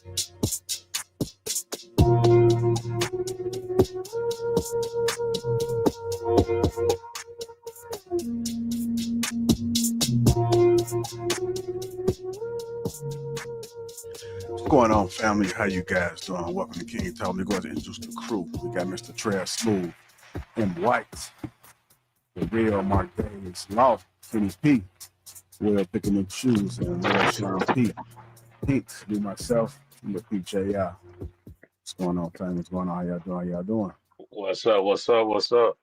What's going on, family? How you guys doing? Welcome to King Talk. We're going to introduce the crew. We got Mr. Trav Smooth and White, the real Mark Davis, Loft, Kenny P, Will Picking Up Shoes, and Lil Sean P. Pinks, me myself, and the PJI. What's going on, family? What's going on? How y'all doing? How y'all doing? What's up? What's up? What's up?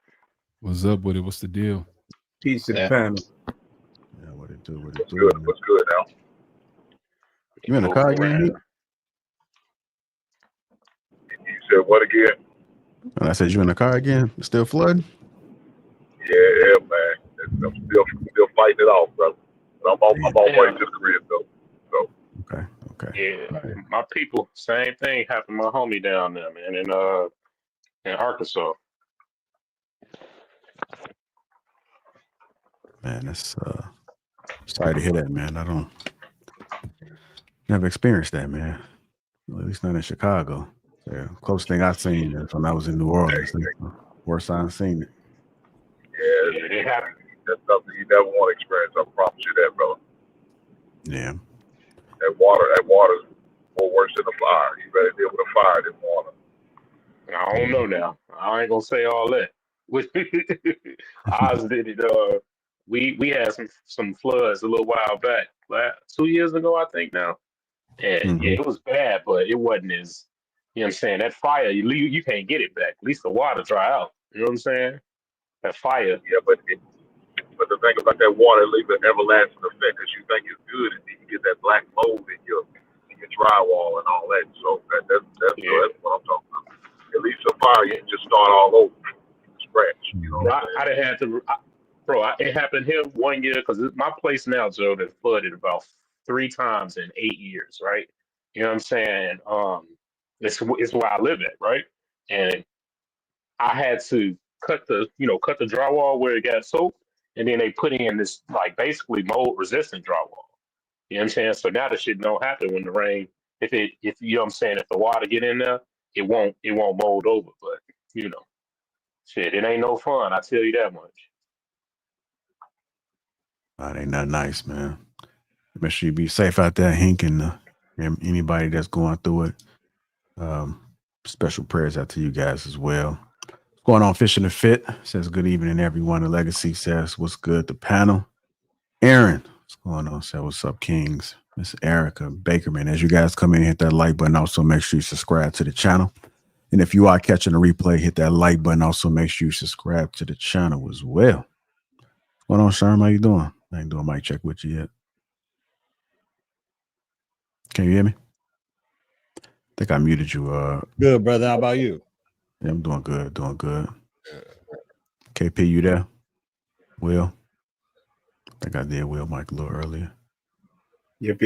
What's up with it? What's the deal? Peace to the panel. Yeah, what it do? What it do? Good. What's good now? You in the car again? You said what again? And I said you in the car again? Still flooding? Yeah, man. I'm still fighting it off, brother. But I'm on my way to the crib though. So. Okay. Yeah, my people, same thing happened to my homie down there, man, in Arkansas. Man, that's sorry to hear that, man. I don't never experienced that, man. Well, at least not in Chicago. Yeah, close thing I've seen is when I was in New Orleans. Worst I've seen it. Yeah, it happened. That's something you never want to experience. I promise you that, brother. Yeah. That water's more worse than a fire. You better deal with a fire than water. I don't know now. I ain't gonna say all that. Ours did it. We had some floods a little while back, 2 years ago, I think now. And yeah, it was bad, but it wasn't as, you know what I'm saying? That fire, you can't get it back. At least the water dry out. You know what I'm saying? That fire. Yeah, but the thing about that water, it leaves an everlasting effect because you think it's good, and then you get that black mold in your drywall and all that. So that's what I'm talking about. At least a fire, you can just start all over from scratch. You know, I done had to, it happened here 1 year because my place now, Joe, that flooded about 3 times in 8 years, right? You know what I'm saying? It's where I live at, right? And I had to cut the drywall where it got soaked, and then they put in this like basically mold resistant drywall. You know what I'm saying? So now the shit don't happen when the rain. If you know what I'm saying, if the water get in there, it won't mold over. But you know, shit, it ain't no fun. I tell you that much. That ain't that nice, man. Make sure you be safe out there, Hank, and anybody that's going through it. Special prayers out to you guys as well. What's going on, Fishing the Fit? Says good evening, everyone. The Legacy says, what's good? The panel. Aaron, what's going on? Says, what's up, Kings? Miss Erica Bakerman. As you guys come in, hit that like button. Also, make sure you subscribe to the channel. And if you are catching a replay, hit that like button. Also, make sure you subscribe to the channel as well. What's going on, Sherm? How you doing? I ain't doing a mic check with you yet. Can you hear me? I think I muted you. Good, brother. How about you? Yeah, I'm doing good. Doing good. KP, you there? Will? I think I did Will Mike a little earlier. Yep.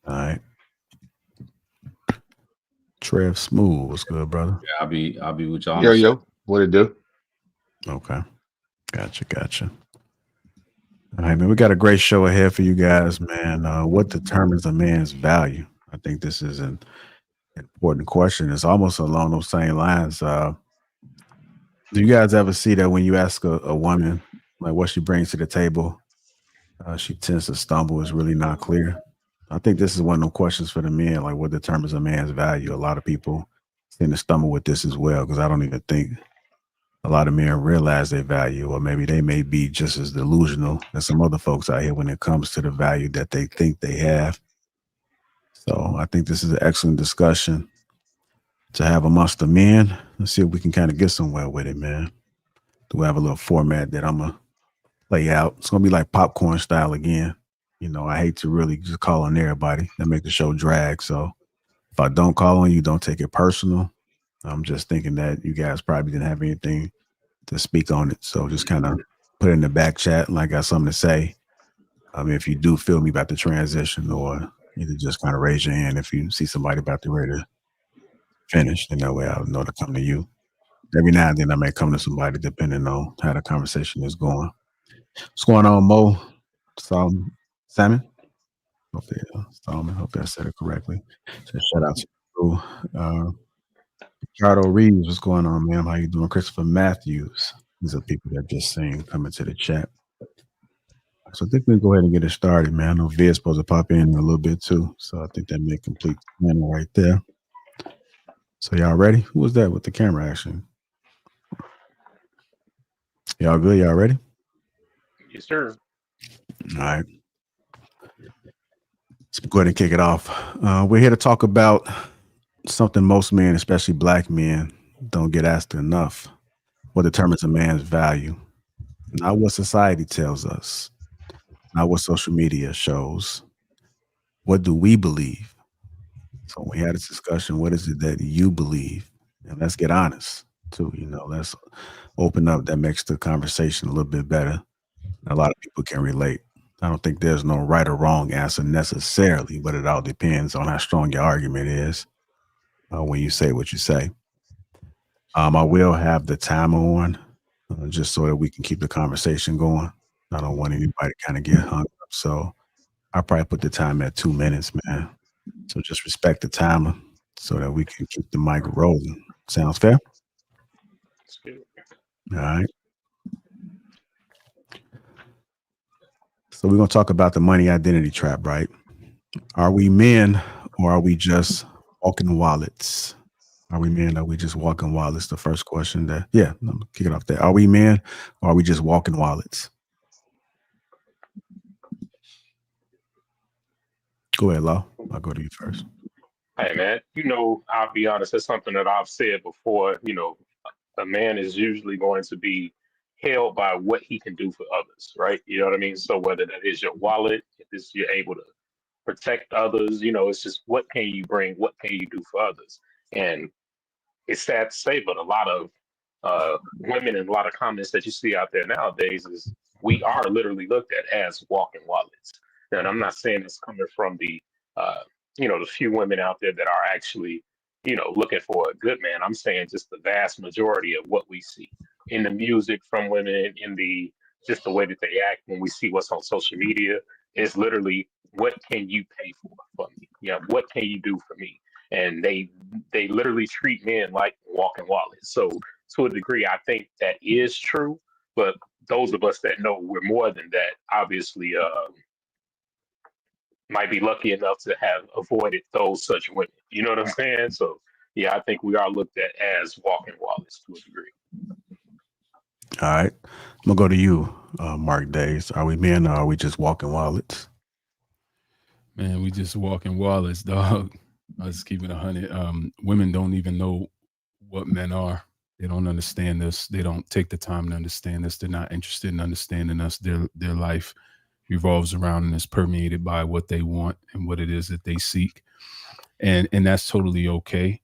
All right. Trev Smooth, what's good, brother? Yeah, I'll be with y'all. Yo, what it do? Okay. Gotcha. All right, man. We got a great show ahead for you guys, man. What determines a man's value? I think this is an important question. It's almost along those same lines. Do you guys ever see that when you ask a woman like what she brings to the table, she tends to stumble? It's really not clear. I think this is one of the questions for the men, like what determines a man's value. A lot of people tend to stumble with this as well, because I don't even think a lot of men realize their value, or maybe they may be just as delusional as some other folks out here when it comes to the value that they think they have. So I think this is an excellent discussion to have amongst the men. Let's see if we can kind of get somewhere with it, man. We have a little format that I'm going to lay out. It's going to be like popcorn style again. You know, I hate to really just call on everybody and make the show drag. So if I don't call on you, don't take it personal. I'm just thinking that you guys probably didn't have anything to speak on it. So just kind of put it in the back chat and I got something to say. If you do feel me about the transition, or either just kind of raise your hand if you see somebody about to ready to finish. And that way I'll know to come to you. Every now and then I may come to somebody depending on how the conversation is going. What's going on, Mo? Simon? Stallman. Hope I said it correctly. So shout out to you. Ricardo Reeves, what's going on, man? How you doing? Christopher Matthews. These are people that just seen coming to the chat. So I think we can go ahead and get it started, man. I know Vid's supposed to pop in a little bit too. So I think that may complete the panel right there. So y'all ready? Who was that with the camera action? Y'all good? Y'all ready? Yes, sir. All right. Let's go ahead and kick it off. We're here to talk about something most men, especially black men, don't get asked enough. What determines a man's value? Not what society tells us, not what social media shows. What do we believe? So we had this discussion. What is it that you believe? And let's get honest too. Let's open up. That makes the conversation a little bit better. A lot of people can relate. I don't think there's no right or wrong answer necessarily, but it all depends on how strong your argument is when you say what you say. I will have the timer on just so that we can keep the conversation going. I don't want anybody to kind of get hung up. So I'll probably put the time at 2 minutes, man. So just respect the timer so that we can keep the mic rolling. Sounds fair? That's good. All right. So we're going to talk about the money identity trap, right? Are we men or are we just walking wallets? Are we men? Are we just walking wallets? The first question I'm gonna kick it off there. Are we men or are we just walking wallets? Go ahead, Law. I'll go to you first. Hey, man, I'll be honest, that's something that I've said before. A man is usually going to be held by what he can do for others, right? You know what I mean? So whether that is your wallet, if it's you're able to protect others, it's just what can you bring, what can you do for others? And it's sad to say, but a lot of women and a lot of comments that you see out there nowadays is we are literally looked at as walking wallets. And I'm not saying it's coming from the few women out there that are actually, looking for a good man. I'm saying just the vast majority of what we see in the music from women, in just the way that they act when we see what's on social media is literally what can you pay for me? Yeah, what can you do for me? And they literally treat men like walking wallets. So to a degree, I think that is true. But those of us that know we're more than that, obviously, might be lucky enough to have avoided those such women. You know what I'm saying? So yeah, I think we are looked at as walking wallets to a degree. All right. I'm gonna go to you, Mark Days. Are we men or are we just walking wallets? Man, we just walking wallets, dog. I was keeping 100. Women don't even know what men are. They don't understand us. They don't take the time to understand us. They're not interested in understanding us. Their life revolves around and is permeated by what they want and what it is that they seek. And that's totally okay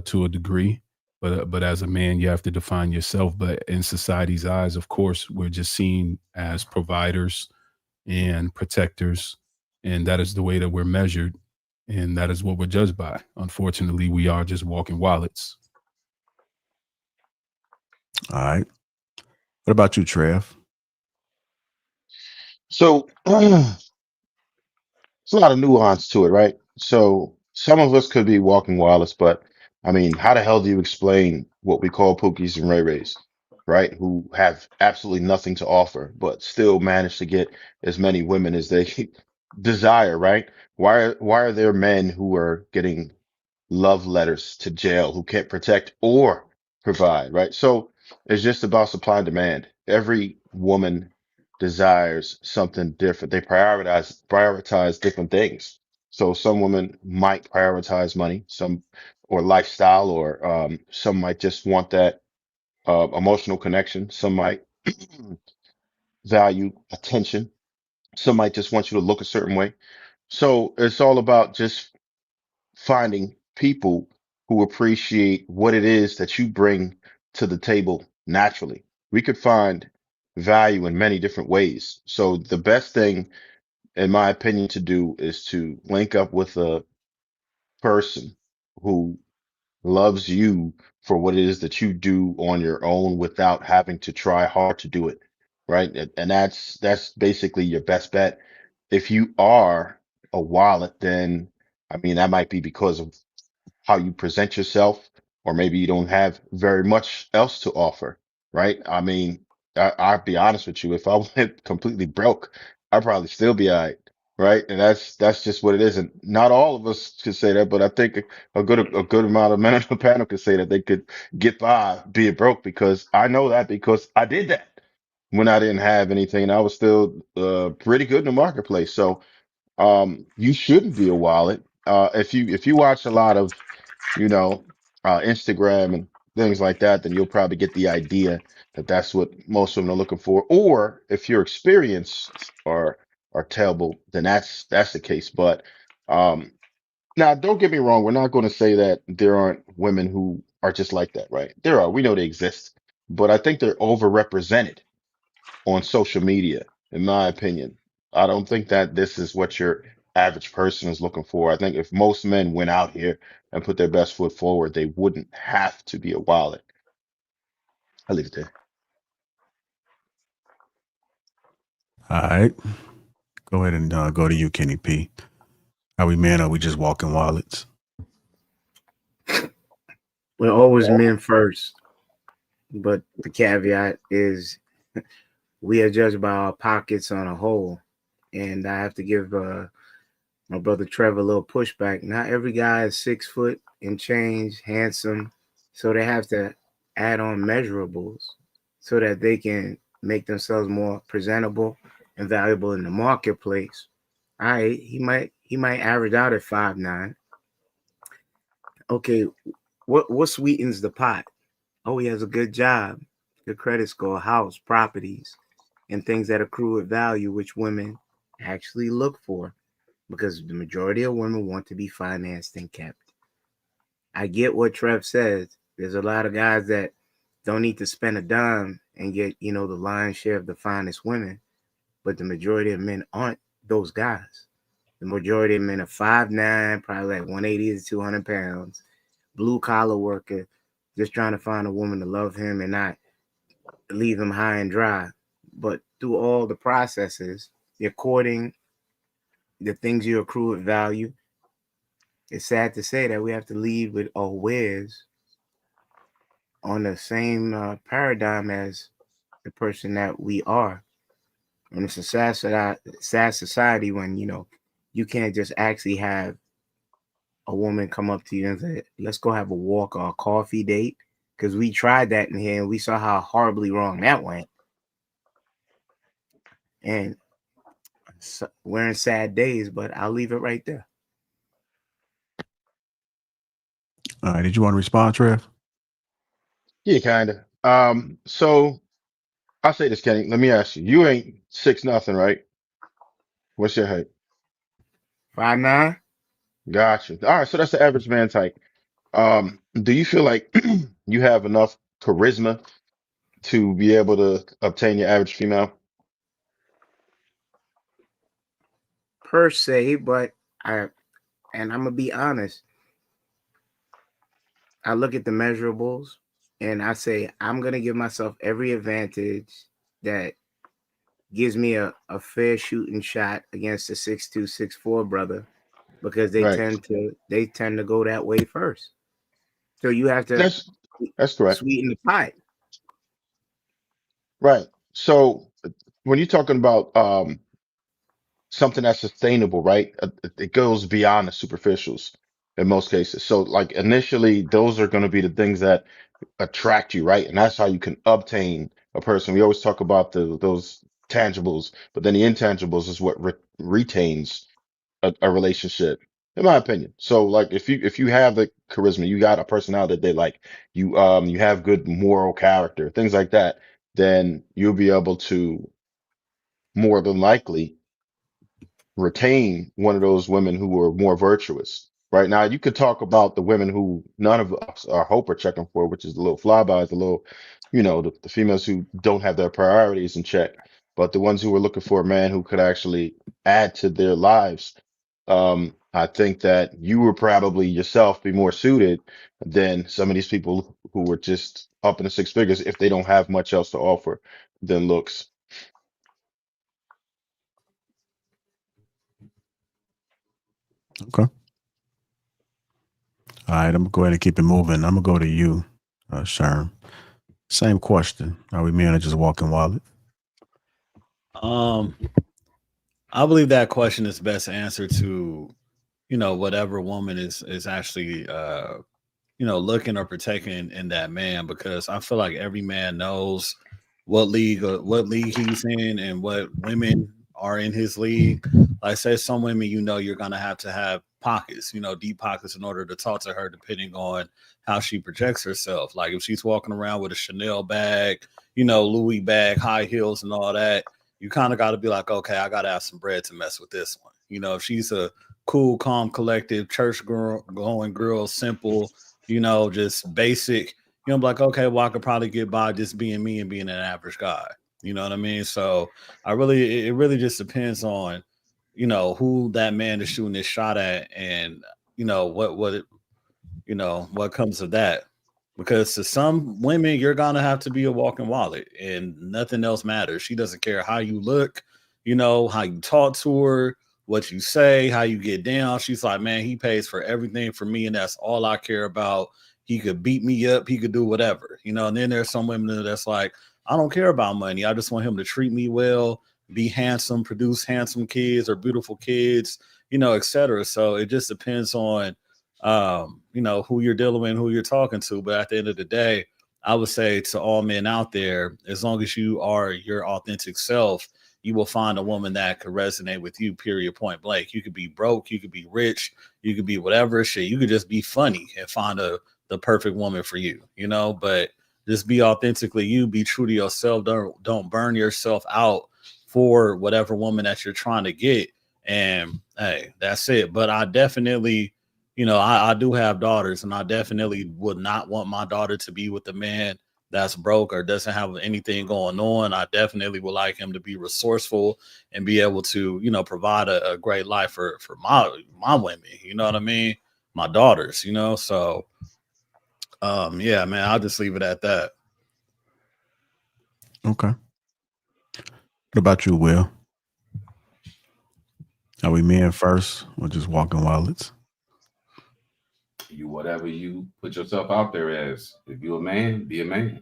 to a degree. But as a man, you have to define yourself. But in society's eyes, of course, we're just seen as providers and protectors. And that is the way that we're measured. And that is what we're judged by. Unfortunately, we are just walking wallets. All right. What about you, Trev? So there's a lot of nuance to it, right? So some of us could be walking wallets, but I mean, how the hell do you explain what we call Pookies and Ray Rays, right? Who have absolutely nothing to offer, but still manage to get as many women as they desire, right? Why are there men who are getting love letters to jail who can't protect or provide, right? So it's just about supply and demand. Every woman desires something different. They prioritize different things. So some women might prioritize money, some or lifestyle, or some might just want that emotional connection. Some might value attention. Some might just want you to look a certain way. So it's all about just finding people who appreciate what it is that you bring to the table naturally. We could find value in many different ways. So the best thing, in my opinion, to do is to link up with a person who loves you for what it is that you do on your own without having to try hard to do it. Right. And that's basically your best bet. If you are a wallet, then I mean that might be because of how you present yourself, or maybe you don't have very much else to offer, right? I mean, I'll be honest with you. If I went completely broke, I'd probably still be all right, right? And that's just what it is. And not all of us could say that, but I think a good amount of men on the panel could say that they could get by being broke, because I know that because I did that when I didn't have anything. And I was still pretty good in the marketplace. So you shouldn't be a wallet. If you watch a lot of, you know, Instagram and things like that, then you'll probably get the idea that that's what most women are looking for. Or if your experience are terrible, then that's the case. But um, now, don't get me wrong. We're not going to say that there aren't women who are just like that, right? There are. We know they exist, but I think they're overrepresented on social media, in my opinion. I don't think that this is what your average person is looking for. I think if most men went out here and put their best foot forward, they wouldn't have to be a wallet. I leave it there. All right. Go ahead and go to you, Kenny P. Are we men or are we just walking wallets? We're always men first, but the caveat is we are judged by our pockets on a whole. And I have to give my brother Trevor a little pushback. Not every guy is 6 foot and change, handsome, so they have to add on measurables so that they can make themselves more presentable and valuable in the marketplace. All right, he might average out at 5'9". Okay, what sweetens the pot? Oh, he has a good job, good credit score, house, properties, and things that accrue with value, which women actually look for, because the majority of women want to be financed and kept. I get what Trev says. There's a lot of guys that don't need to spend a dime and get, the lion's share of the finest women, but the majority of men aren't those guys. The majority of men are 5'9", probably like 180 to 200 pounds, blue collar worker, just trying to find a woman to love him and not leave him high and dry. But through all the processes, the courting, the things you accrue with value, it's sad to say that we have to lead with our wares on the same paradigm as the person that we are. And it's a sad society when, you can't just actually have a woman come up to you and say, let's go have a walk or a coffee date. Because we tried that in here and we saw how horribly wrong that went. And so we're in sad days, but I'll leave it right there. All right. Did you want to respond, Trev? Yeah, kind of. So I'll say this, Kenny. Let me ask you. You ain't 6 nothing, right? What's your height? 5'9". Gotcha. All right, so that's the average man type. Do you feel like you have enough charisma to be able to obtain your average female? Per se, but I'm gonna be honest. I look at the measurables and I say I'm gonna give myself every advantage that gives me a fair shooting shot against a 6'2", 6'4" brother, because they Right. tend to go that way first. So you have to That's that's correct. sweeten the pie. Right. So when you're talking about something that's sustainable, right? It goes beyond the superficials in most cases. So like initially, those are going to be the things that attract you, right? And that's how you can obtain a person. We always talk about those tangibles, but then the intangibles is what retains a relationship, in my opinion. So like if you have the charisma, you got a personality that they like, you have good moral character, things like that, then you'll be able to more than likely retain one of those women who are more virtuous. Right now, you could talk about the women who none of us are hope are checking for, which is the little flybys, the little, the females who don't have their priorities in check, but the ones who are looking for a man who could actually add to their lives. I think that you would probably yourself be more suited than some of these people who were just up in the 6 figures if they don't have much else to offer than looks. Okay. All right, I'm gonna go ahead and keep it moving. I'm gonna go to you, Sherm. Same question. Are we men or just walking wallet? Um, I believe that question is best answered to, whatever woman is actually looking or protecting in that man, because I feel like every man knows what league he's in and what women are in his league. Like say some women, you're gonna have to have pockets, deep pockets in order to talk to her, depending on how she projects herself. Like if she's walking around with a Chanel bag, Louis bag, high heels, and all that, you kind of got to be like, okay, I got to have some bread to mess with this one. If she's a cool, calm, collective, church girl, going girl, simple, just basic, I'm like, okay, well, I could probably get by just being me and being an average guy. You know what I mean? So it really just depends on, who that man is shooting his shot at, and what comes of that. Because to some women, you're gonna have to be a walking wallet, and nothing else matters. She doesn't care how you look, how you talk to her, what you say, how you get down. She's like, man, he pays for everything for me, and that's all I care about. He could beat me up, he could do whatever, And then there's some women that's like, I don't care about money. I just want him to treat me well, be handsome, produce handsome kids or beautiful kids, etc. So it just depends on who you're dealing with and who you're talking to. But at the end of the day, I would say to all men out there, as long as you are your authentic self, you will find a woman that could resonate with you, period, point blank. You could be broke, you could be rich, you could be whatever shit. You could just be funny and find the perfect woman for you, but just be authentically you, be true to yourself. Don't burn yourself out for whatever woman that you're trying to get. And hey, that's it. But I definitely, I do have daughters, and I definitely would not want my daughter to be with a man that's broke or doesn't have anything going on. I definitely would like him to be resourceful and be able to, provide a great life for my women. You know what I mean? My daughters, So yeah, man, I'll just leave it at that. Okay. What about you, Will? Are we men first or just walking wallets? You whatever you put yourself out there as. If you're a man, be a man.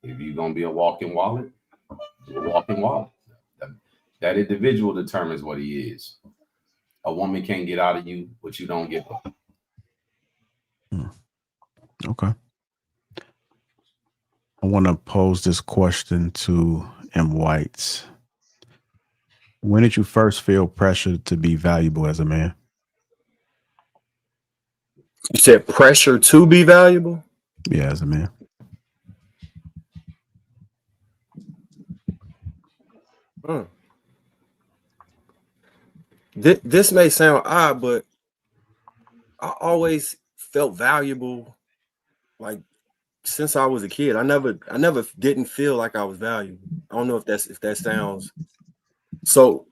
If you're gonna be a walking wallet, be a walking wallet. That individual determines what he is. A woman can't get out of you what you don't give her. Okay. I want to pose this question to M. Whites. When did you first feel pressure to be valuable as a man? You said pressure to be valuable? Yeah, as a man. This may sound odd, but I always felt valuable, like since I was a kid. I never didn't feel like I was valuable. I don't know if that sounds. So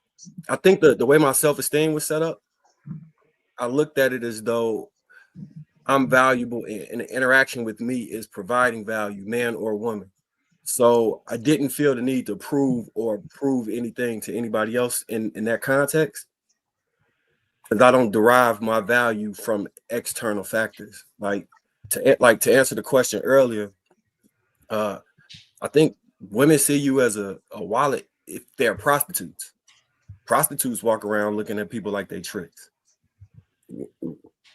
I think the way my self-esteem was set up, I looked at it as though I'm valuable, and the interaction with me is providing value, man or woman. So I didn't feel the need to prove anything to anybody else in that context, because I don't derive my value from external factors. Like to answer the question earlier, I think women see you as a wallet if they're prostitutes. Prostitutes walk around looking at people like they tricks.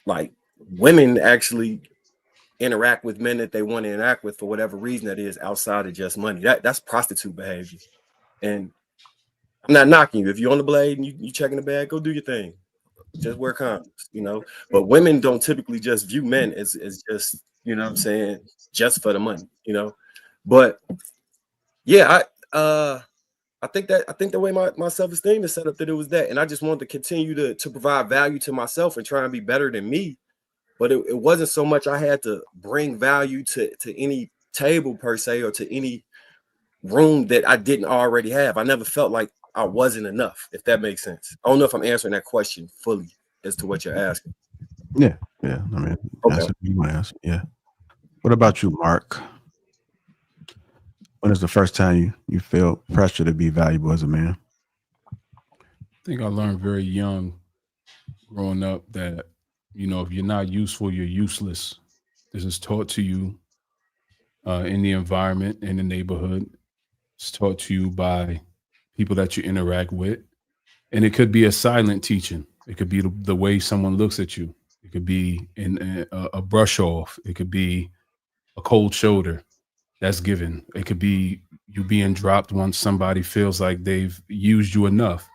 Like women actually interact with men that they want to interact with for whatever reason that is outside of just money. That's prostitute behavior. And I'm not knocking you. If you're on the blade and you checking the bag, go do your thing. Just wear condoms, But women don't typically just view men as just, what I'm saying, just for the money, But yeah, I think the way my self-esteem is set up, that it was that. And I just wanted to continue to provide value to myself and try and be better than me. But it wasn't so much I had to bring value to any table per se, or to any room that I didn't already have. I never felt like I wasn't enough, if that makes sense. I don't know if I'm answering that question fully as to what you're asking. Yeah. I mean, Okay. you want to ask. Yeah. What about you, Mark? When is the first time you felt pressure to be valuable as a man? I think I learned very young growing up that, you know, if you're not useful, you're useless. This is taught to you in the environment, in the neighborhood. It's taught to you by people that you interact with. And it could be a silent teaching. It could be the way someone looks at you. It could be a brush off. It could be a cold shoulder that's given. It could be you being dropped once somebody feels like they've used you enough.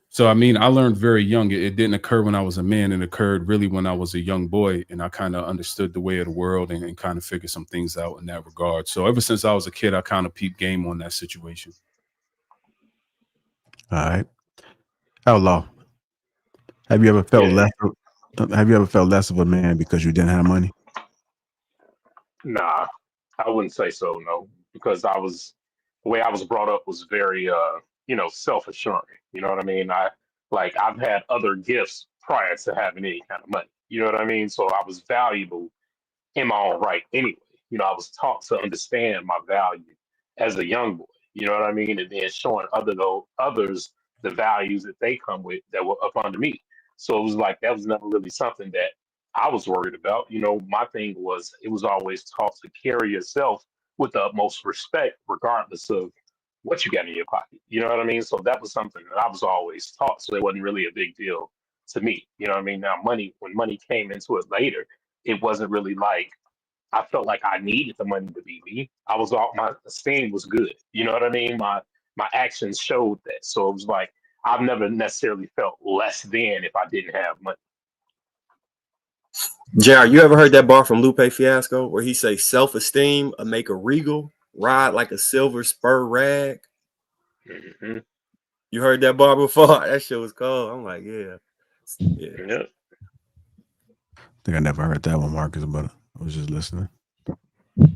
So, I mean, I learned very young. It didn't occur when I was a man. It occurred really when I was a young boy, and I kind of understood the way of the world and kind of figured some things out in that regard. So ever since I was a kid, I kind of peeped game on that situation. All right. Outlaw, have you ever felt Yeah. have you ever felt less of a man because you didn't have money? Nah, I wouldn't say so, no, because the way I was brought up was very, self-assuring. You know what I mean? I've had other gifts prior to having any kind of money. You know what I mean? So I was valuable in my own right anyway. You know, I was taught to understand my value as a young boy. You know what I mean? And then showing others the values that they come with that were up under me. So it was like that was never really something that I was worried about. You know, my thing was it was always taught to carry yourself with the utmost respect, regardless of what you got in your pocket. You know what I mean? So that was something that I was always taught. So it wasn't really a big deal to me. You know what I mean? Now when money came into it later, it wasn't really like I felt like I needed the money to be me. My esteem was good. You know what I mean? My actions showed that. So it was like I've never necessarily felt less than if I didn't have money. JR, you ever heard that bar from Lupe Fiasco where he say self-esteem make a regal, ride like a silver spur rag? Mm-hmm. You heard that bar before? That shit was cold. I'm like, yeah. Yeah. I think I never heard that one, Marcus, but I was just listening. All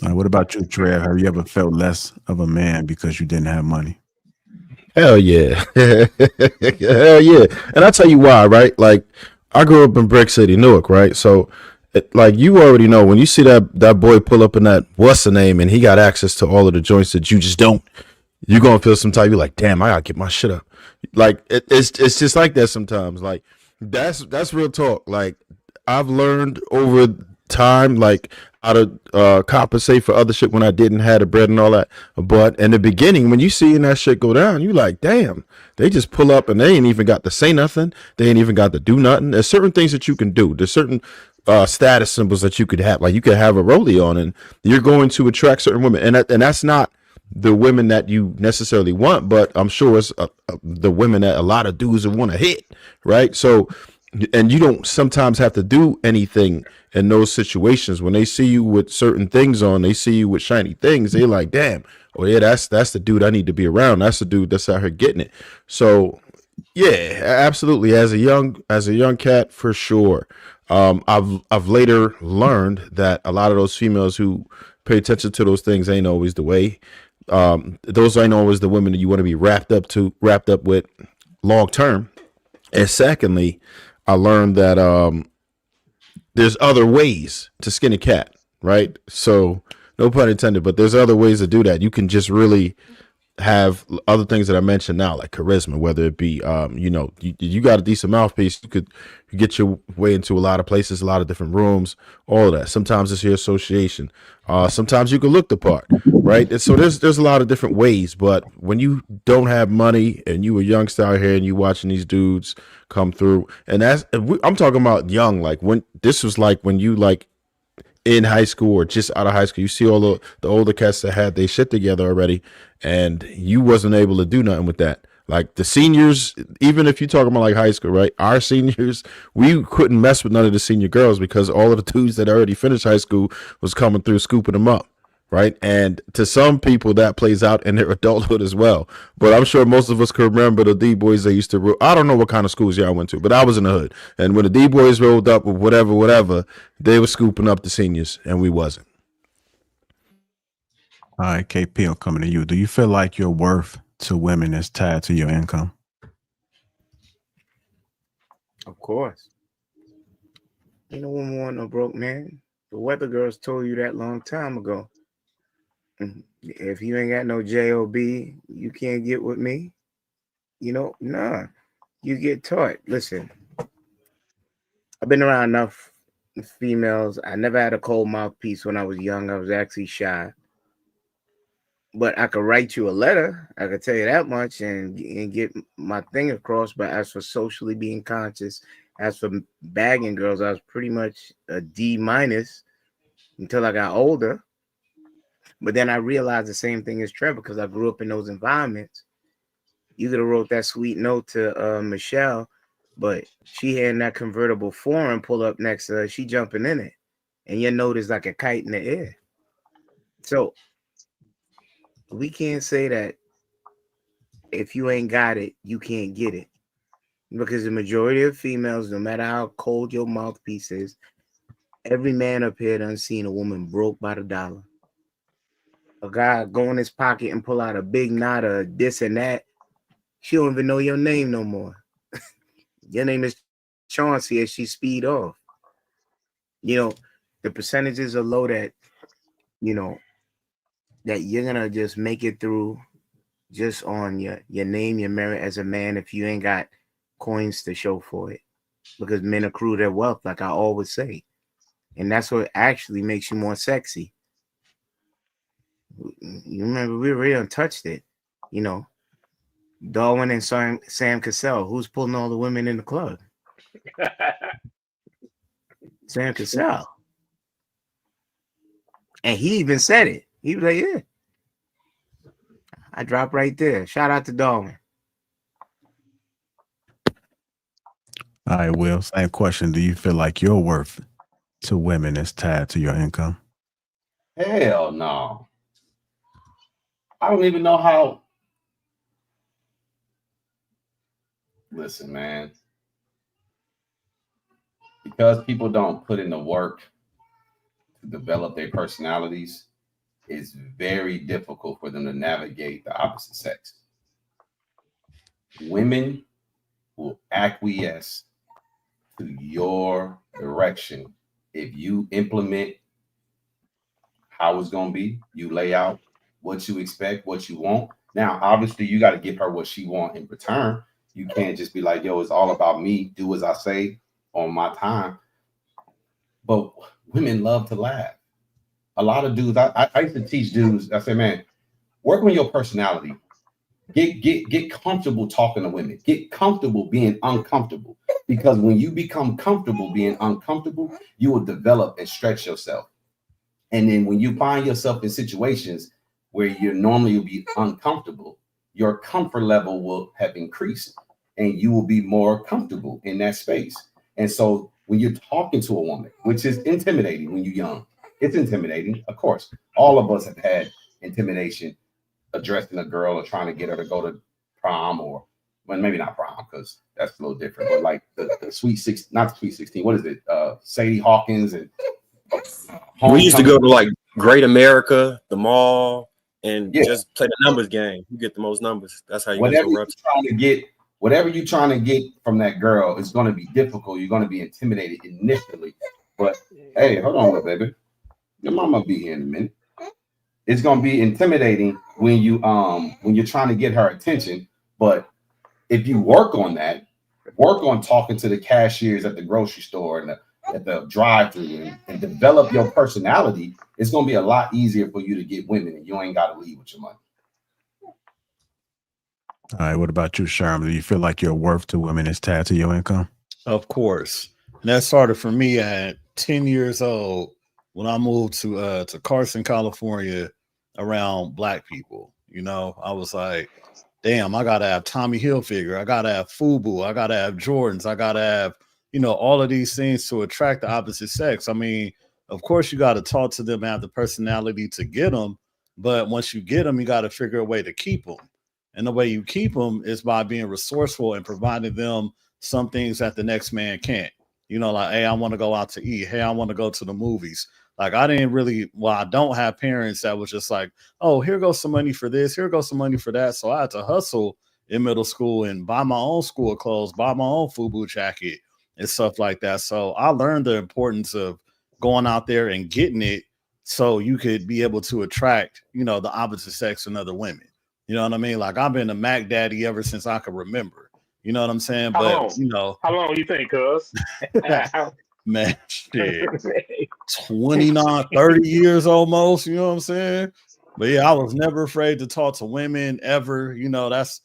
right, what about you, Trev? Have you ever felt less of a man because you didn't have money? Hell yeah. Hell yeah. And I'll tell you why, right? Like, I grew up in Brick City, Newark, right? So, like, you already know when you see that boy pull up in that, what's the name, and he got access to all of the joints that you just don't, you're going to feel some type, you're like, damn, I got to get my shit up. Like, it's just like that sometimes. Like, that's real talk. Like, I've learned over time, like, how to compensate for other shit when I didn't have the bread and all that. But in the beginning, when you seeing that shit go down, you like, damn, they just pull up and they ain't even got to say nothing. They ain't even got to do nothing. There's certain things that you can do. There's certain status symbols that you could have. Like you could have a rollie on and you're going to attract certain women. And that's not the women that you necessarily want, but I'm sure it's the women that a lot of dudes want to hit, right? So, and you don't sometimes have to do anything in those situations. When they see you with certain things on, they see you with shiny things, they're like, damn, oh yeah, that's the dude I need to be around. That's the dude that's out here getting it. So yeah, absolutely. As a young cat, for sure. I've later learned that a lot of those females who pay attention to those things ain't always the way. Those ain't always the women that you want to be wrapped up with long term. And secondly, I learned that there's other ways to skin a cat, right? So no pun intended, but there's other ways to do that. You can just really have other things that I mentioned now, like charisma, whether it be, you got a decent mouthpiece, you could get your way into a lot of places, a lot of different rooms, all of that. Sometimes it's your association. Sometimes you can look the part, right? And so there's a lot of different ways, but when you don't have money and you a youngster out here and you watching these dudes come through, and I'm talking about young, like when this was like when you like in high school or just out of high school, you see all the older cats that had their shit together already, and you wasn't able to do nothing with that. Like the seniors, even if you're talking about like high school, right? Our seniors, we couldn't mess with none of the senior girls because all of the dudes that already finished high school was coming through, scooping them up, right? And to some people, that plays out in their adulthood as well. But I'm sure most of us could remember the D boys they used to. I don't know what kind of schools y'all went to, but I was in the hood, and when the D boys rolled up with whatever, they were scooping up the seniors, and we wasn't. All right, KP, I'm coming to you. Do you feel like your worth to women is tied to your income? Of course. Ain't no woman want no broke man. The weather girls told you that long time ago. If you ain't got no job, you can't get with me. Nah. You get taught. Listen, I've been around enough females. I never had a cold mouthpiece when I was young. I was actually shy. But I could write you a letter. I could tell you that much and get my thing across. But as for socially being conscious, as for bagging girls, I was pretty much a D- until I got older. But then I realized the same thing as Trevor because I grew up in those environments. You could have wrote that sweet note to Michelle, but she had that convertible foreign pull up next to her. She jumping in it, and your note is like a kite in the air. So we can't say that if you ain't got it, you can't get it. Because the majority of females, no matter how cold your mouthpiece is, every man up here done seen a woman broke by the dollar. A guy go in his pocket and pull out a big knot of this and that. She don't even know your name no more. Your name is Chauncey as she speed off. You know, the percentages are low that, you know, that you're gonna just make it through just on your name, your merit as a man if you ain't got coins to show for it. Because men accrue their wealth, like I always say. And that's what actually makes you more sexy. You remember we really untouched it, you know. Darwin and Sam Cassell, who's pulling all the women in the club? Sam Cassell. And he even said it. He was like, yeah. I dropped right there. Shout out to Darwin. All right, Will, same question. Do you feel like your worth to women is tied to your income? Hell no. I don't even know how. Listen, man. Because people don't put in the work to develop their personalities, it's very difficult for them to navigate the opposite sex. Women will acquiesce to your direction if you implement how it's going to be. You lay out what you expect, what you want. Now, obviously, you got to give her what she wants in return. You can't just be like, yo, it's all about me. Do as I say on my time. But women love to laugh. A lot of dudes, I used to teach dudes, I say, man, work on your personality. Get comfortable talking to women. Get comfortable being uncomfortable. Because when you become comfortable being uncomfortable, you will develop and stretch yourself. And then when you find yourself in situations where you normally will be uncomfortable, your comfort level will have increased and you will be more comfortable in that space. And so when you're talking to a woman, which is intimidating when you're young, it's intimidating. Of course, all of us have had intimidation addressing a girl or trying to get her to go to prom, or well, maybe not prom because that's a little different, but like the sweet six, not the sweet 16, what is it? Sadie Hawkins and we used to go to like Great America, the mall, and just play the numbers game. You get the most numbers. That's how you get so rough. Whatever you're trying to get from that girl is going to be difficult. You're going to be intimidated initially. But hey, hold on, baby. Your mama be here in a minute. It's going to be intimidating when you're trying to get her attention. But if you work on that, work on talking to the cashiers at the grocery store and at the drive-thru and develop your personality, it's going to be a lot easier for you to get women, and you ain't got to leave with your money. All right, what about you, Sherm? Do you feel like your worth to women is tied to your income? Of course. And that started for me at 10 years old when I moved to Carson, California, around Black people. You know, I was like, damn, I gotta have Tommy Hilfiger, I gotta have FUBU, I gotta have Jordans, I gotta have, you know, all of these things to attract the opposite sex. I mean, of course, you got to talk to them, have the personality to get them, but once you get them, you got to figure a way to keep them. And the way you keep them is by being resourceful and providing them some things that the next man can't. You know, like, hey, I want to go out to eat. Hey, I want to go to the movies. Like, I don't have parents that was just like, oh, here goes some money for this, here goes some money for that. So I had to hustle in middle school and buy my own school clothes, buy my own FUBU jacket and stuff like that. So I learned the importance of going out there and getting it so you could be able to attract, you know, the opposite sex and other women. You know what I mean? Like, I've been a Mac daddy ever since I could remember. You know what I'm saying? How But long? you know, How long you think, cuz? man, shit, 29, 30 years almost. You know what I'm saying? But yeah, I was never afraid to talk to women ever. You know, that's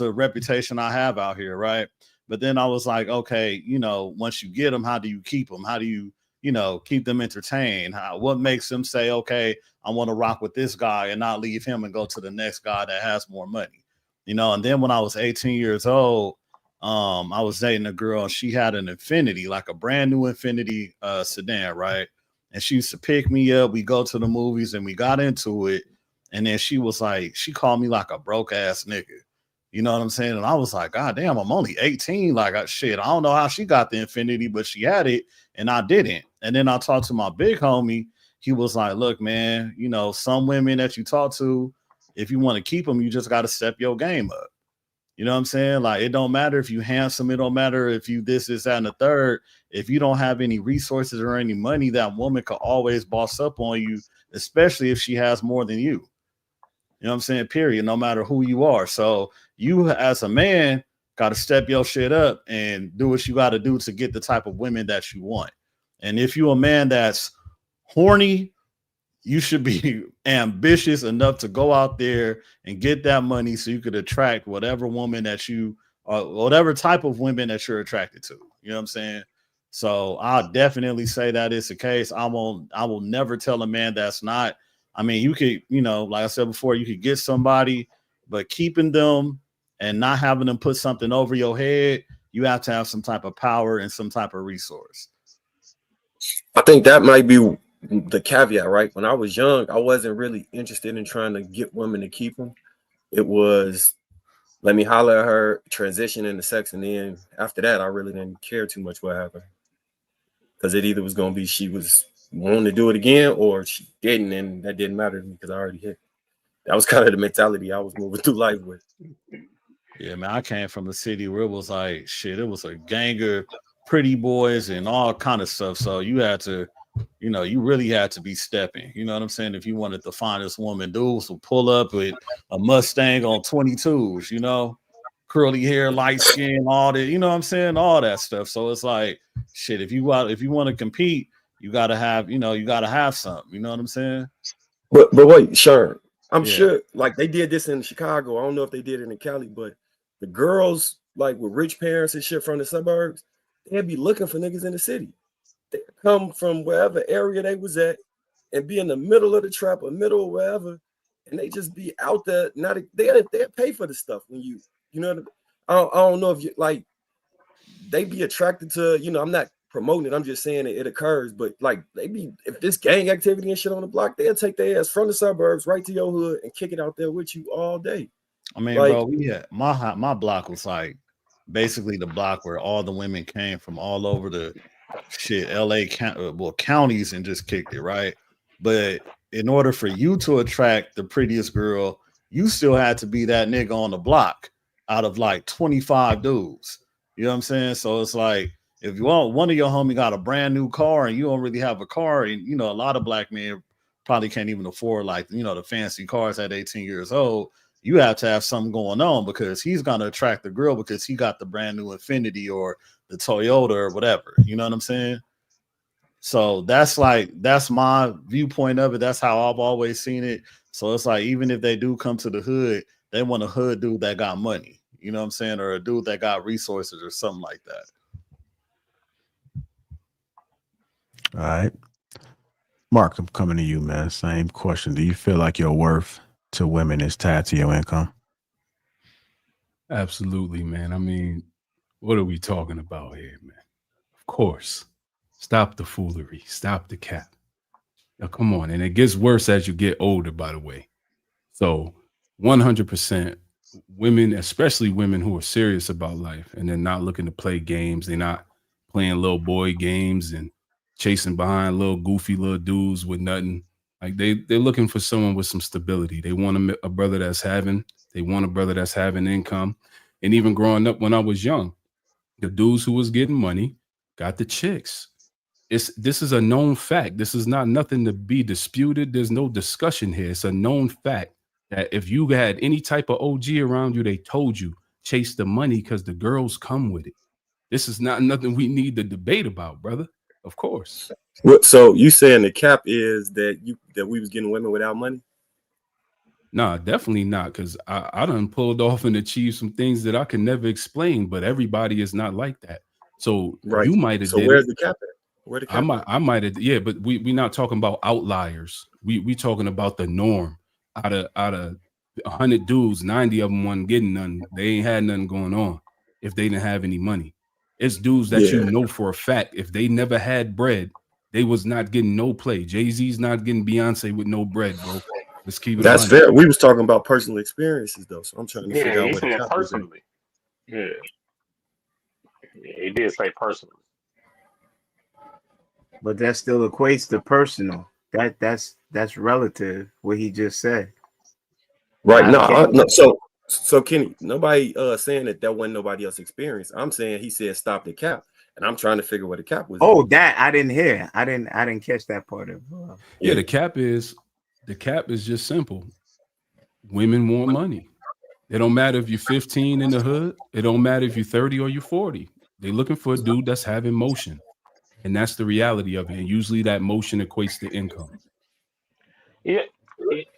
a reputation I have out here, right? But then I was like, okay, you know, once you get them, how do you keep them? How do you, you know, keep them entertained? What makes them say, okay, I want to rock with this guy and not leave him and go to the next guy that has more money? You know, and then when I was 18 years old, I was dating a girl. She had an Infinity, like a brand new Infinity sedan, right? And she used to pick me up. We go to the movies and we got into it. And then she was like, she called me like a broke ass nigga. You know what I'm saying? And I was like, God damn, I'm only 18. Like, shit, I don't know how she got the Infinity, but she had it and I didn't. And then I talked to my big homie. He was like, look, man, you know, some women that you talk to, if you want to keep them, you just got to step your game up. You know what I'm saying? Like, it don't matter if you handsome. It don't matter if you this, that, and the third. If you don't have any resources or any money, that woman could always boss up on you, especially if she has more than you. You know what I'm saying? Period. No matter who you are. So you as a man got to step your shit up and do what you got to do to get the type of women that you want. And if you're a man that's horny, you should be ambitious enough to go out there and get that money so you could attract whatever woman that you whatever type of women that you're attracted to. You know what I'm saying? So I'll definitely say that is the case. I will never tell a man that's not. I mean, you could, you know, like I said before, you could get somebody, but keeping them and not having them put something over your head, you have to have some type of power and some type of resource. I think that might be the caveat, right? When I was young, I wasn't really interested in trying to get women to keep them. It was let me holler at her, transition into sex, and then after that, I really didn't care too much what happened. Because it either was going to be she was wanting to do it again or she didn't, and that didn't matter to me because I already hit. That was kind of the mentality I was moving through life with. Yeah, man, I came from a city where it was like, shit, it was a gang of pretty boys and all kind of stuff. So you had to, you know, you really had to be stepping. You know what I'm saying? If you wanted to find this woman, dudes will pull up with a Mustang on 22s, you know, curly hair, light skin, all that, you know what I'm saying? All that stuff. So it's like, shit, if you want to compete, you got to have, you know, you got to have something. You know what I'm saying? But wait, sure. I'm Yeah. sure like they did this in Chicago. I don't know if they did it in Cali, but the girls like with rich parents and shit from the suburbs, they'd be looking for niggas in the city. They come from wherever area they was at and be in the middle of the trap or middle of wherever, and they just be out there. Not they pay for the stuff when you know what I mean? I don't know if you like they be attracted to, you know, I'm not promoting it, I'm just saying it occurs, but like they be if this gang activity and shit on the block, they'll take their ass from the suburbs right to your hood and kick it out there with you all day. I mean, like, bro, yeah, my block was like basically the block where all the women came from all over the shit LA counties and just kicked it, right? But in order for you to attract the prettiest girl, you still had to be that nigga on the block out of like 25 dudes. You know what I'm saying? So it's like if you want one of your homie got a brand new car and you don't really have a car, and you know, a lot of black men probably can't even afford like, you know, the fancy cars at 18 years old. You have to have something going on because he's gonna attract the girl because he got the brand new Infinity or the Toyota or whatever. You know what I'm saying? So that's my viewpoint of it. That's how I've always seen it. So it's like even if they do come to the hood, they want a hood dude that got money. You know what I'm saying? Or a dude that got resources or something like that. All right. Mark, I'm coming to you, man. Same question. Do you feel like your worth to women is tied to your income? Absolutely, man. I mean, what are we talking about here, man? Of course. Stop the foolery. Stop the cap. Now, come on. And it gets worse as you get older, by the way. So 100% women, especially women who are serious about life and they're not looking to play games. They're not playing little boy games and chasing behind little goofy little dudes with nothing. Like they're looking for someone with some stability. They want a brother they want a brother that's having income. And even growing up when I was young, the dudes who was getting money got the chicks. This is a known fact. This is not nothing to be disputed. There's no discussion here. It's a known fact that if you had any type of OG around you, they told you chase the money because the girls come with it. This is not nothing we need to debate about, brother. Of course. So you saying the cap is that we was getting women without money? Nah, definitely not, because I done pulled off and achieved some things that I can never explain, but everybody is not like that. So Right. you might have So did where's it. the cap at? Where the cap at? I might have, yeah, but we not talking about outliers. We talking about the norm. Out of 100 dudes, 90 of them wasn't getting nothing. They ain't had nothing going on if they didn't have any money. It's dudes that you know for a fact, if they never had bread, they was not getting no play. Jay-Z's not getting Beyonce with no bread, bro. Let's keep it. That's fair. We was talking about personal experiences though, so I'm trying to figure out he what the said cap is. personally. Yeah, he did say personally. But that still equates to personal. That's relative. What he just said. Right. No. So Kenny, nobody saying that wasn't nobody else's experience. I'm saying he said stop the cap, and I'm trying to figure where the cap was. Oh, that I didn't hear. I didn't catch that part of. Yeah, the cap is just simple. Women want money. It don't matter if you're 15 in the hood. It don't matter if you're 30 or you're 40. They're looking for a dude that's having motion. And that's the reality of it. And usually that motion equates to income. Yeah,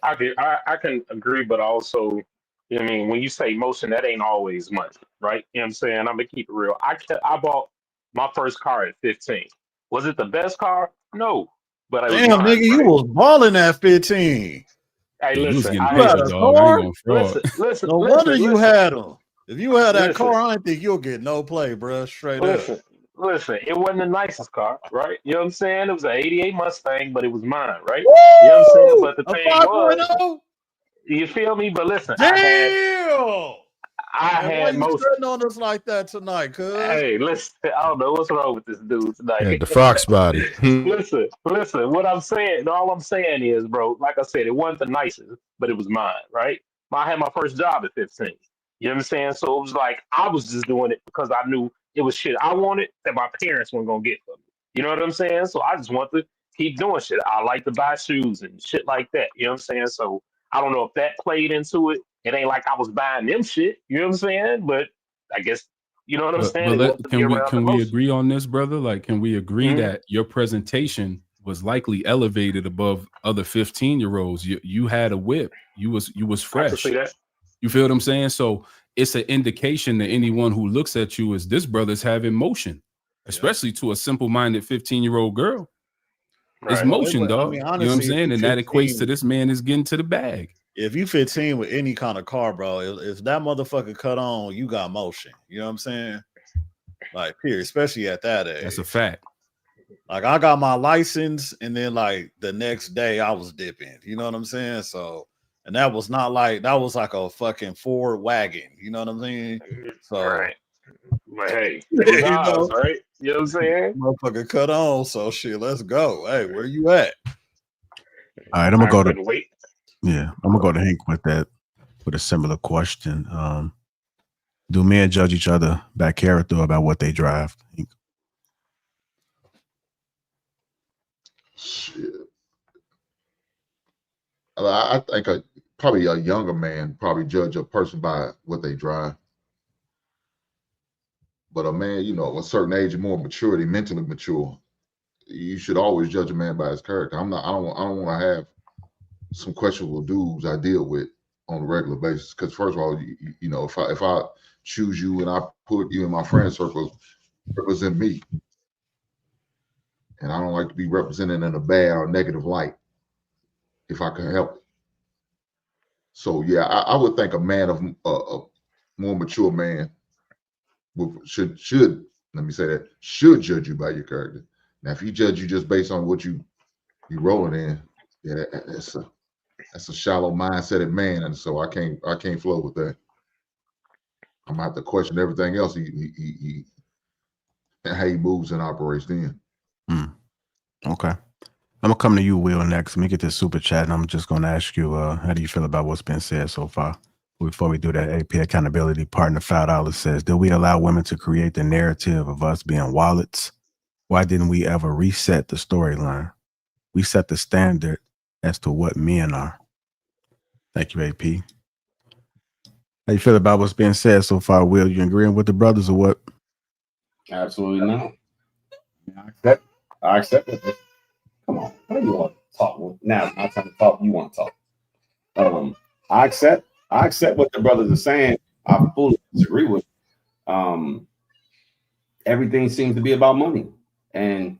I can agree, but also, I mean, when you say motion, that ain't always money, right? You know what I'm saying? I'm gonna keep it real. I bought my first car at 15. Was it the best car? No, but it was Damn, mine, nigga, you right? was balling at 15. Hey, Yeah, you was listen, getting I paper, had dog. I ain't gonna fraud. listen. No wonder you had them. If you had that car, I don't think you'll get no play, bro. Straight up. Listen, it wasn't the nicest car, right? You know what I'm saying? It was an 88 Mustang, but it was mine, right? Woo! You know what I'm saying? But the A thing was, 5.0? you feel me? But listen, Damn! I Man, why had you most. sitting on us like that tonight, cuz? Hey, listen, I don't know what's wrong with this dude tonight. Yeah, the fox body. listen. What I'm saying, all I'm saying is, bro, like I said, it wasn't the nicest, but it was mine, right? I had my first job at 15. You know what I'm saying? So it was like I was just doing it because I knew it was shit I wanted that my parents weren't gonna get for me. You know what I'm saying? So I just want to keep doing shit. I like to buy shoes and shit like that. You know what I'm saying? So I don't know if that played into it. It ain't like I was buying them shit. You know what I'm saying? But I guess you know what I'm saying. But can we agree on this, brother? Like, can we agree that your presentation was likely elevated above other 15-year-olds? You had a whip. You was fresh. I can see that. You feel what I'm saying? So it's an indication to anyone who looks at you as this brother's having motion, especially to a simple-minded 15-year-old girl. Right. It's motion, But, dog. I mean, you know what I'm honestly, saying? And that 15 equates to this man is getting to the bag. If you 15 with any kind of car, bro, if that motherfucker cut on, you got motion. You know what I'm saying? Like, period, especially at that age. That's a fact. Like, I got my license, and then, like, the next day I was dipping. You know what I'm saying? So, and that was not like, that was like a fucking Ford wagon. You know what I'm saying? So, right. But hey, it was ours, right? You know what I'm saying? Motherfucker cut on, so shit, let's go. Hey, where you at? All right, I'm gonna go to wait. Yeah, I'm gonna go to Hank with a similar question. Do men judge each other by character about what they drive? Hank? Shit. I think probably a younger man probably judge a person by what they drive. But a man, you know, a certain age and more maturity, mentally mature, you should always judge a man by his character. I don't want to have some questionable dudes I deal with on a regular basis. Because first of all, you know, if I choose you and I put you in my friend circle, represent me. And I don't like to be represented in a bad or negative light if I can help it. So yeah, I would think a man of a more mature man should let me say that, should judge you by your character. Now, if he judge you just based on what you rolling in, yeah, that's a shallow mindseted man, and so I can't flow with that. I'm gonna have to question everything else he and how he moves and operates then. Okay. I'm gonna come to you, Will, next. Let me get this super chat, and I'm just gonna ask you, how do you feel about what's been said so far? Before we do that, AP Accountability Partner $5 says, do we allow women to create the narrative of us being wallets? Why didn't we ever reset the storyline? We set the standard as to what men are. Thank you, AP. How you feel about what's being said so far, Will? You agreeing with the brothers or what? Absolutely not. I accept it. Come on, how do you want to talk? Now it's my time to talk. You want to talk? I accept what the brothers are saying. I fully disagree with. Um, Everything seems to be about money, and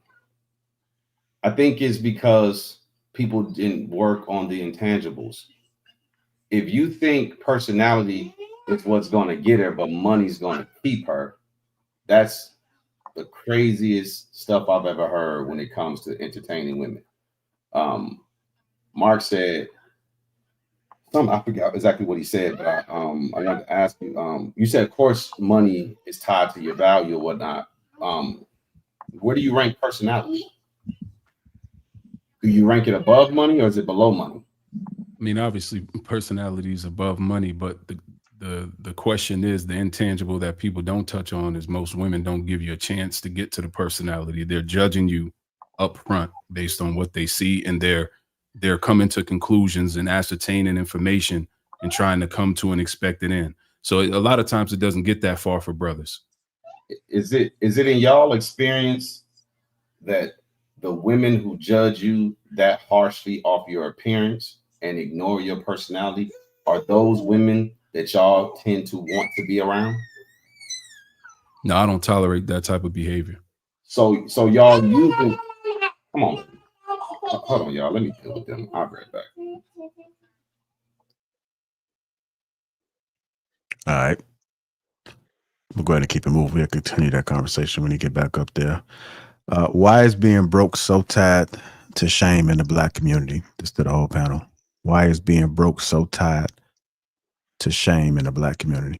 I think it's because people didn't work on the intangibles. If you think personality is what's going to get her, but money's going to keep her, that's the craziest stuff I've ever heard when it comes to entertaining women. Mark said something, I forgot exactly what he said, but I wanted to ask you. You said, of course, money is tied to your value or whatnot. Where do you rank personality? Do you rank it above money or is it below money? I mean, obviously, personality is above money, but the question is the intangible that people don't touch on is most women don't give you a chance to get to the personality. They're judging you up front based on what they see, and they're coming to conclusions and ascertaining information and trying to come to an expected end. So a lot of times it doesn't get that far for brothers. Is it in y'all experience that the women who judge you that harshly off your appearance and ignore your personality are those women that y'all tend to want to be around? No, I don't tolerate that type of behavior. So y'all using, come on, hold on, y'all. Let me deal with them. I'll be right back. All right. We'll go ahead and keep it moving. We'll continue that conversation when you get back up there. Why is being broke so tied to shame in the Black community? This to the whole panel. Why is being broke so tied to shame in the Black community?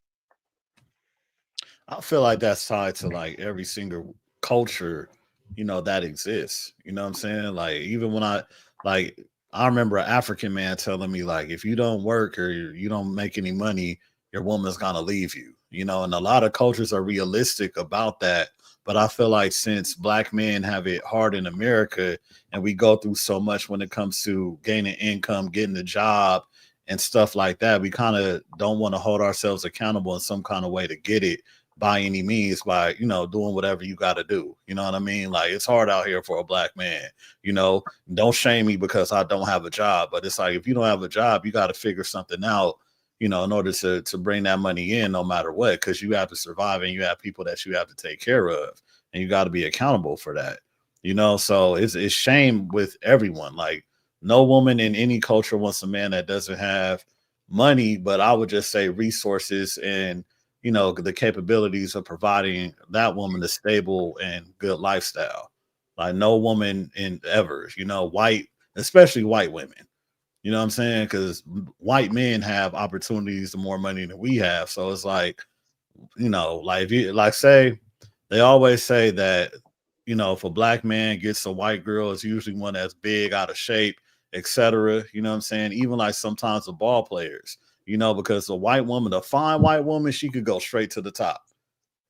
I feel like that's tied to like every single culture, that exists. You know what I'm saying? Like even when I remember an African man telling me like, if you don't work or you don't make any money, your woman's gonna leave you. And a lot of cultures are realistic about that. But I feel like since Black men have it hard in America and we go through so much when it comes to gaining income, getting a job and stuff like that, we kind of don't want to hold ourselves accountable in some kind of way to get it by any means by, doing whatever you got to do. You know what I mean? Like it's hard out here for a Black man, don't shame me because I don't have a job, but it's like, if you don't have a job, you got to figure something out, in order to bring that money in no matter what, because you have to survive and you have people that you have to take care of and you got to be accountable for that, so it's shame with everyone. Like no woman in any culture wants a man that doesn't have money, but I would just say resources and the capabilities of providing that woman a stable and good lifestyle. Like no woman in ever, white, especially white women. You know what I'm saying? Because white men have opportunities and more money than we have. So it's like, like if you like say, they always say that, if a Black man gets a white girl, it's usually one that's big, out of shape, etc. You know what I'm saying? Even like sometimes the ball players, because a fine white woman, she could go straight to the top.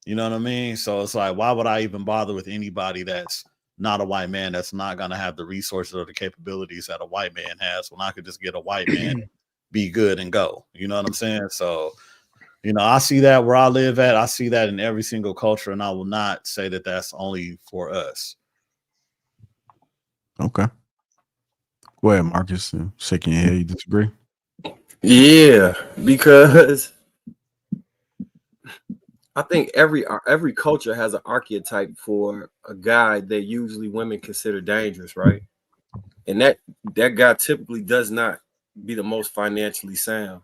You know what I mean? So it's like, why would I even bother with anybody that's not a white man, that's not going to have the resources or the capabilities that a white man has, when I could just get a white man, be good and go? You know what I'm saying? So, I see that where I live at. I see that in every single culture, and I will not say that that's only for us. Okay. Go ahead, Marcus. Shaking your head. You disagree? Yeah, because I think every culture has an archetype for a guy that usually women consider dangerous, right? And that guy typically does not be the most financially sound.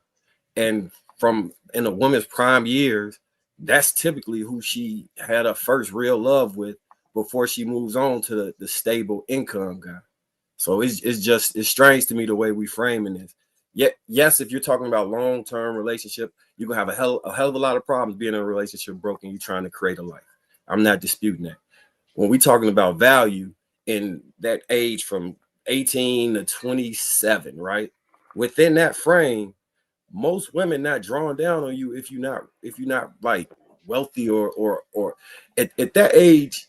And from in a woman's prime years, that's typically who she had her first real love with before she moves on to the stable income guy. So it's strange to me the way we framing this. Yet, yes, if you're talking about long-term relationship, you're gonna have a hell of a lot of problems being in a relationship broken. You're trying to create a life. I'm not disputing that. When we're talking about value in that age from 18 to 27, right? Within that frame, most women not drawing down on you if you're not like wealthy or at that age.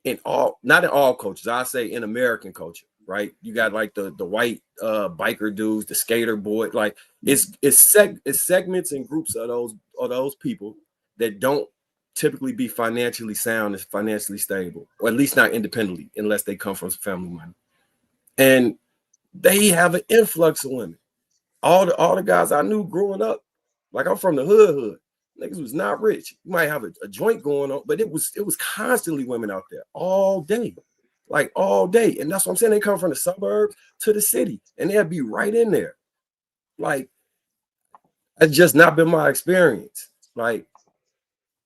Not in all cultures, I say in American culture, right? You got like the white biker dudes, the skater boy. Like it's segments and groups of those people that don't typically be financially sound and financially stable, or at least not independently, unless they come from family money. And they have an influx of women. All the guys I knew growing up, like I'm from the hood. Niggas was not rich. You might have a joint going on, but it was constantly women out there all day, like all day. And that's what I'm saying. They come from the suburbs to the city, and they'll be right in there. Like that's just not been my experience. Like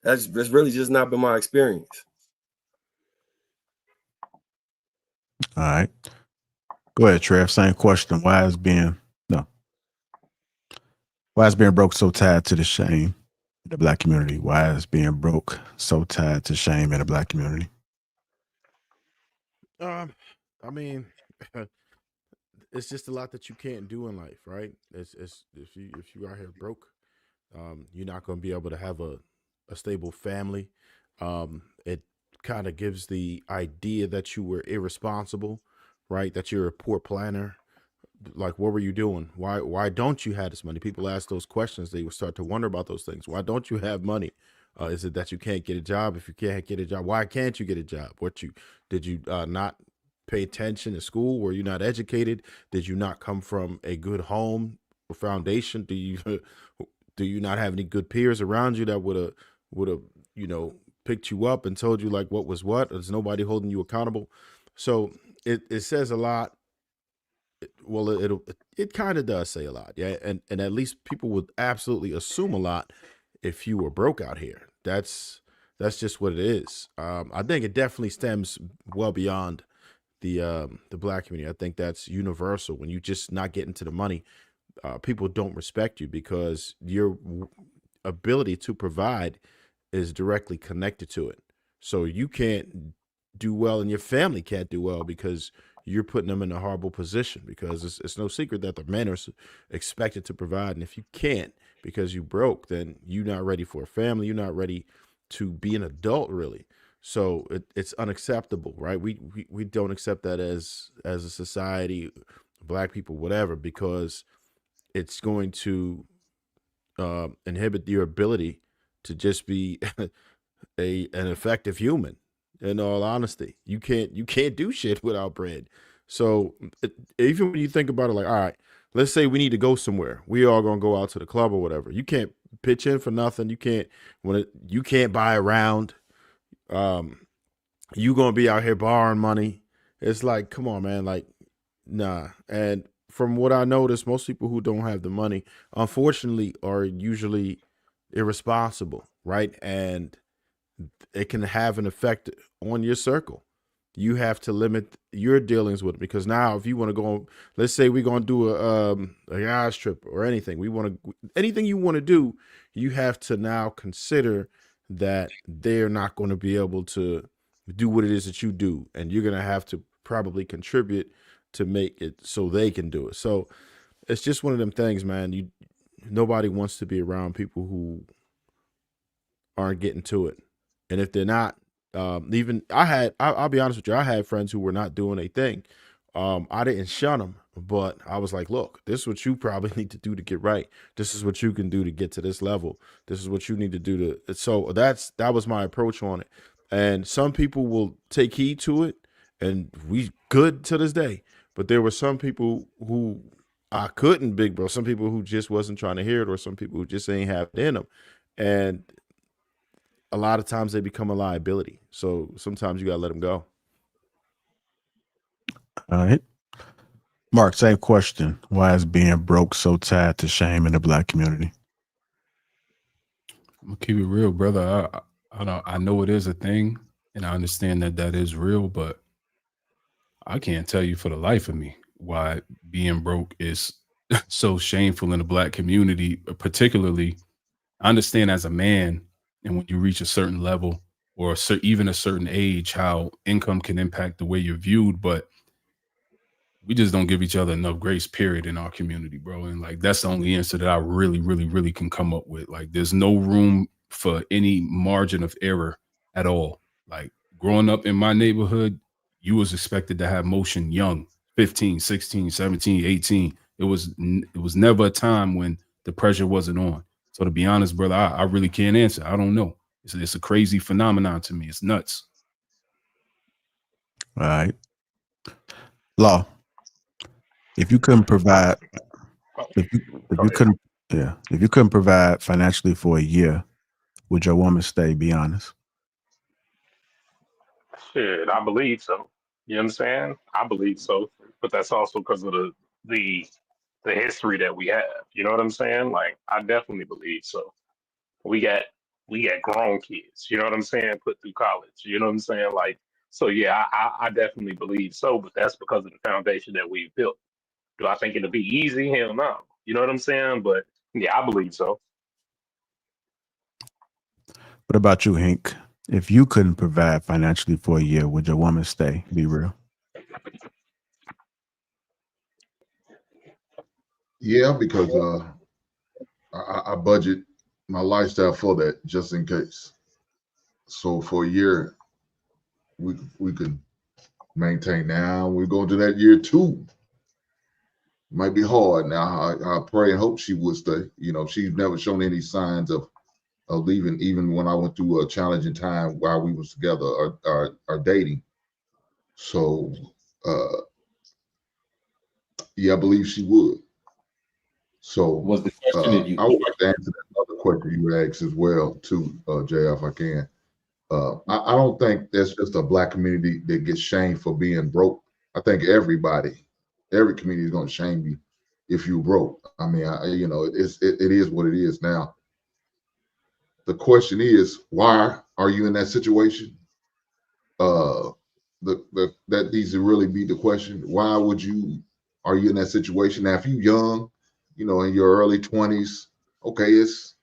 that's really just not been my experience. All right. Go ahead, Trev. Same question. Why is being broke so tied to the shame in the Black community? Why is being broke so tied to shame in the Black community? I mean, it's just a lot that you can't do in life, right? It's if you are here broke, you're not going to be able to have a stable family. It kind of gives the idea that you were irresponsible, right? That you're a poor planner. Like, what were you doing? Why don't you have this money? People ask those questions. They will start to wonder about those things. Why don't you have money? Is it that you can't get a job? If you can't get a job, why can't you get a job? Did you not pay attention in school? Were you not educated? Did you not come from a good home or foundation? Do you not have any good peers around you that would have picked you up and told you like what was what? There's nobody holding you accountable. So it says a lot. Well, it kind of does say a lot, yeah, and at least people would absolutely assume a lot if you were broke out here. That's just what it is. I think it definitely stems well beyond the Black community. I think that's universal. When you just not getting to the money, people don't respect you because your ability to provide is directly connected to it. So you can't do well, and your family can't do well because you're putting them in a horrible position, because it's no secret that the men are expected to provide. And if you can't because you broke, then you're not ready for a family. You're not ready to be an adult, really. So it's unacceptable, right? We don't accept that as a society, Black people, whatever, because it's going to inhibit your ability to just be an effective human. In all honesty, you can't do shit without bread. So even when you think about it, like, all right, let's say we need to go somewhere. We all gonna go out to the club or whatever. You can't pitch in for nothing. You can't buy a round. You gonna be out here borrowing money. It's like, come on, man. Like, nah. And from what I noticed, most people who don't have the money, unfortunately, are usually irresponsible, right? And it can have an effect on your circle. You have to limit your dealings with it, because now if you want to go, let's say we're going to do a guys trip or anything, anything you want to do, you have to now consider that they're not going to be able to do what it is that you do, and you're going to have to probably contribute to make it so they can do it. So it's just one of them things, man. Nobody wants to be around people who aren't getting to it. And if they're not, I'll be honest with you, I had friends who were not doing a thing. I didn't shun them, but I was like, look, this is what you probably need to do to get right. This is what you can do to get to this level. This is what you need to do to. So that was my approach on it. And some people will take heed to it, and we good to this day. But there were some people who I couldn't, big bro. Some people who just wasn't trying to hear it, or some people who just ain't have it in them. And a lot of times they become a liability. So sometimes you got to let them go. All right. Mark, same question. Why is being broke so tied to shame in the Black community? I'm gonna keep it real, brother. I know it is a thing, and I understand that is real, but I can't tell you for the life of me why being broke is so shameful in the Black community. Particularly, I understand as a man, and when you reach a certain level or even a certain age, how income can impact the way you're viewed, but we just don't give each other enough grace, period, in our community, bro. And like, that's the only answer that I really, really, really can come up with. Like, there's no room for any margin of error at all. Like, growing up in my neighborhood, you was expected to have motion young, 15, 16, 17, 18. It was never a time when the pressure wasn't on. So to be honest, brother, I really can't answer. I don't know. It's a crazy phenomenon to me. It's nuts. All right. Law. If you couldn't provide, if you couldn't provide financially for a year, would your woman stay? Be honest. Shit, I believe so. You know what I'm saying? I believe so, but that's also because of the the history that we have. You know what I'm saying? Like, I definitely believe so. We got grown kids. You know what I'm saying? Put through college. You know what I'm saying? Like, so yeah, I definitely believe so, but that's because of the foundation that we've built. Do I think it'll be easy? Hell no. You know what I'm saying? But yeah, I believe so. What about you, Hank? If you couldn't provide financially for a year, would your woman stay? Be real. Yeah, because I budget my lifestyle for that just in case. So for a year, we could maintain. Now we're going to that year 2. Might be hard. Now I pray and hope she would stay. You know, she's never shown any signs of leaving, even when I went through a challenging time while we was together or dating. So yeah, I believe she would. So Was the question if you I would like to answer that other question you asked as well too, JF, if I can. I don't think that's just a Black community that gets shamed for being broke. I think every community is going to shame you if you broke. I mean, it is what it is now. The question is, why are you in that situation? That needs to really be the question. Why are you in that situation? Now, if you're young, in your early 20s, okay, it's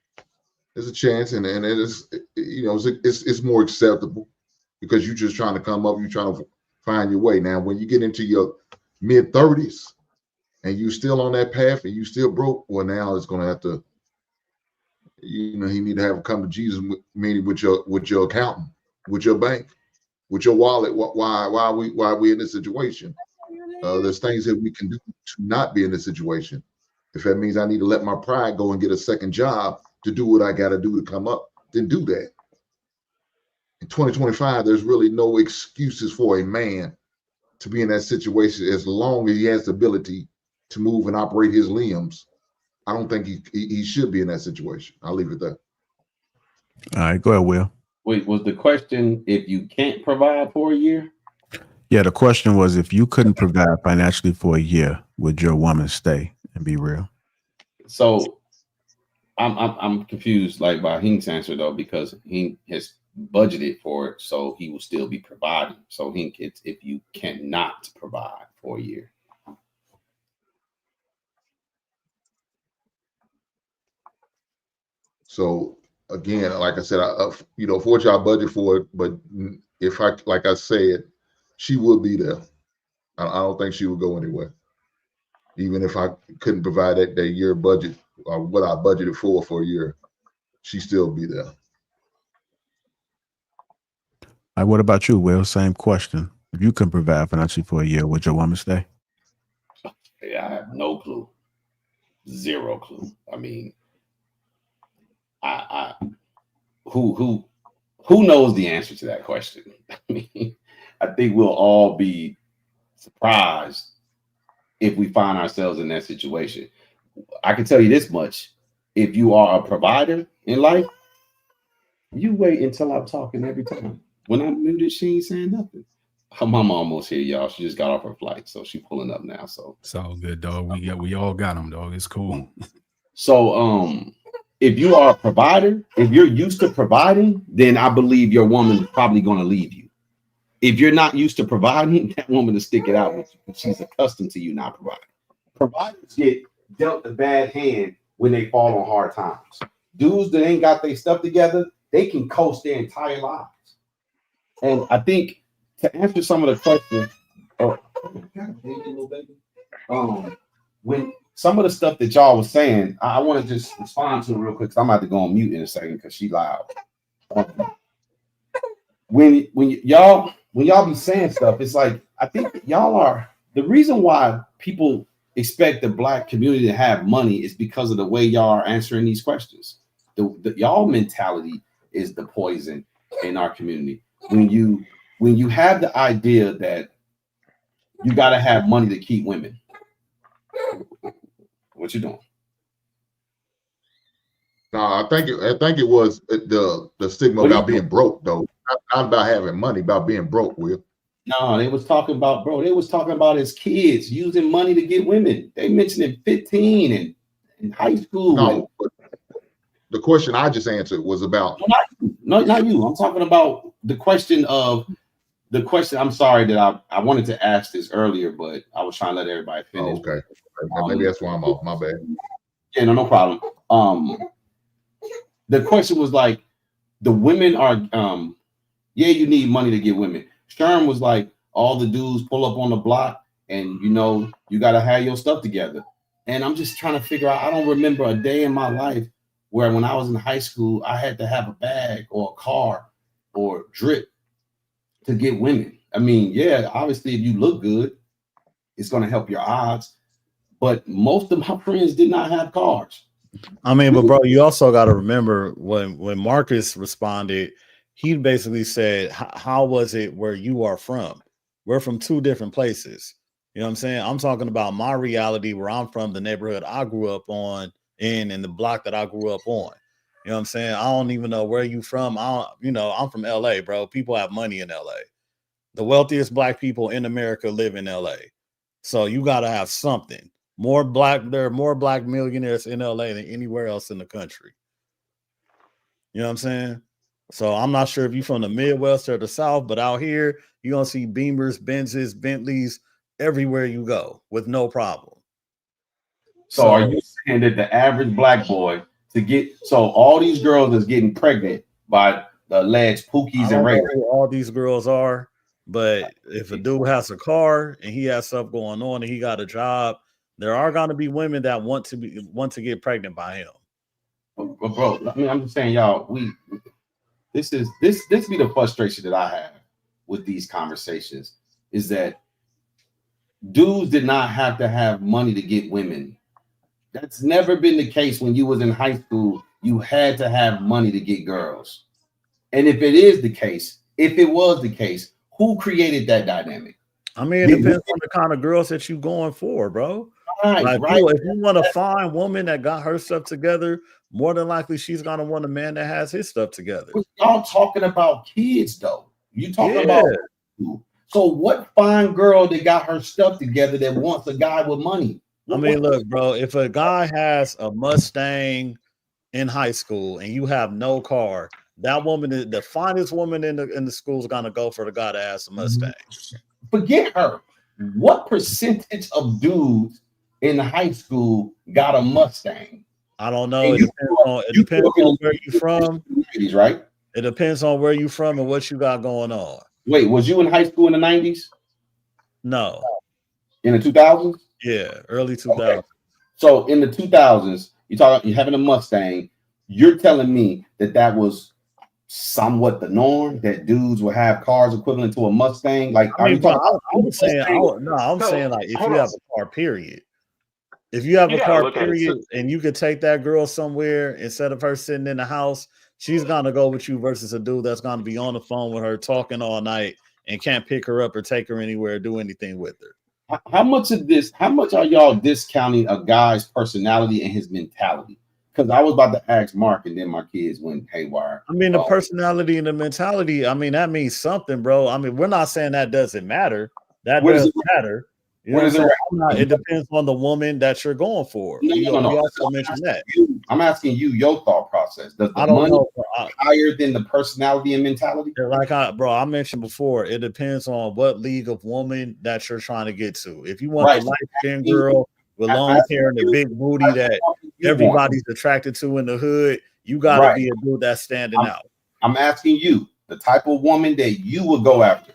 a chance, and it is, it's more acceptable because you're just trying to come up, you're trying to find your way. Now, when you get into your mid 30s and you still on that path and you still broke, well, now it's going to have to, you need to have a come to Jesus meeting with your accountant, with your bank, with your wallet. Why are we in this situation? There's things that we can do to not be in this situation. If that means I need to let my pride go and get a second job to do what I got to do to come up, then do that. In 2025, there's really no excuses for a man to be in that situation as long as he has the ability to move and operate his limbs. I don't think he should be in that situation. I'll leave it there. All right, go ahead, Will. Wait, was the question if you can't provide for a year? Yeah, the question was, if you couldn't provide financially for a year, would your woman stay? And be real. So I'm confused, like, by Hink's answer though, because Hink has budgeted for it, so he will still be providing. So Hink, it's if you cannot provide for a year. So again, like I said, fortunately I budget for it, but if like I said, she would be there. I don't think she would go anywhere. Even if I couldn't provide that year budget or what I budgeted for a year, she still be there. All right, what about you, Will? Same question. If you couldn't provide financially for a year, would your woman stay? Yeah, I have no clue. Zero clue. I mean, who knows the answer to that question? I mean, I think we'll all be surprised if we find ourselves in that situation. I can tell you this much: if you are a provider in life, you wait until I'm talking every time. When I'm muted, she ain't saying nothing. Her mama almost here, y'all. She just got off her flight, so she's pulling up now. So it's all good, dog. We all got them, dog. It's cool. So if you are a provider, if you're used to providing, then I believe your woman is probably going to leave you. If you're not used to providing, that woman will stick it out with you. She's accustomed to you not providing. Providers get dealt a bad hand when they fall on hard times. Dudes that ain't got their stuff together, they can coast their entire lives. And I think to answer some of the questions, when some of the stuff that y'all was saying, I want to just respond to it real quick because I'm about to go on mute in a second because she loud. When y'all be saying stuff, it's like I think y'all are the reason why people expect the black community to have money is because of the way y'all are answering these questions. The y'all mentality is the poison in our community. When you have the idea that you got to have money to keep women, what you doing? No, I think it was the stigma What are you about being broke though, not about having money, about being broke. Will. No, they was talking about, bro. They was talking about his kids using money to get women. They mentioned it 15 and in high school. No, but the question I just answered was about. Not you. I'm talking about the question. I'm sorry that I wanted to ask this earlier, but I was trying to let everybody finish. Oh, okay. Maybe that's why I'm off. My bad. Yeah, no problem. The question was like, the women are, yeah, you need money to get women. Sherm was like, all the dudes pull up on the block and, you know, you got to have your stuff together. And I'm just trying to figure out, I don't remember a day in my life where when I was in high school, I had to have a bag or a car or drip to get women. I mean, yeah, obviously, if you look good, it's going to help your odds. But most of my friends did not have cars. I mean, but bro, you also got to remember when Marcus responded, he basically said, how was it where you are from? We're from two different places. You know what I'm saying? I'm talking about my reality where I'm from, the neighborhood I grew up on and the block that I grew up on. You know what I'm saying? I don't even know where you from. I'm from LA, bro. People have money in LA. The wealthiest black people in America live in LA. So you got to have something. There are more black millionaires in LA than anywhere else in the country. You know what I'm saying? So I'm not sure if you're from the Midwest or the South, but out here, you're going to see Beamers, Benzes, Bentleys everywhere you go with no problem. So are you saying that the average black boy so all these girls is getting pregnant by the alleged Pookies and Ray? All these girls are, but if a dude has a car and he has stuff going on and he got a job, there are going to be women that want to get pregnant by him. But bro, I mean, I'm just saying, y'all, this be the frustration that I have with these conversations is that dudes did not have to have money to get women. That's never been the case. When you was in high school, you had to have money to get girls. And if it was the case, who created that dynamic? I mean, it depends on the kind of girls that you going for, bro. Right. If you want to find a woman that got her stuff together, more than likely she's gonna want a man that has his stuff together. Y'all talking about kids though. You talking about, so what fine girl that got her stuff together that wants a guy with money? I mean, look, bro, if a guy has a Mustang in high school and you have no car, that woman is the finest woman in the school is gonna go for the guy that has a Mustang. Forget her. What percentage of dudes in high school got a Mustang? I don't know. It depends on where you're from. Right? It depends on where you're from and what you got going on. Wait, was you in high school in the 90s? No. In the 2000s? Yeah, early 2000s. Okay. So in the 2000s, you're having a Mustang. You're telling me that was somewhat the norm, that dudes will have cars equivalent to a Mustang? Like, I'm saying like if you have a car, period. If you have a car, period, and you could take that girl somewhere instead of her sitting in the house, she's gonna go with you versus a dude that's gonna be on the phone with her talking all night and can't pick her up or take her anywhere or do anything with her. How much are y'all discounting a guy's personality and his mentality? Because I was about to ask Mark, and then my kids went haywire. I mean, the personality and the mentality, I mean, that means something, bro. I mean, we're not saying that doesn't matter. That does matter. You know it depends on the woman that you're going for. No. Also mentioned that. I'm asking you your thought process. Does the money higher than the personality and mentality? Like I mentioned before, it depends on what league of woman that you're trying to get to. If you want the light-skinned girl with long hair and the big booty that everybody's attracted to in the hood, you got to be a dude that's standing out. I'm asking you, the type of woman that you would go after.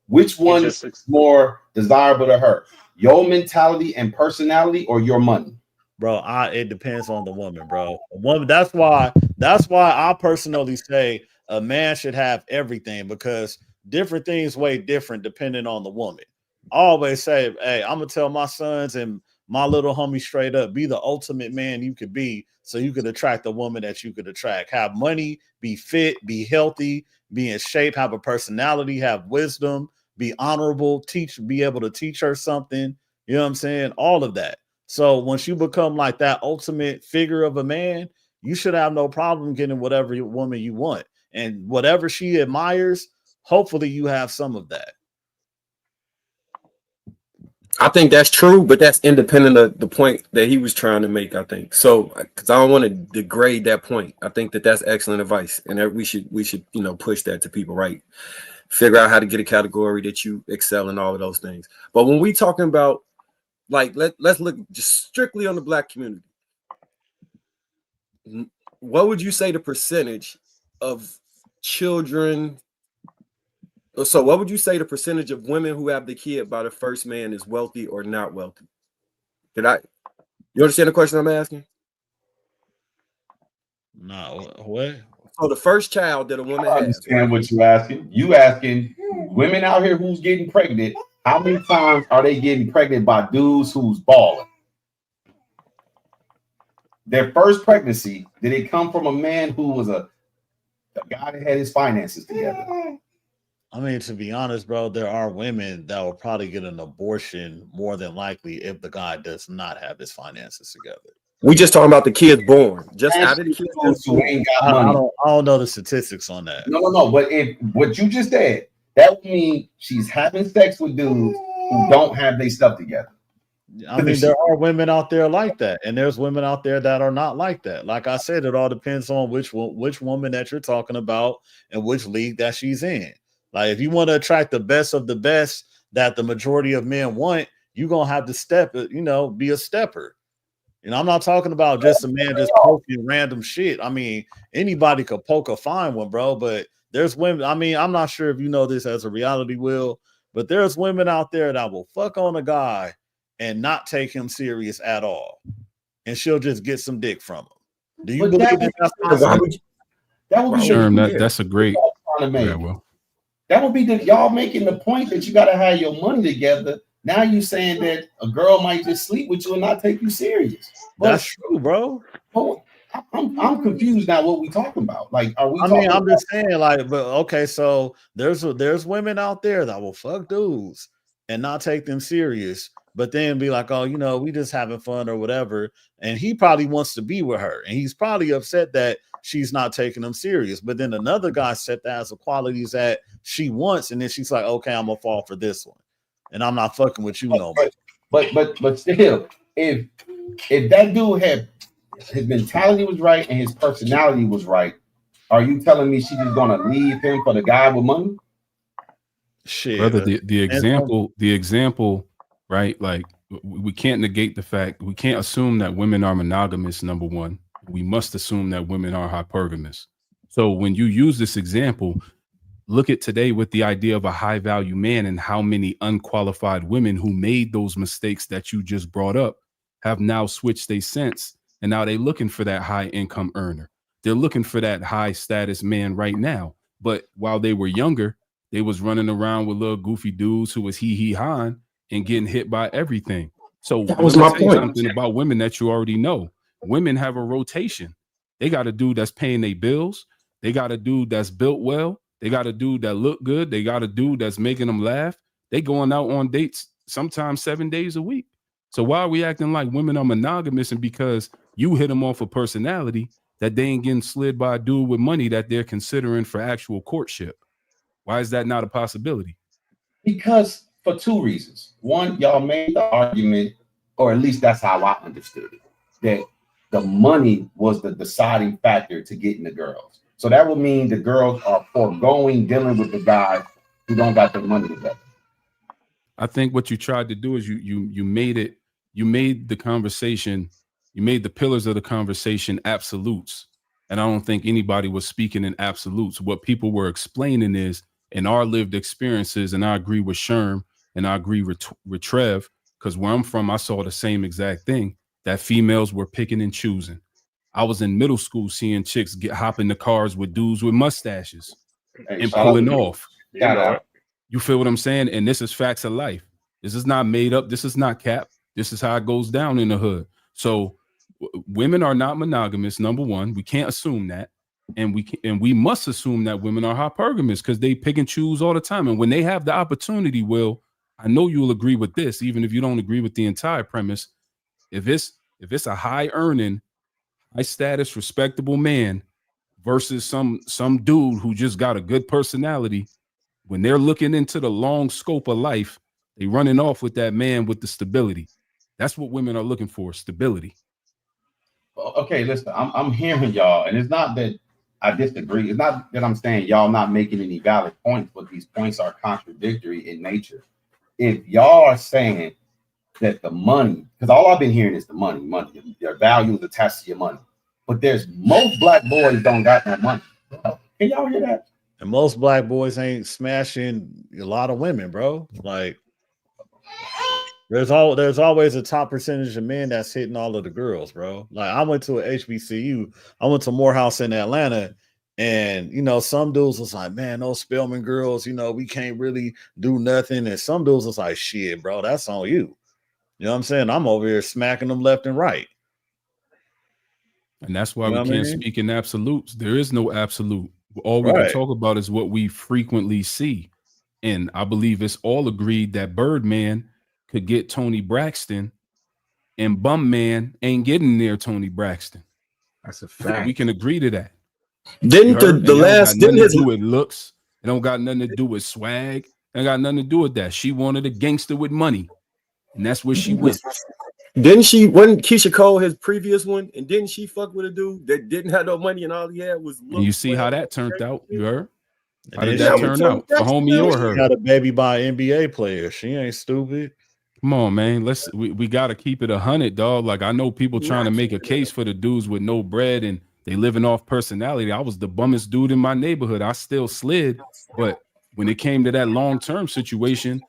Which one is more desirable to her? Your mentality and personality or your money? Bro, it depends on the woman, bro. That's why I personally say a man should have everything, because different things weigh different depending on the woman. I always say, hey, I'm gonna tell my sons and my little homie straight up, be the ultimate man you could be, so you could attract the woman that you could attract. Have money, be fit, be healthy, be in shape, have a personality, have wisdom, be honorable, be able to teach her something. You know what I'm saying? All of that. So once you become like that ultimate figure of a man, you should have no problem getting whatever woman you want. And whatever she admires, hopefully you have some of that. I think that's true, but that's independent of the point that he was trying to make. I think so, because I don't want to degrade that point. I think that that's excellent advice, and that we should push that to people. Right, figure out how to get a category that you excel in, all of those things. But when we talking about like let's look just strictly on the Black community. What would you say the percentage of children? So what would you say the percentage of women who have the kid by the first man is wealthy or not wealthy? You understand the question I'm asking? No, what? So the first child that a woman has. I understand what you're asking. You asking women out here who's getting pregnant, how many times are they getting pregnant by dudes who's balling? Their first pregnancy, did it come from a man who was a guy that had his finances together? I mean, to be honest, bro, there are women that will probably get an abortion more than likely if the guy does not have his finances together. We just talking about the kids born. Just out of the kids who ain't got money. I don't know the statistics on that. No. But if what you just said, that would mean she's having sex with dudes who don't have their stuff together. I mean, there are women out there like that, and there's women out there that are not like that. Like I said, it all depends on which woman that you're talking about and which league that she's in. Like, if you want to attract the best of the best that the majority of men want, you're gonna have to be a stepper. I'm not talking about just a man just poking random shit. I mean, anybody could poke a fine one, bro. But there's women. I mean, I'm not sure if you know this as a reality, Will, but there's women out there that will fuck on a guy and not take him serious at all, and she'll just get some dick from him. Do you believe that's possible? That would be Sherm, that's a great. Yeah, well. That would be y'all making the point that you got to have your money together. Now you saying that a girl might just sleep with you and not take you serious. That's true, bro. I'm confused now. What we talking about? Like, are we? I'm just saying, like, but okay, so there's women out there that will fuck dudes and not take them serious, but then be like, oh, we just having fun or whatever. And he probably wants to be with her, and he's probably upset that she's not taking him serious. But then another guy said that has the qualities that she wants, and then she's like, okay, I'm gonna fall for this one, and I'm not fucking with you no more. But still, if that dude had his mentality was right and his personality was right, are you telling me she's just gonna leave him for the guy with money? Shit, brother. The example, right? Like, we can't negate the fact. We can't assume that women are monogamous. Number one, we must assume that women are hypergamous. So when you use this example, look at today with the idea of a high value man and how many unqualified women who made those mistakes that you just brought up have now switched their sense. And now they're looking for that high income earner. They're looking for that high status man right now. But while they were younger, they was running around with little goofy dudes who was hee-hee-hawing and getting hit by everything. So that was my point. Something about women that you already know. Women have a rotation. They got a dude that's paying their bills. They got a dude that's built well. They got a dude that look good. They got a dude that's making them laugh. They going out on dates sometimes 7 days a week. So why are we acting like women are monogamous and because you hit them off a personality that they ain't getting slid by a dude with money that they're considering for actual courtship? Why is that not a possibility? Because for two reasons. One, y'all made the argument, or at least that's how I understood it, that the money was the deciding factor to getting the girls. So that would mean the girls are foregoing dealing with the guy who don't got their money together. I think what you tried to do is you made the conversation, you made the pillars of the conversation absolutes. And I don't think anybody was speaking in absolutes. What people were explaining is in our lived experiences, and I agree with Sherm and I agree with Trev, because where I'm from, I saw the same exact thing, that females were picking and choosing. I was in middle school seeing chicks hop in the cars with dudes with mustaches and pulling off. You feel what I'm saying? And this is facts of life. This is not made up. This is not cap. This is how it goes down in the hood. So women are not monogamous. Number one, we can't assume that. And we must assume that women are hypergamous because they pick and choose all the time. And when they have the opportunity, Will, I know you'll agree with this, even if you don't agree with the entire premise. If it's a high earning, high status, respectable man versus some dude who just got a good personality, when they're looking into the long scope of life, they running off with that man with the stability. That's what women are looking for, stability. Okay, listen, I'm hearing y'all, and it's not that I disagree. It's not that I'm saying y'all not making any valid points, but these points are contradictory in nature. If y'all are saying that the money, because all I've been hearing is the money, your value is attached to your money. But there's most black boys don't got no money. Can y'all hear that? And most black boys ain't smashing a lot of women, bro. Like there's always a top percentage of men that's hitting all of the girls, bro. Like I went to a HBCU, I went to Morehouse in Atlanta, and some dudes was like, man, those Spelman girls, we can't really do nothing. And some dudes was like, shit, bro, that's on you. You know what I'm saying? I'm over here smacking them left and right. And that's why we can't speak in absolutes. There is no absolute. All we Right. can talk about is what we frequently see. And I believe it's all agreed that Birdman could get Tony Braxton, and Bum Man ain't getting near Tony Braxton. That's a fact. We can agree to that. Didn't the last didn't his do with looks. It don't got nothing to do with swag. It ain't got nothing to do with that. She wanted a gangster with money, and that's where she went. wasn't Keisha Cole his previous one, and didn't she fuck with a dude that didn't have no money and all he had was looks? And you see how that turned out. You heard? How did And that then turn out for homie or her? She had a baby by an NBA player. She ain't stupid. Come on, man. We got to keep it 100, dog. Like I know people trying to make a case for the dudes with no bread and they living off personality. I was the bummest dude in my neighborhood. I still slid, but when it came to that long-term situation,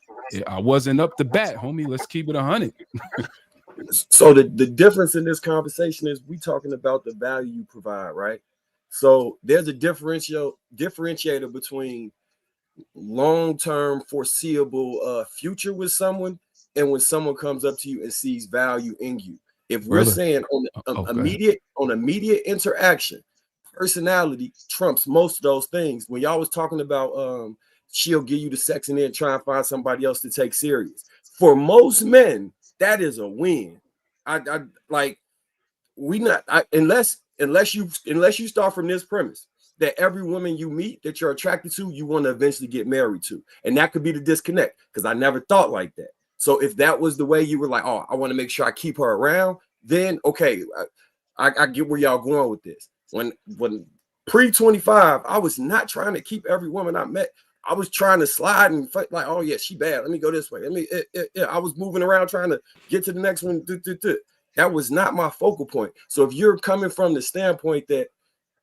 I wasn't up to bat, homie. Let's keep it 100. So the difference in this conversation is we talking about the value you provide, right? So there's a differentiator between long-term foreseeable future with someone and when someone comes up to you and sees value in you. If we're saying on immediate interaction, personality trumps most of those things. When y'all was talking about she'll give you the sex and then try and find somebody else to take serious. For most men, that is a win. Unless you start from this premise that every woman you meet that you're attracted to, you want to eventually get married to. And that could be the disconnect because I never thought like that. So if that was the way you were like, oh, I want to make sure I keep her around, then okay, I get where y'all going with this. When pre-25, I was not trying to keep every woman I met. I was trying to slide and fight like, oh yeah, she bad. Let me go this way. I was moving around trying to get to the next one. That was not my focal point. So if you're coming from the standpoint that,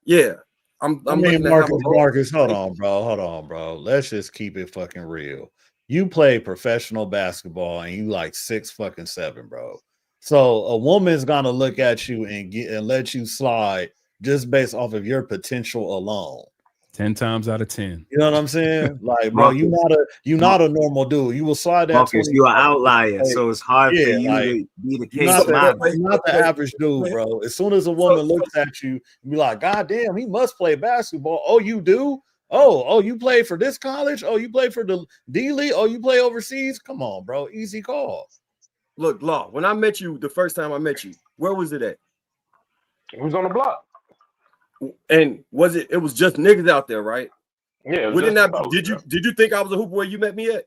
yeah, I'm Marcus, hold on, bro. Let's just keep it fucking real. You play professional basketball and you like 6'7", bro. So a woman's gonna look at you and let you slide just based off of your potential alone. 10 times out of 10. You know what I'm saying? Like, bro, you're not a normal dude. You will slide that. Marcus, you're an outlier, so it's hard for you to be the case. You're not the average dude, bro. As soon as a woman looks at you, you be like, God damn, he must play basketball. Oh, you do? Oh, you play for this college? Oh, you play for the D League? Oh, you play overseas? Come on, bro. Easy call. Look, Law, when I met you, the first time I met you, where was it at? It was on the block. And it was just niggas out there, right? Yeah. Did you think I was a hoop where you met me at?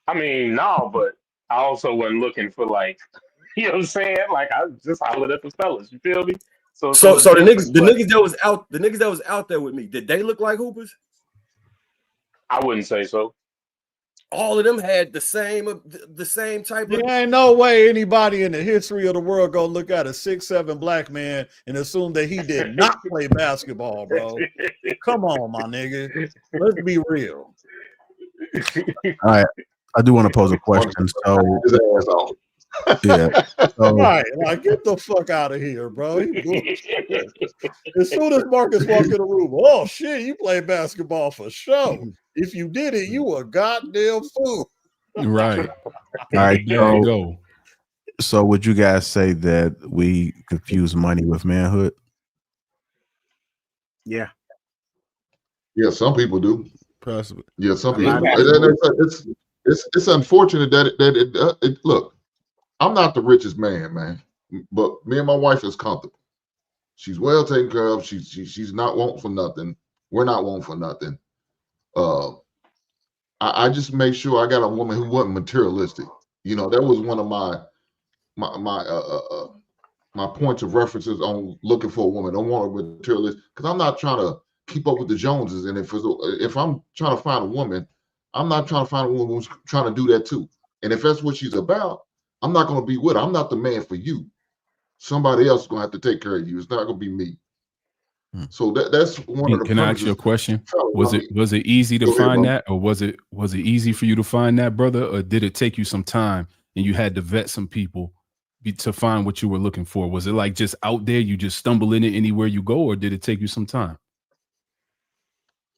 I mean, no, but I also wasn't looking for like, you know what I'm saying? Like I just hollered at the fellas. You feel me? So the niggas that was out there with me, did they look like hoopers? I wouldn't say so. All of them had the same type of. There ain't no way anybody in the history of the world gonna look at a 6'7" black man and assume that he did not play basketball, bro. Come on, my nigga. Let's be real. All right. I do want to pose a question. So yeah. So, right, like get the fuck out of here, bro. As soon as Marcus walked in the room, oh shit, you play basketball for sure. If you did it, you a goddamn fool. Right. All right. There you go. So would you guys say that we confuse money with manhood? Yeah. Yeah, some people do. Possibly. Yeah, some A people lot do. of And people. it's unfortunate that it look. I'm not the richest man, but me and my wife is comfortable. She's well taken care of. She's not wanting for nothing. We're not wanting for nothing. I just made sure I got a woman who wasn't materialistic. You know, that was one of my points of references on looking for a woman. I don't want a materialist because I'm not trying to keep up with the Joneses. And if I'm trying to find a woman, I'm not trying to find a woman who's trying to do that too. And if that's what she's about, I'm not going to be with her. I'm not the man for you. Somebody else is going to have to take care of you. It's not going to be me. So that's one of the Can I ask you a question? Was it easy to find that, or was it easy for you to find that, brother, or did it take you some time and you had to vet some people to find what you were looking for? Was it like just out there, you just stumble in it anywhere you go, or did it take you some time?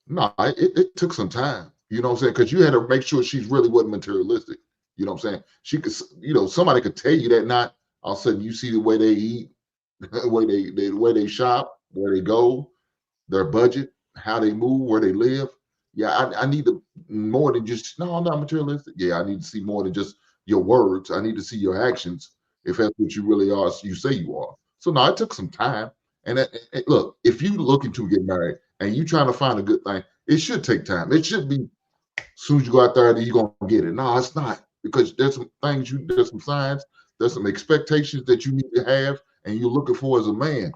No, it took some time. You know what I'm saying? Because you had to make sure she's really wasn't materialistic. You know what I'm saying? She could, somebody could tell you that not all of a sudden you see the way they eat, the way they shop, where they go, their budget, how they move, where they live. Yeah, I need more than just, no, I'm not materialistic. Yeah, I need to see more than just your words. I need to see your actions if that's what you really are, you say you are. So no, it took some time. And look, if you looking to get married and you trying to find a good thing, it should take time. It should be as soon as you go out there, you're gonna get it. No, it's not, because there's some things there's some signs, there's some expectations that you need to have, and you're looking for as a man.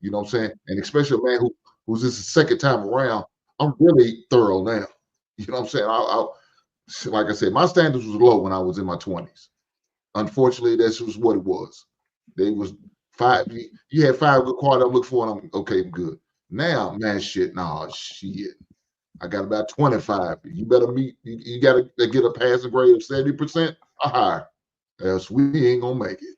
You know what I'm saying? And especially a man who's this second time around. I'm really thorough now. You know what I'm saying? I like I said, my standards was low when I was in my 20s. Unfortunately, that's just what it was. They was 5. You had 5 good quality I'm looking for, and I'm okay, I'm good. Now, man, shit. I got about 25. You better meet. You got to get a passing grade of 70% or higher, else we ain't gonna make it.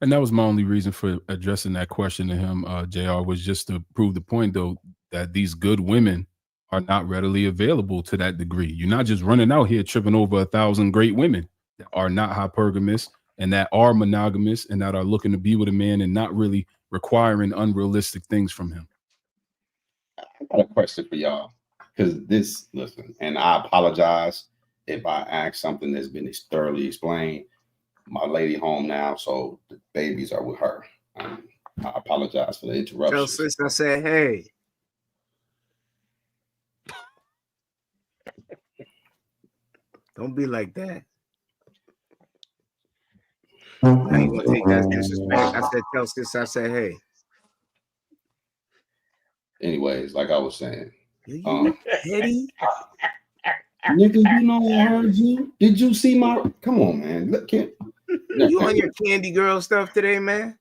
And that was my only reason for addressing that question to him, JR, was just to prove the point, though, that these good women are not readily available to that degree. You're not just running out here tripping over 1,000 great women that are not hypergamous and that are monogamous and that are looking to be with a man and not really requiring unrealistic things from him. I got a question for y'all, because listen, and I apologize if I ask something that's been thoroughly explained. My lady home now, so the babies are with her. I apologize for the interruption. Tell sis I said, hey. Don't be like that. Now you gonna take that as disrespect. I said, tell sis I said, hey. Anyways, like I was saying, Eddie? nigga, you know I heard you. Did you see my? Come on, man. Look, You on your candy girl stuff today, man?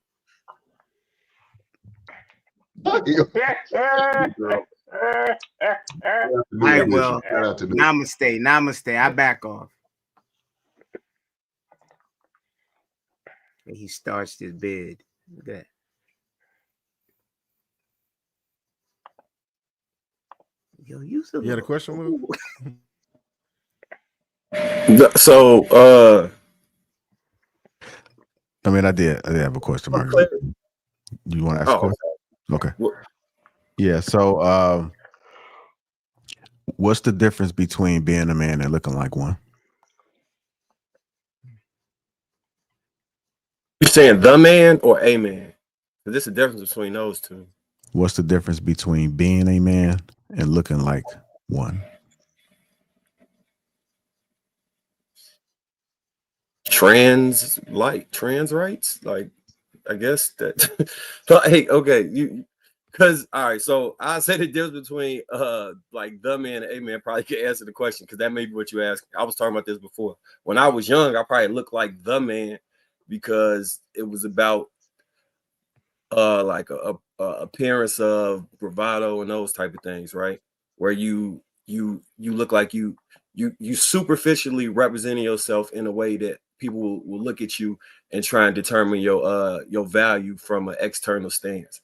All right, well, namaste. I back off. And he starched his bed. Look at that. Yo, you had a question, Will? So, I mean, I did have a question, Mark. You want to ask a question? Okay. Yeah. So, what's the difference between being a man and looking like one? You saying the man or a man? There's a difference between those two. What's the difference between being a man and looking like one? Trans rights, like, I guess that. But hey, okay, because all right, so I say the difference between like the man and a man probably can answer the question, because that may be what you asked. I was talking about this before. When I was young, I probably looked like the man because it was about like a appearance of bravado and those type of things, right? Where you look like you superficially representing yourself in a way that people will look at you and try and determine your value from an external stance.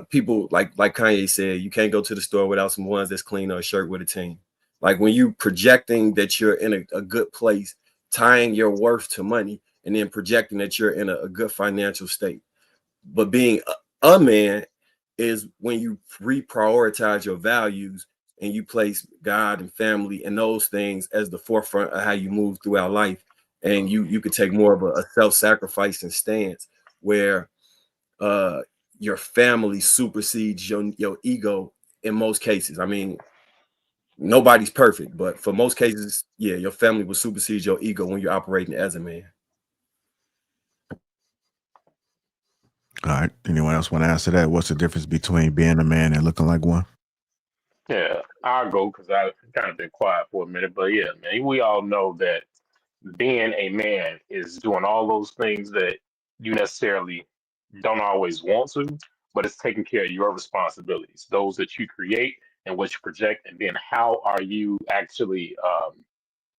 People like Kanye said, you can't go to the store without some ones that's clean or a shirt with a team. Like when you projecting that you're in a good place, tying your worth to money, and then projecting that you're in a good financial state. But being a man is when you reprioritize your values and you place God and family and those things as the forefront of how you move throughout life. And you could take more of a self-sacrificing stance where your family supersedes your ego in most cases. I mean, nobody's perfect, but for most cases, yeah, your family will supersede your ego when you're operating as a man. All right. Anyone else want to answer that? What's the difference between being a man and looking like one? Yeah, I'll go because I've kind of been quiet for a minute. But yeah, man, we all know that being a man is doing all those things that you necessarily don't always want to, but it's taking care of your responsibilities, those that you create and what you project, and then how are you actually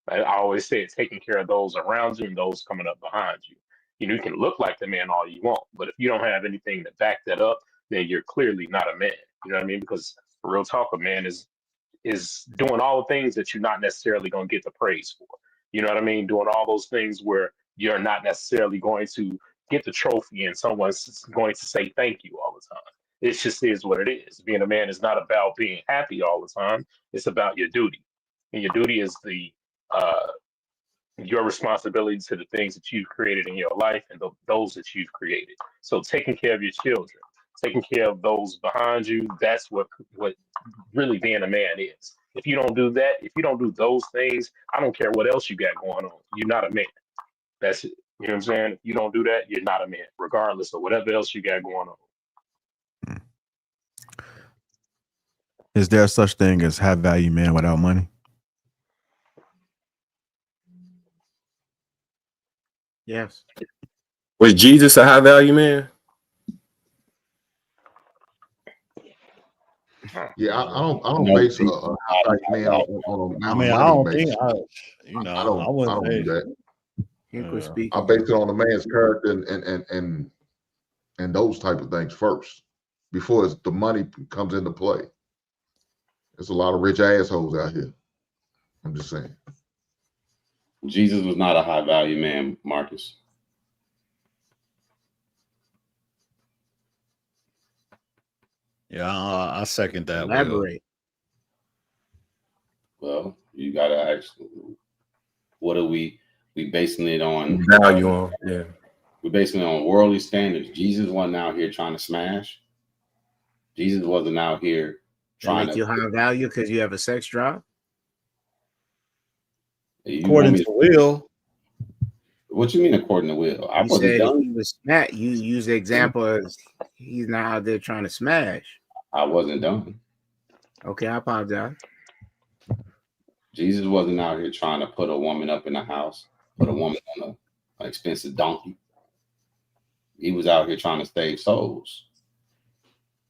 I always say it's taking care of those around you and those coming up behind you. You can look like the man all you want, but if you don't have anything to back that up, then you're clearly not a man. You know what I mean? Because real talk, a man is doing all the things that you're not necessarily going to get the praise for. You know what I mean? Doing all those things where you're not necessarily going to get the trophy and someone's going to say thank you all the time. It just is what it is. Being a man is not about being happy all the time. It's about your duty. And your duty is uh, your responsibility to the things that you've created in your life and those that you've created. So taking care of your children, taking care of those behind you, that's what really being a man is. If you don't do that, if you don't do those things, I don't care what else you got going on. You're not a man. That's it. You know what I'm saying? If you don't do that, you're not a man, regardless of whatever else you got going on. Is there such thing as high value man without money? Yes. Was Jesus a high value man? Yeah, I don't No, base a Jesus is not high a value man high value. on I amount of mean, I money he don't think makes. I I wouldn't don't do say. that. You could speak. I base it on the man's character and those type of things first before the money comes into play. There's a lot of rich assholes out here. I'm just saying. Jesus was not a high value man, Marcus. Yeah, I second that. Will. Elaborate. Well, you gotta actually. What are we basing it on? Value on, yeah. We're basing it on worldly standards. Jesus wasn't out here trying to smash. Jesus wasn't out here That trying make to. you high value because you have a sex drive? You want According me to Will, what you mean according to Will? I You wasn't said if done. he was smash, you use the example as he's not out there trying to smash. I wasn't done. Okay, I apologize. Jesus wasn't out here trying to put a woman up in the house, put a woman on an expensive donkey. He was out here trying to save souls.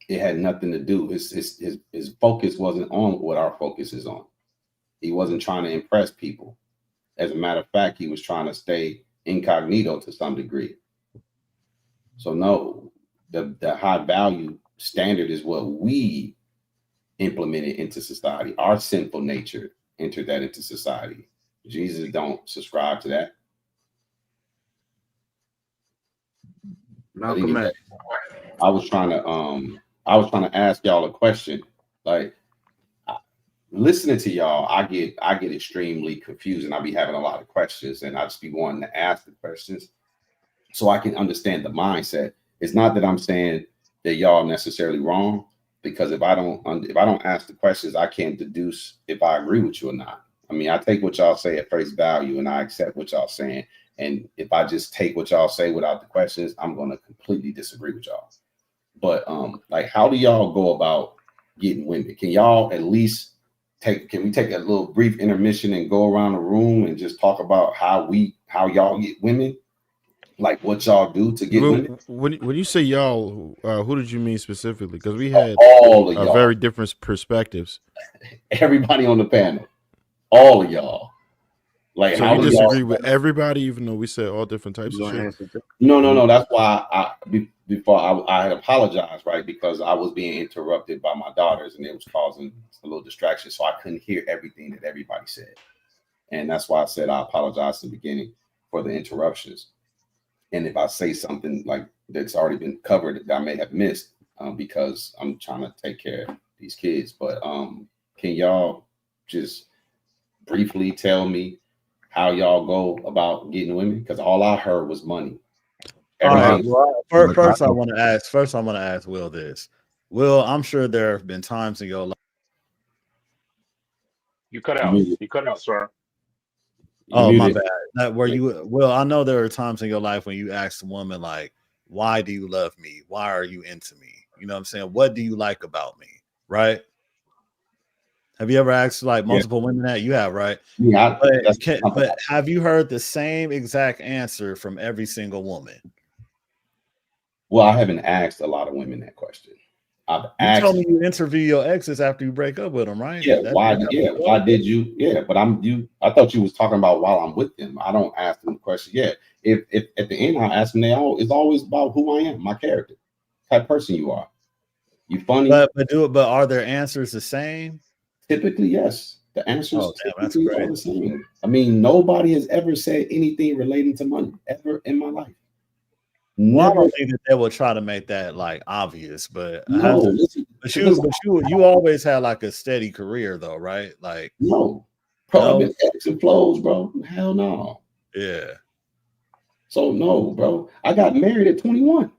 It had nothing to do. His focus wasn't on what our focus is on. He wasn't trying to impress people. As a matter of fact, he was trying to stay incognito to some degree. So no, the high value standard is what we implemented into society. Our sinful nature entered that into society. Jesus don't subscribe to that. Malcolm X. I was trying to ask y'all a question. Like listening to y'all, I get extremely confused and I be having a lot of questions and I just be wanting to ask the questions so I can understand the mindset. It's not that I'm saying that y'all necessarily wrong, because if I don't ask the questions, I can't deduce if I agree with you or not. I mean, I take what y'all say at face value and I accept what y'all saying. And if I just take what y'all say without the questions, I'm going to completely disagree with y'all. But like, how do y'all go about getting women? Can y'all at least can we take a little brief intermission and go around the room and just talk about how y'all get women? Like what y'all do to get women? When you say y'all, who did you mean specifically? Because we had all of y'all, very different perspectives. Everybody on the panel, all of y'all. Like, So how you do disagree y'all? with everybody, even though we said all different types You of gonna shit? answer too? No. That's why before I had apologized, right? Because I was being interrupted by my daughters, and it was causing a little distraction, so I couldn't hear everything that everybody said, and that's why I said I apologize in the beginning for the interruptions. And if I say something like that's already been covered that I may have missed, because I'm trying to take care of these kids, but can y'all just briefly tell me how y'all go about getting women? Because all I heard was money. All right. Everything. Well, Like, first I want to ask. First, I want to ask Will this. Will, I'm sure there have been times in your life. You cut out. You cut out, sir. Oh, my muted. bad. That where you. Well, I know there are times in your life when you ask a woman like, "Why do you love me? Why are you into me?" You know what I'm saying? What do you like about me? Right? Have you ever asked like multiple women that? You have, right? Yeah, But have you heard the same exact answer from every single woman? well, I haven't asked a lot of women that question. I've You asked. told me you interview your exes after you break up with them, right? Yeah, why did you? Yeah, but I thought you was talking about while I'm with them. I don't ask them the question. Yeah, if at the end I ask them, it's always about who I am, my character, type person you are. You funny? But are their answers the same? Typically, yes. The answers that's typically are the same. I mean, nobody has ever said anything relating to money ever in my life. Well, I don't think that they will try to make that like obvious, but you always had like a steady career though, right? Like no, bro, I've been ebbs and flows, bro. Hell no. Yeah. So no, bro. I got married at 21.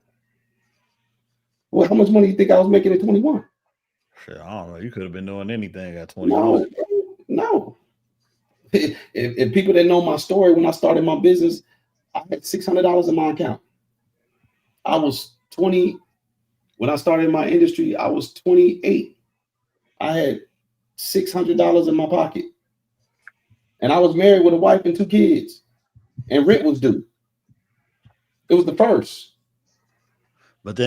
Well, how much money do you think I was making at 21? Shit, I don't know. You could have been doing anything at 21. No. If people that know my story, when I started my business, I had $600 in my account. I was 20. When I started my industry, I was 28. I had $600 in my pocket. And I was married with a wife and 2 kids. And rent was due. It was the first. But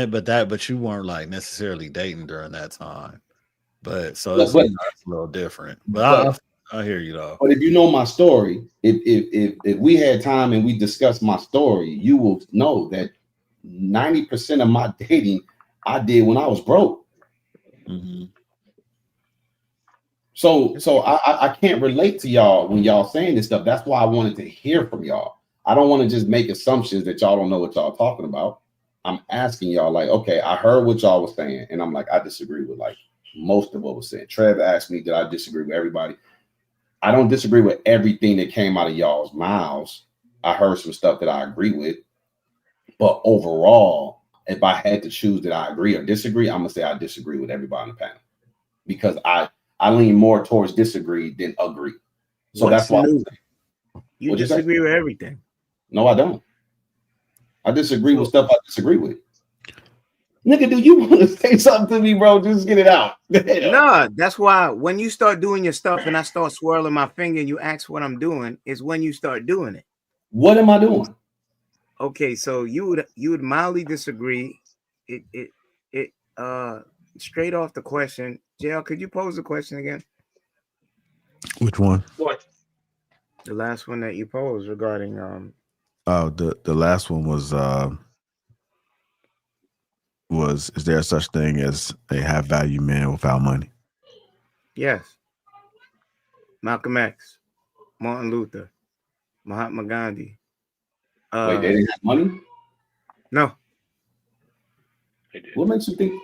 you weren't like necessarily dating during that time. But so it's a little different. But I hear you though. But if you know my story, if we had time and we discussed my story, you will know that 90% of my dating I did when I was broke. Mm-hmm. So I can't relate to y'all when y'all saying this stuff. That's why I wanted to hear from y'all. I don't want to just make assumptions that y'all don't know what y'all talking about. I'm asking y'all like, okay, I heard what y'all was saying, and I'm like, I disagree with like most of what was said. Trev asked me, did I disagree with everybody? I don't disagree with everything that came out of y'all's mouths. I heard some stuff that I agree with, but overall, if I had to choose that I agree or disagree, I'm gonna say I disagree with everybody on the panel because I lean more towards disagree than agree. So that's why you disagree with everything. No, I don't. I disagree with stuff I disagree with. Nigga, do you want to say something to me, bro? Just get it out. No, that's why when you start doing your stuff and I start swirling my finger and you ask what I'm doing, is when you start doing it. What am I doing? Okay, so you would mildly disagree. It straight off the question. JL, could you pose the question again? Which one? What? The last one that you posed regarding the last one was is there such thing as a high value man without money? Yes. Malcolm X, Martin Luther, Mahatma Gandhi. Wait, they didn't have money? No. What makes you think?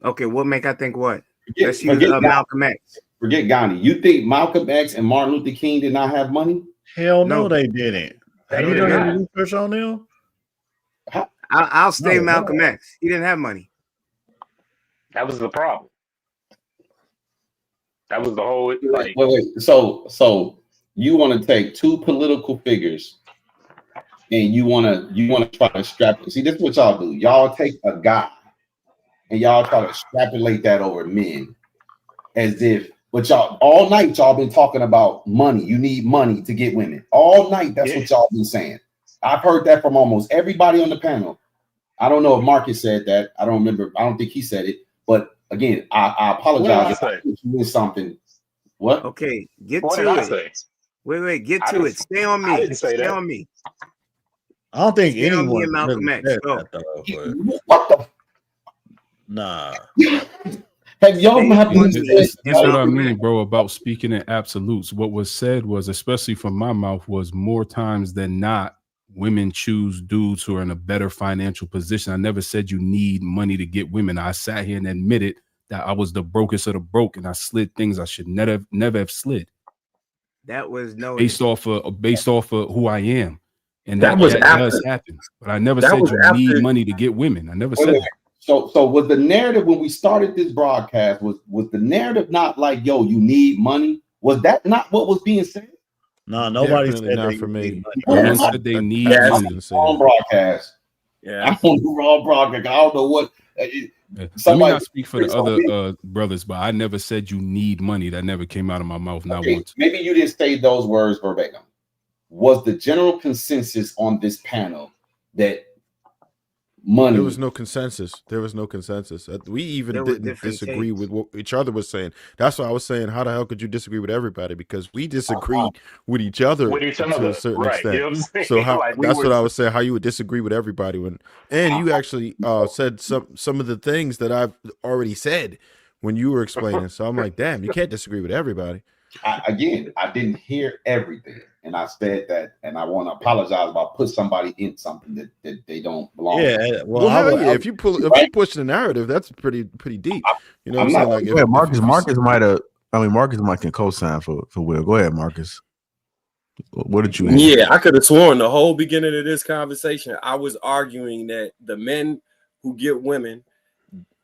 Okay, what make I think what? Let's use Malcolm X. Forget Gandhi. You think Malcolm X and Martin Luther King did not have money? Hell no, they didn't. Have you done any research on them? I'll stay Malcolm X. He didn't have money. That was the problem. That was the whole like. Wait. So you want to take 2 political figures and you want to try to extrapolate. See, this is what y'all do. Y'all take a guy and y'all try to extrapolate that over men, as if. But y'all all night y'all been talking about money. You need money to get women. All night that's what y'all been saying. I've heard that from almost everybody on the panel. I don't know if Marcus said that. I don't remember. I don't think he said it. But again, I apologize if I missed something. What? Okay, what did I say? Wait, get I to didn't, it. Stay on I me. didn't say Stay that. on me. I don't think Stay on me anyone and Malcolm really X. said Go. that though. But What the? nah. Have y'all Stay not on been me said? This and what I Malcolm mean, X. bro, about speaking in absolutes. What was said was, especially from my mouth, was more times than not, women choose dudes who are in a better financial position. I never said you need money to get women. I sat here and admitted that I was the brokest of the broke, and I slid things I should never have slid That was noted. based off of who I am. And That was that after. does happen. But I never That said was you after. need money to get women. I never Wait, said wait. that. So was the narrative when we started this broadcast, was the narrative not like, yo, you need money? Was that not what was being said? No, nobody Definitely said not that for you me. need money. No one Yes. said they I need Yes. money. didn't say On that. broadcast. Yeah. I'm on the wrong broadcast. I don't know what. Let me Somebody not speak for the other brothers, but I never said you need money. That never came out of my mouth, not Okay, once. maybe you didn't say those words verbatim. Was the general consensus on this panel that money? There was no consensus. There was no consensus. We even There were didn't different disagree takes. with what each other was saying. That's why I was saying, how the hell could you disagree with everybody? Because we disagreed with each other With each to other, a certain right? You extent. know what I'm saying? So how Like we that's were. what I was saying. How you would disagree with everybody and you actually said some of the things that I've already said when you were explaining. So I'm like, damn, you can't disagree with everybody. I didn't hear everything, and I said that, and I want to apologize if I put somebody in something that they don't belong. Yeah, well, Well, hell yeah. If you push the narrative, that's pretty deep. You know what I'm saying? Like, Go ahead, Marcus. Marcus might have. I mean, Marcus might can co-sign for Will. Go ahead, Marcus. What did you hear? Yeah, I could have sworn the whole beginning of this conversation, I was arguing that the men who get women,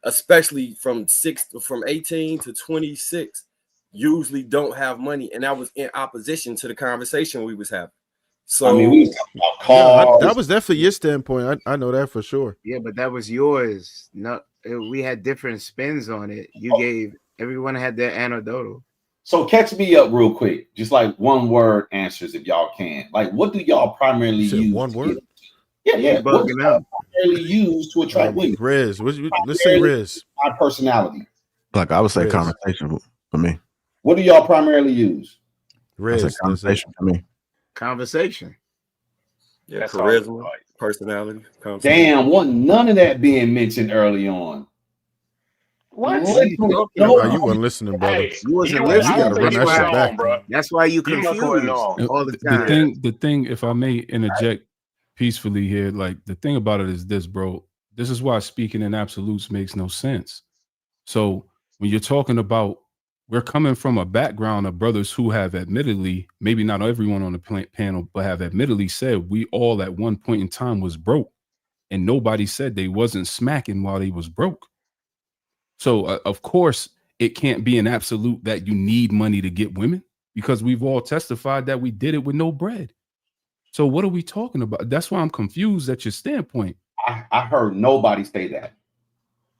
especially from 18 to 26, usually don't have money, and that was in opposition to the conversation we was having. So I mean, we was talking about cars. that was definitely your standpoint. I know that for sure. Yeah, but that was yours. No, we had different spins on it. You gave everyone had their anecdotal. So catch me up real quick, just like one word answers if y'all can. Like, what do y'all primarily You said use? one word? Yeah. What do Bugging y'all out. primarily use to attract women? Riz. Let's say Riz. My personality. Like I would say, Riz. conversation for me. What do y'all primarily use? I Riz. say That's it. conversation for me. Conversation. yeah, That's all charisma, right. personality, conversation. Damn, wasn't none of that being mentioned early on. What? No, Oh, you weren't listening, brother. Hey, You wasn't I listening. don't gotta think run you that was shit on, back. bro. That's why you You must confused on. all the time. The thing, if I may interject peacefully here, like the thing about it is this, bro. This is why speaking in absolutes makes no sense. So when you're talking about, we're coming from a background of brothers who have admittedly, maybe not everyone on the panel, but have admittedly said we all at one point in time was broke, and nobody said they wasn't smacking while they was broke. So of course it can't be an absolute that you need money to get women, because we've all testified that we did it with no bread. So what are we talking about? That's why I'm confused at your standpoint. I heard nobody say that.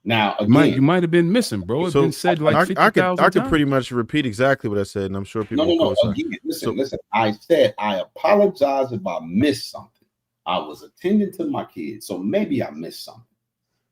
Now again, You might have been missing, bro. It's been said like 50,000 I could times. pretty much repeat exactly what I said, and I'm sure people will no. co-sign. Again, listen. I said I apologize if I missed something. I was attending to my kids, so maybe I missed something.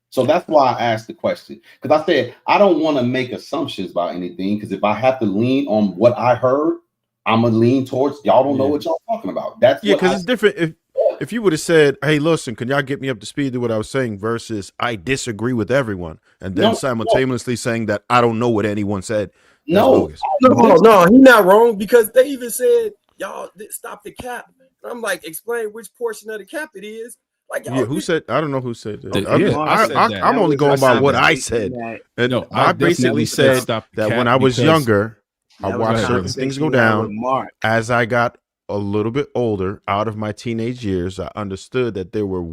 So that's why I asked the question, because I said I don't want to make assumptions about anything, because if I have to lean on what I heard, I'm gonna lean towards y'all don't know what y'all talking about. That's because it's different. If you would have said, "Hey, listen, can y'all get me up to speed to what I was saying?" versus I disagree with everyone, and then simultaneously saying that I don't know what anyone said. No, he not wrong, because they even said y'all stop the cap. I'm like, explain which portion of the cap it is. Like, who said? I don't know who said that. that. I'm only going by what I said. And No, I basically said that when I was younger, I watched certain things go down. As I got a little bit older, out of my teenage years, I understood that there were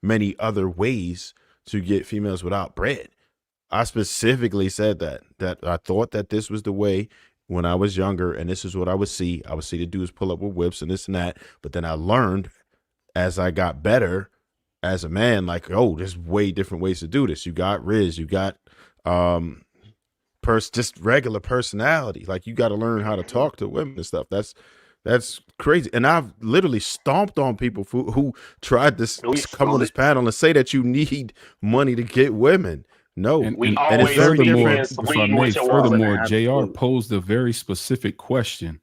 many other ways to get females without bread. I specifically said that I thought that this was the way when I was younger, and this is what I would see. I would see the dudes pull up with whips and this and that. But then I learned as I got better as a man, like, oh, there's way different ways to do this. You got Riz, you got just regular personality. Like, you got to learn how to talk to women and stuff. That's crazy. And I've literally stomped on people who tried to come on this panel and say that you need money to get women. No, and it's very different. Furthermore, JR posed a very specific question.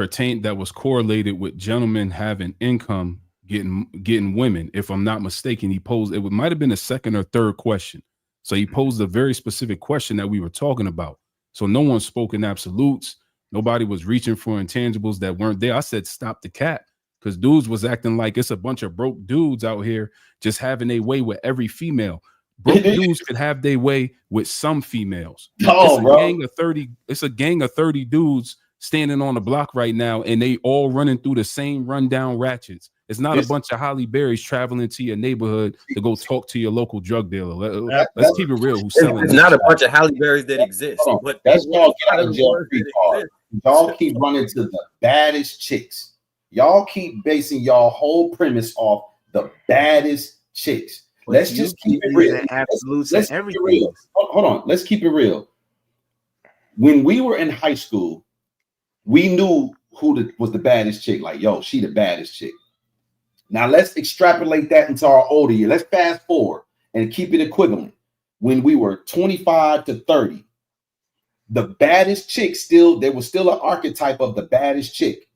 that was correlated with gentlemen having income, getting women. If I'm not mistaken, he posed, it might have been a second or third question. So he posed a very specific question that we were talking about. So no one spoke in absolutes. Nobody was reaching for intangibles that weren't there. I said, stop the cap, because dudes was acting like it's a bunch of broke dudes out here just having their way with every female. Broke dudes could have their way with some females. It's a gang of 30 dudes standing on the block right now, and they all running through the same rundown ratchets. It's not a bunch of Holly Berries traveling to your neighborhood to go talk to your local drug dealer. Let's keep it real. Who's selling? It's not a bunch of Halle Berrys that exist. But that's y'all get out of jail free card. Y'all keep running to the baddest chicks. Y'all keep basing y'all whole premise off the baddest chicks. Let's just keep it real. Let's keep it real. Hold on. Let's keep it real. When we were in high school, we knew who was the baddest chick. Like, yo, she the baddest chick. Now let's extrapolate that into our older year. Let's fast forward and keep it equivalent. When we were 25 to 30, the baddest chick there was still an archetype of the baddest chick.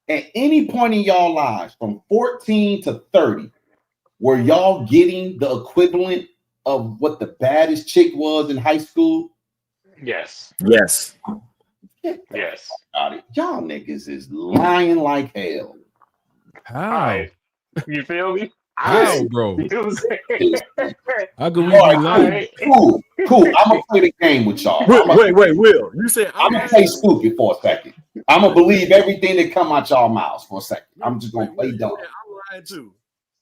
At any point in y'all lives, from 14 to 30, were y'all getting the equivalent of what the baddest chick was in high school? Yes. Yes. Yes. Y'all niggas is lying like hell. How? You feel me? How, bro? You know what I'm saying? How could we be lying? Cool. I'm gonna play the game with y'all. Wait, Will. You said I'm gonna play stupid for a second. I'm gonna believe everything that come out y'all mouths for a second. I'm just gonna play dumb. I'm lying too.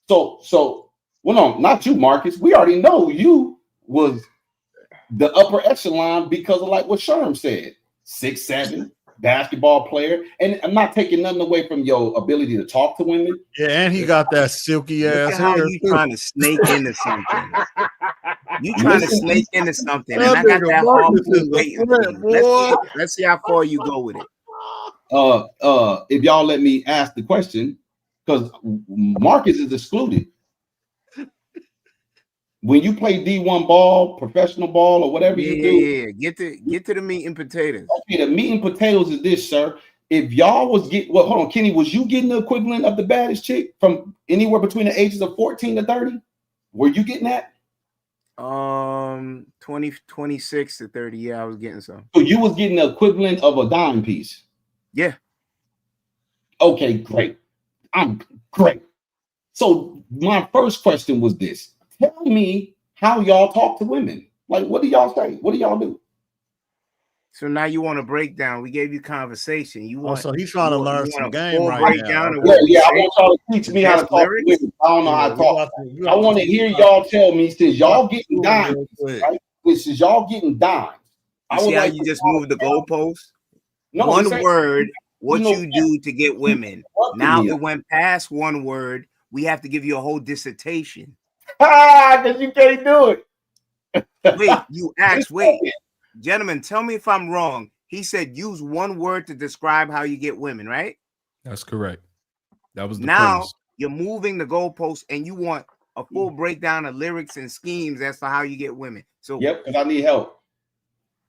So, well, no, not you, Marcus. We already know you was the upper echelon because of like what Sherm said. 6'7" basketball player, and I'm not taking nothing away from your ability to talk to women. Yeah, and he got that silky ass How hair. you trying to snake into something? You trying to snake into something, and I got that harpoon waiting for you. Let's see how far you go with it. If y'all let me ask the question, because Marcus is excluded. When you play D1 ball, professional ball, or whatever you do, get to the meat and potatoes. Okay, the meat and potatoes is this, sir. If y'all was hold on, Kenny, was you getting the equivalent of the baddest chick from anywhere between the ages of 14 to 30? Were you getting that? 26 to 30. Yeah, I was getting some. So you was getting the equivalent of a dime piece. Yeah. Okay, great. I'm great. So my first question was this. Tell me how y'all talk to women. Like, what do y'all say? What do y'all do? So now you want a breakdown. We gave you conversation. You want? So he's trying to learn some game right breakdown now. Yeah, I want y'all to teach me how to talk to women. I don't know how to talk. I want to hear y'all tell me, since y'all getting dimes, right? Since y'all getting dimes. You see how you just moved the goalpost? No, one word, what you do to get women. Now it went past one word. We have to give you a whole dissertation. Because you can't do it. Wait, you asked, gentlemen, tell me if I'm wrong. He said use one word to describe how you get women, right? That's correct. That was the now premise. You're moving the goalpost and you want a full breakdown of lyrics and schemes as to how you get women. So yep, because I need help.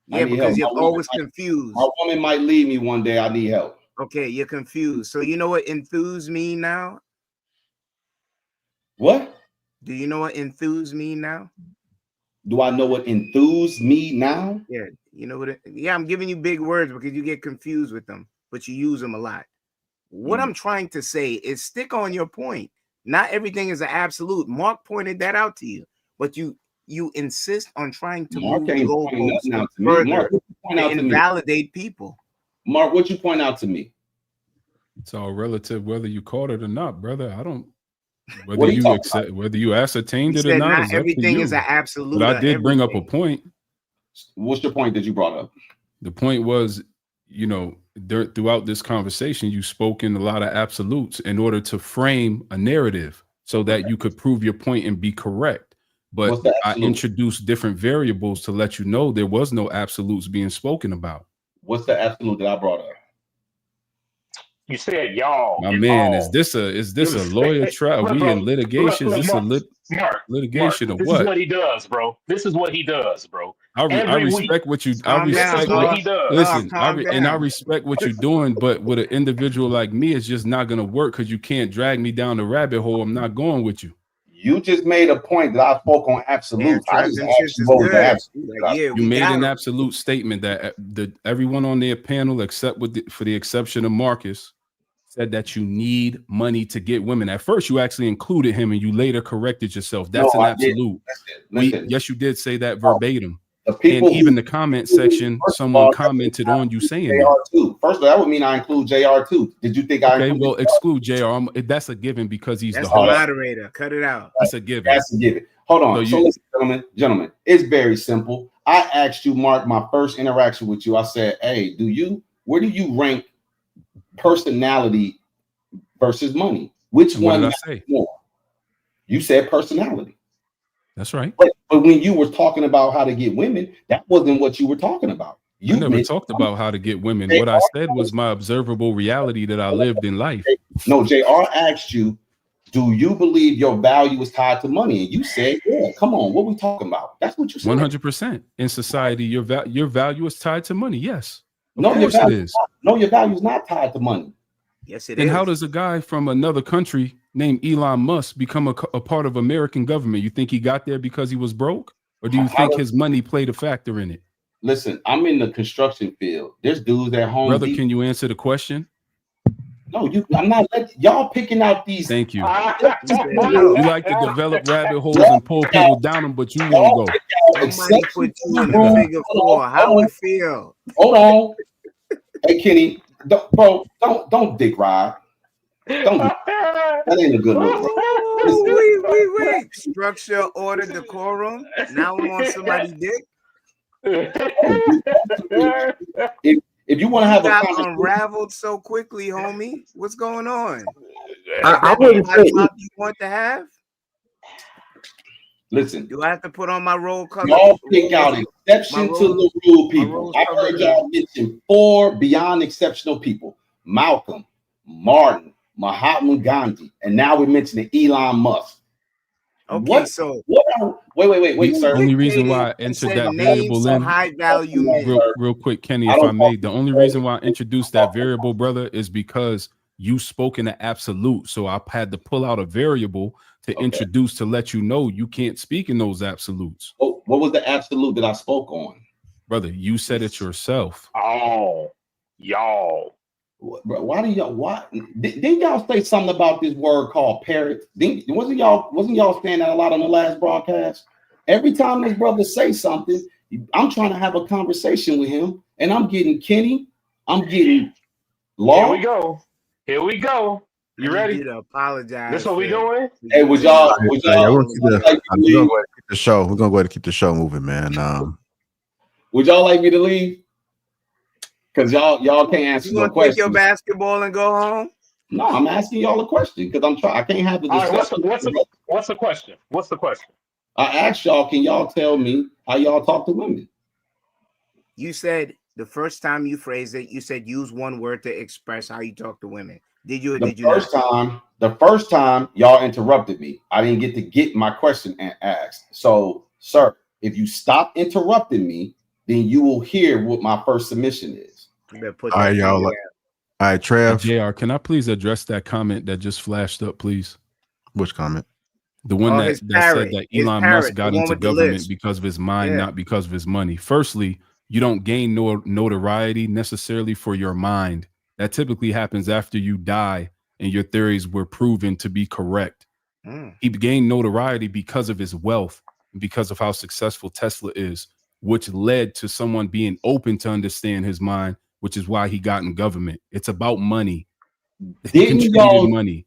Yeah, because you're always confused. My woman might leave me one day. I need help. Okay, you're confused. So you know what enthuse mean now? What? Do you know what enthuse mean now? Do I know what enthuse me now? Yeah, you know what? I'm giving you big words because you get confused with them, but you use them a lot. What I'm trying to say is stick on your point. Not everything is an absolute. Mark pointed that out to you, but you insist on trying to move the goalposts further to invalidate people. Mark, what you point out to me? It's all relative whether you caught it or not, brother. I don't. Whether you accept, whether you ascertained it or not, not everything is an absolute. But I did bring up a point. What's your point that you brought up? The point was, throughout this conversation, you spoke in a lot of absolutes in order to frame a narrative so that you could prove your point and be correct. But I introduced different variables to let you know there was no absolutes being spoken about. What's the absolute that I brought up? You said y'all. My man, is this a lawyer trial? We in litigation? Is this a litigation or what? This is what he does, bro. This is what he does, bro. I every week. respect what you. I Calm down, This is respect what what. he does. Listen, calm and I down. respect what you're doing, but with an individual like me, it's just not gonna work because you can't drag me down the rabbit hole. I'm not going with you. You just made a point that I spoke on Damn, absolutes. I Trev, just them asked shits you is what was the good. absolute. You like, yeah, You we made got an 'em. absolute statement that everyone on their panel, except for the exception of Marcus, said that you need money to get women. At first, you actually included him, and you later corrected yourself. That's No, an I didn't. absolute. Listen. Yes, you did say that verbatim. The people And even who, the comment section, first of someone all, commented on you saying that. JR too. First of all, that would mean I include JR too. Did you think I Okay, included well, JR? exclude JR. That's a given because he's That's the the host. moderator. Cut it out. That's a given. That's a given. Hold on. So So listen, gentlemen, it's very simple. I asked you, Mark, my first interaction with you. I said, "Hey, where do you rank personality versus money? Which And what one did I matters say? more?" You said personality. That's right. But when you were talking about how to get women, that wasn't what you were talking about. I never talked about how to get women. What I said was my observable reality that I lived in life. No, JR asked you, do you believe your value is tied to money? And you said, yeah, come on, what we talking about? That's what you said. 100%. In society, your value is tied to money. Yes. Of No, course it is. No, your value is not tied to money. Yes, it Then is. how does a guy from another country named Elon Musk become a part of American government? You think he got there because he was broke? Or do you think his money played a factor in it? Listen, I'm in the construction field. There's dudes at home. Brother, can you answer the question? No, I'm not y'all picking out these. Thank you. You like to develop rabbit holes and pull people down them, but you won't go. Somebody put you in the figure four. How we feel? Hold on. Hey, Kenny, don't dick ride. Don't. That ain't a good look, bro. Wait. Structure, order, decorum. Now I'm on somebody's dick. If you want to have got a conversation, unraveled so quickly, homie. What's going on? I wouldn't say you want to have. Listen, do I have to put on my roll cover? Y'all pick out exception to the rule people. I heard y'all mention 4 beyond exceptional people: Malcolm, Martin, Mahatma Gandhi, and now we're mentioning Elon Musk. Okay, wait, sir. The only reason why I entered that variable in high value real quick, Kenny, if I may, the only reason why I introduced that variable, brother, is because you spoke in an absolute. So I had to pull out a variable to introduce to let you know you can't speak in those absolutes. What was the absolute that I spoke on? Brother, you said it yourself. Oh, y'all. Why didn't y'all say something about this word called parrot? Wasn't y'all saying that a lot on the last broadcast? Every time this brother say something, I'm trying to have a conversation with him, and I'm getting Kenny, I'm getting Law. Here we go. You ready? You to apologize. This what we doing? Hey, we're gonna keep the show. We're gonna go ahead and keep the show moving, man. Would y'all like me to leave? Because y'all can't answer you no gonna questions. take your basketball and go home? No, I'm asking y'all a question because I can't have the discussion. What's the question? What's the question? I asked y'all, can y'all tell me how y'all talk to women? You said the first time you phrased it, you said use one word to express how you talk to women. Did you? The first time y'all interrupted me, I didn't get my question asked. So, sir, if you stop interrupting me, then you will hear what my first submission is. All right, y'all. All right, Trev. JR, can I please address that comment that just flashed up, please? Which comment? The one that said that Elon Musk got into government because of his mind, not because of his money. Firstly, you don't gain notoriety necessarily for your mind. That typically happens after you die and your theories were proven to be correct. He gained notoriety because of his wealth and because of how successful Tesla is, which led to someone being open to understand his mind, which is why he got in government. It's about money. He contributed money.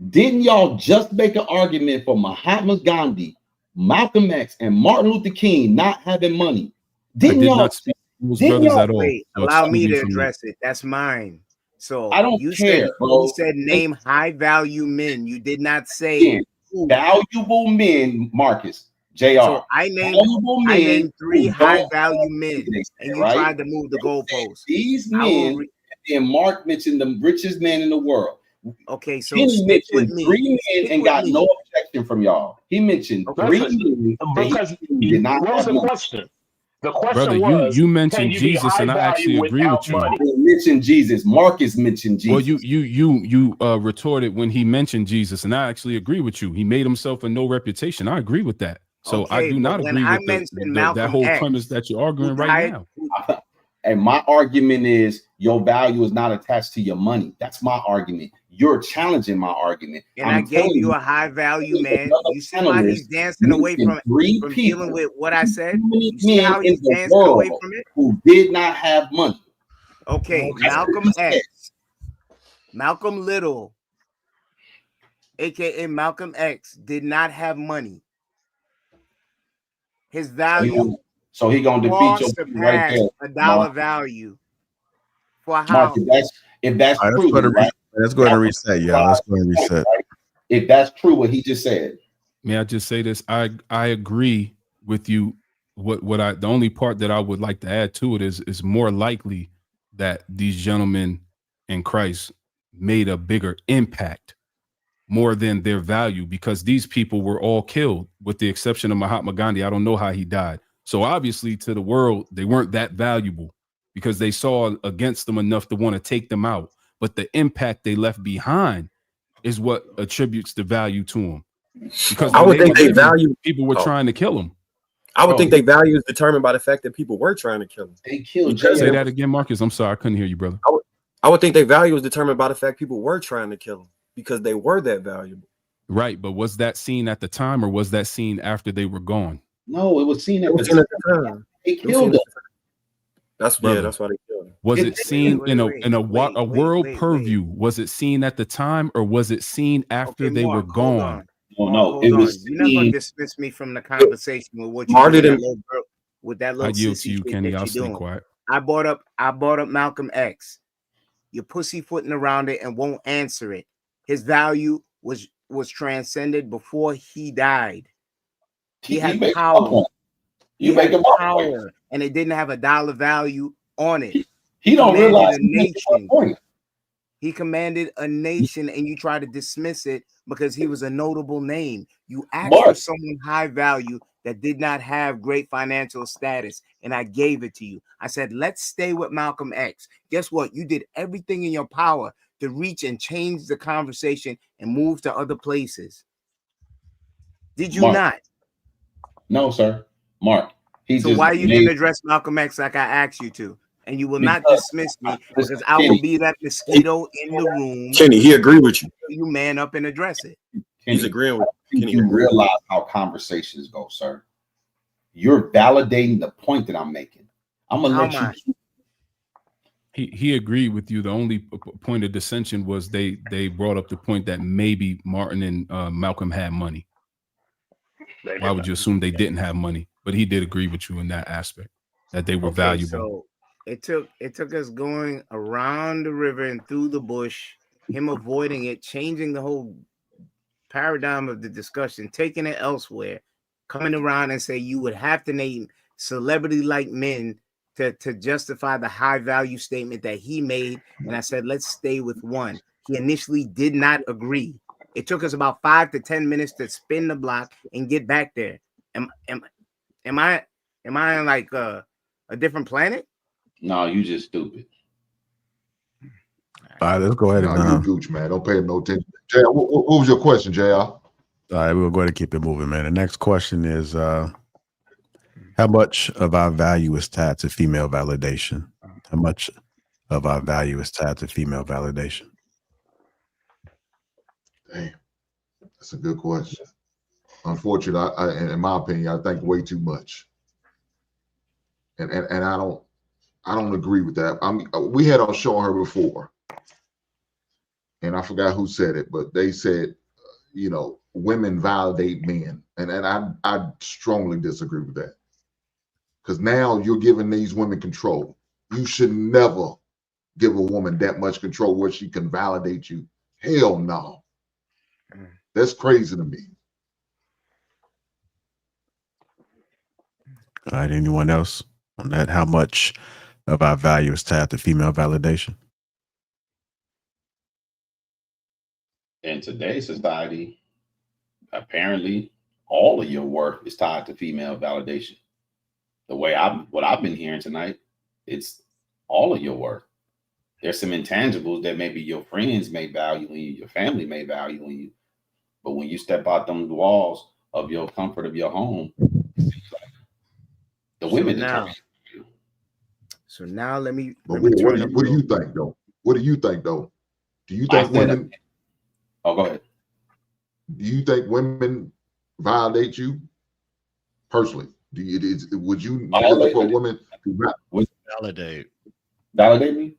Didn't y'all just make an argument for Mahatma Gandhi, Malcolm X, and Martin Luther King not having money? Didn't y'all not speak to those brothers at all? Wait, allow me to address it. That's mine. So I don't care, bro. You said name high value men. You did not say valuable men, Marcus. JR. So I named 3 high value men, and you tried to move the goalposts. These men, and Mark mentioned the richest man in the world. Okay, so he stick with mentioned me. 3 men and got no objection from y'all. He mentioned 3 men because did not what was have the money. question? The question Brother, was, you can mentioned you be Jesus, high and I value actually agree without with you. I money? didn't mention Jesus. Marcus mentioned Well, Jesus. you retorted when he mentioned Jesus, and I actually agree with you. He made himself a no reputation. I agree with that. So I Okay, do but not when agree I with mentioned that Malcolm whole X, premise that you're who arguing right died, now. And my argument is your value is not attached to your money. That's my argument. You're challenging my argument. and I gave you a high value man. You see why he's dancing away from dealing with what I said? You see how he's dancing away from it? Who did not have money. Okay, Malcolm X, Malcolm Little, aka Malcolm X, did not have money. His value so he gonna defeat your point right there. a dollar value for how. Mark, if that's All right, true, right? let's go ahead and reset, y'all. Let's go ahead and reset. Right? If that's true, what he just said. May I just say this? I agree with you. The only part that I would like to add to it is more likely that these gentlemen in Christ made a bigger impact more than their value, because these people were all killed with the exception of Mahatma Gandhi. I don't know how he died. So obviously to the world, they weren't that valuable because they saw against them enough to want to take them out. But the impact they left behind is what attributes the value to them. Because I would think they value people were trying to kill them. I would think their value is determined by the fact that people were trying to kill them. They killed. Say that again, Marcus. I'm sorry, I couldn't hear you, brother. I would think their value is determined by the fact people were trying to kill them because they were that valuable. Right, but was that seen at the time or was that seen after they were gone? No, it was seen at the time. They killed them. That's why they killed him. Was it seen in a world purview? Was it seen at the time or was it seen after they were gone? No, it was. You're not gonna dismiss me from the conversation with what you did with that little I yield to you, sissy Kenny. that I'll you're stay doing. quiet. I brought up Malcolm X. You're pussyfooting around it and won't answer it. His value was transcended before he died. He had power. You make him power, and it didn't have a dollar value on it. He don't realize a nation. He commanded a nation, and you try to dismiss it because he was a notable name. You asked for someone high value that did not have great financial status, and I gave it to you. I said, let's stay with Malcolm X. Guess what? You did everything in your power to reach and change the conversation and move to other places. Did you not? No, sir. Mark. So why you didn't address Malcolm X like I asked you to? And you will not dismiss me because I will be that mosquito in the room. Kenny, he agreed with you. You man up and address it. He's agreeing with you. Kenny, you realize how conversations go, sir. You're validating the point that I'm making. I'm gonna let you. He agreed with you. The only point of dissension was they brought up the point that maybe Martin and Malcolm had money. Why would you assume they didn't have money? But he did agree with you in that aspect, that they were valuable. So it took us going around the river and through the bush, him avoiding it, changing the whole paradigm of the discussion, taking it elsewhere, coming around and say you would have to name celebrity-like men to justify the high value statement that he made. And I said, let's stay with one. He initially did not agree. It took us about 5 to 10 minutes to spin the block and get back there. Am I on like a different planet? No, you just stupid. All right, let's go ahead and you gooch, man. Don't pay him no attention. JR, what was your question, JR? All right, we'll go ahead and keep it moving, man. The next question is how much of our value is tied to female validation? How much of our value is tied to female validation? Damn, that's a good question. Unfortunately, in my opinion, I think way too much. And I don't agree with that. We had on show her before, and I forgot who said it, but they said, women validate men, and I strongly disagree with that. Because now you're giving these women control. You should never give a woman that much control where she can validate you. Hell no. That's crazy to me. All right, anyone else on that? How much of our value is tied to female validation? In today's society, apparently all of your worth is tied to female validation. what I've been hearing tonight, it's all of your worth. There's some intangibles that maybe your friends may value in you, your family may value in you, but when you step out them walls of your comfort of your home, the women determine you. So now let me But turn what up. do you think though? What do you think though? Do you I think said- women? Oh, go ahead. Do you think women violate you personally? Would you look for a woman to Validate me?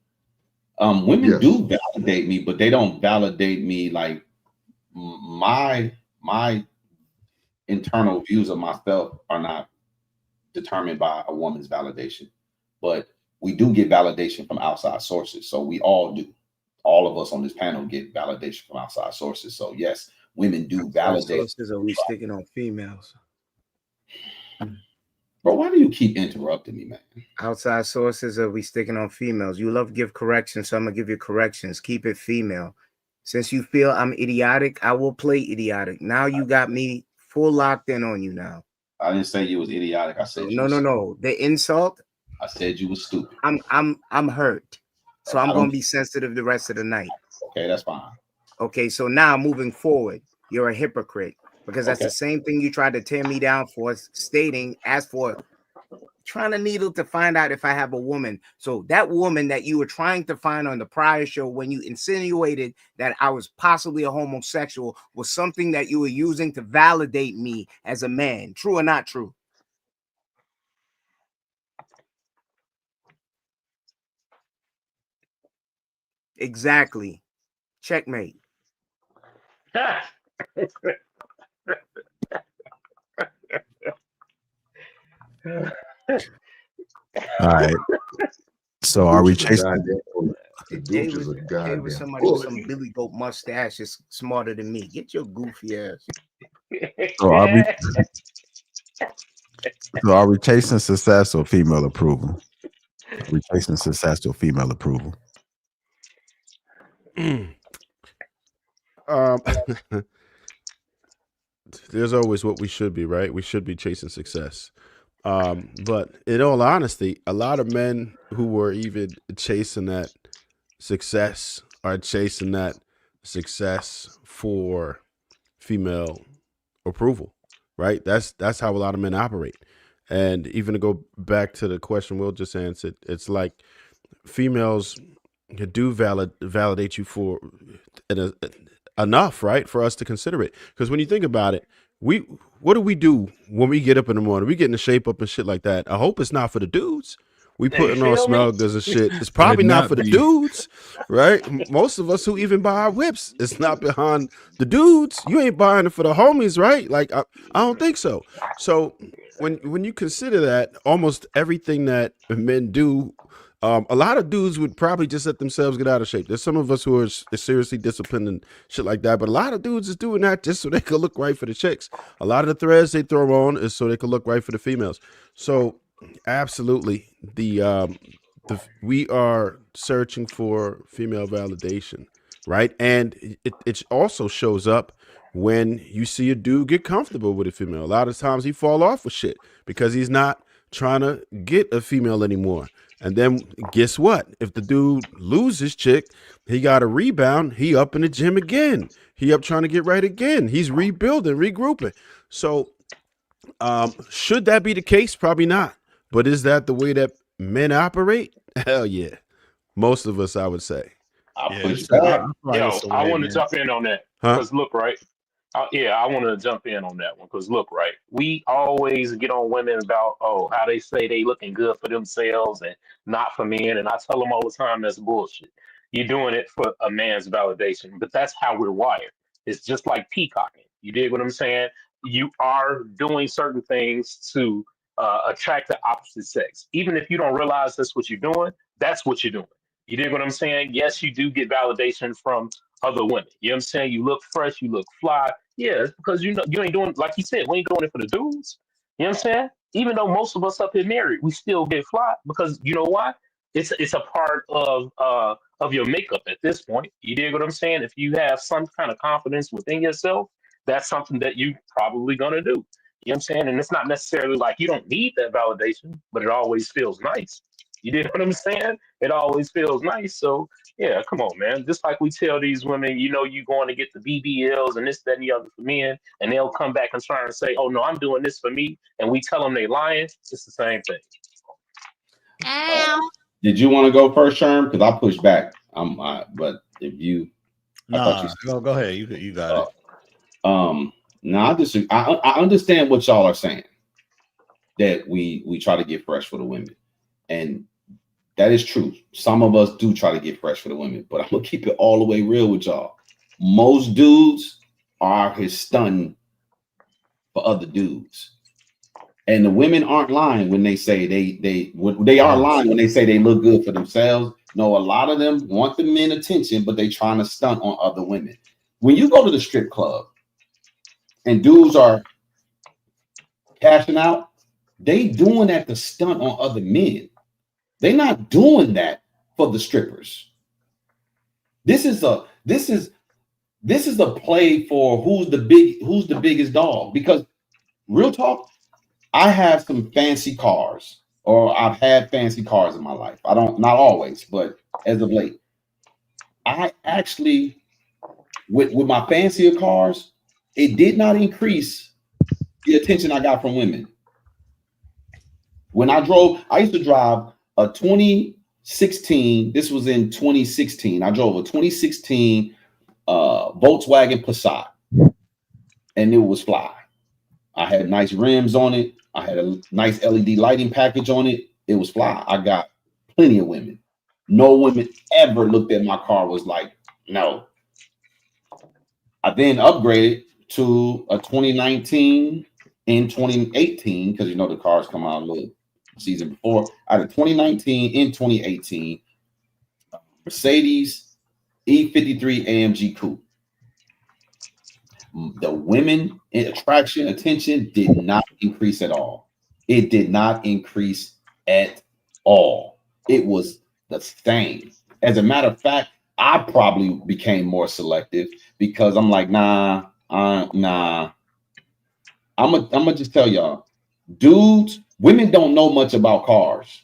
Women Yes. do validate me, but they don't validate me like my internal views of myself are not determined by a woman's validation. But we do get validation from outside sources. So we all do. All of us on this panel get validation from outside sources. So yes, women do validate. Sources, are we sticking on females? Bro, why do you keep interrupting me, man? Outside sources, are we sticking on females? You love to give corrections, so I'm gonna give you corrections. Keep it female. Since you feel I'm idiotic, I will play idiotic. Now you got me full locked in on you now. I didn't say you was idiotic. I said no. The insult. I said you was stupid. I'm hurt. So I'm gonna be sensitive the rest of the night. Okay, that's fine. Okay, so now moving forward, you're a hypocrite because that's the same thing you tried to tear me down for, stating as for trying to needle to find out if I have a woman. So that woman that you were trying to find on the prior show when you insinuated that I was possibly a homosexual was something that you were using to validate me as a man. True or not true? Exactly. Checkmate. All right. So are we chasing? Jay was somebody with some Billy Goat mustache is smarter than me. Get your goofy ass. So are we chasing success or female approval? Are we chasing success or female approval? There's always what we should be, right? We should be chasing success. But in all honesty, a lot of men who were even chasing that success are chasing that success for female approval, right? That's how a lot of men operate. And even to go back to the question Will just answered, it's like females do validate you for enough, right, for us to consider it. Because when you think about it, what do we do when we get up in the morning? We get in the shape up and shit like that. I hope it's not for the dudes. We putting on smell goods and shit. It's probably not for the dudes, right? Most of us who even buy our whips, it's not behind the dudes. You ain't buying it for the homies, right? Like I don't think so. So when you consider that, almost everything that men do, a lot of dudes would probably just let themselves get out of shape. There's some of us who are seriously disciplined and shit like that, but a lot of dudes is doing that just so they could look right for the chicks. A lot of the threads they throw on is so they could look right for the females. So absolutely, we are searching for female validation, right? And it also shows up when you see a dude get comfortable with a female. A lot of times he fall off with shit because he's not trying to get a female anymore. And then guess what? If the dude loses chick, he got a rebound. He up in the gym again. He up trying to get right again. He's rebuilding, regrouping. So should that be the case? Probably not. But is that the way that men operate? Hell yeah. Most of us, I would say. I want to jump in on that. Because look, right? I want to jump in on that one because look, right, we always get on women about how they say they looking good for themselves and not for men, and I tell them all the time that's bullshit. You're doing it for a man's validation, but that's how we're wired. It's just like peacocking. You dig what I'm saying? You are doing certain things to attract the opposite sex, even if you don't realize that's what you're doing. That's what you're doing. You dig what I'm saying? Yes, you do get validation from other women. You know what I'm saying? You look fresh, you look fly. Yeah, it's because you ain't doing, like you said, we ain't doing it for the dudes. You know what I'm saying? Even though most of us up here married, we still get fly because you know why? It's a part of your makeup at this point. You dig what I'm saying? If you have some kind of confidence within yourself, that's something that you probably gonna do. You know what I'm saying? And it's not necessarily like you don't need that validation, but it always feels nice. You know what I'm saying? It always feels nice. So yeah, come on, man. Just like we tell these women, you know, you going to get the BBLs and this, that, and the other for men, and they'll come back and try and say, "Oh no, I'm doing this for me," and we tell them they lying. It's the same thing. Did you want to go first, Sherm? Because I pushed back. But if you, go ahead. You got it. No, I understand what y'all are saying. That we try to get fresh for the women, and that is true. Some of us do try to get fresh for the women, but I'm gonna keep it all the way real with y'all. Most dudes are his stun for other dudes. And the women aren't lying when they say they are lying when they say they look good for themselves. No, a lot of them want the men attention, but they trying to stunt on other women. When you go to the strip club and dudes are cashing out, they doing that to stunt on other men. They're not doing that for the strippers. This is a play for who's the biggest dog. Because real talk, I have some fancy cars, or I've had fancy cars in my life. Not always, but as of late, I actually, with my fancier cars, it did not increase the attention I got from women. When I used to drive a 2016. This was in 2016. I drove a 2016 Volkswagen Passat, and it was fly. I had nice rims on it. I had a nice LED lighting package on it. It was fly. I got plenty of women. No women ever looked at my car was like, no. I then upgraded to a 2019 in 2018, because you know the cars come out a little season before. I had a 2019 in 2018 Mercedes E53 AMG Coupe. The women attention did not increase at all. It did not increase at all. It was the same. As a matter of fact, I probably became more selective because I'm like, nah. I'm gonna just tell y'all, dudes, women don't know much about cars.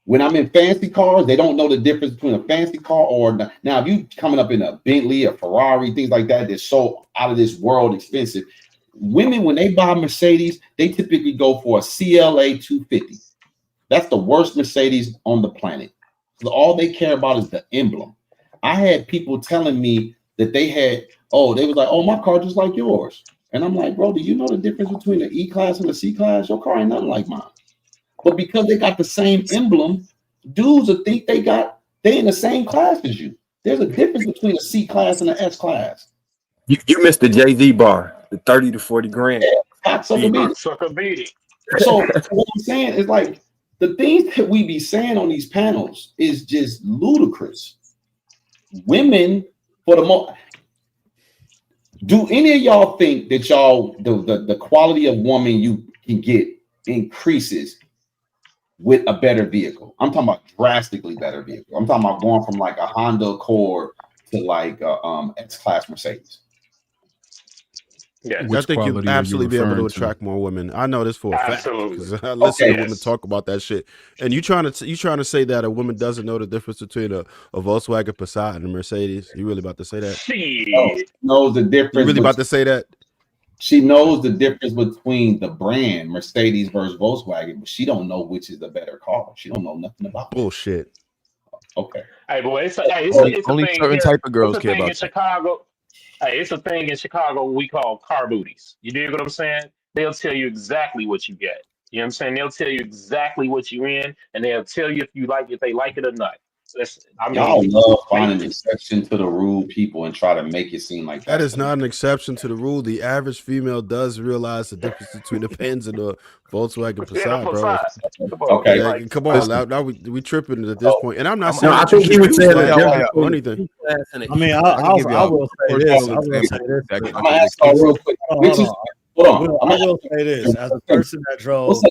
When I'm in fancy cars, they don't know the difference between a fancy car or now. If you coming up in a Bentley, a Ferrari, things like that, that's so out of this world expensive. Women, when they buy Mercedes, they typically go for a CLA 250. That's the worst Mercedes on the planet. So all they care about is the emblem. I had people telling me that they was like, oh, my car just like yours. And I'm like, bro, do you know the difference between the E-Class and the C-Class? Your car ain't nothing like mine. But because they got the same emblem, dudes will think they in the same class as you. There's a difference between a C-Class and an S-Class. You missed the Jay-Z bar, the 30 to 40 grand. Sucker beat. So what I'm saying is like the things that we be saying on these panels is just ludicrous. Women, for the most, do any of y'all think that the quality of woman you can get increases with a better vehicle? I'm talking about drastically better vehicle. I'm talking about going from like a Honda Accord to like a S-Class Mercedes. Yeah, I think you'll absolutely be able to attract more women. I know this for a fact because I listen to women talk about that shit. And you trying to say that a woman doesn't know the difference between a Volkswagen Passat and a Mercedes? You really about to say that? She knows the difference. You really about to say that? She knows the difference between the brand Mercedes versus Volkswagen, but she don't know which is the better car. She don't know nothing about bullshit. Okay. Hey, boy, it's only certain type of girls care about Chicago. Hey, it's a thing in Chicago we call car booties. You dig what I'm saying? They'll tell you exactly what you get. You know what I'm saying? They'll tell you exactly what you in, and they'll tell you if they like it or not. Y'all love finding an exception to the rule, people, and try to make it seem like that is not an exception to the rule. The average female does realize the difference between the Benz and the Volkswagen Passat, bro. Okay, yeah, come on, now we tripping at this point, and I'm not saying I think he was saying or anything. I mean, I will say this. I'm gonna ask y'all real quick. Hold on. I will say this as a person that drove.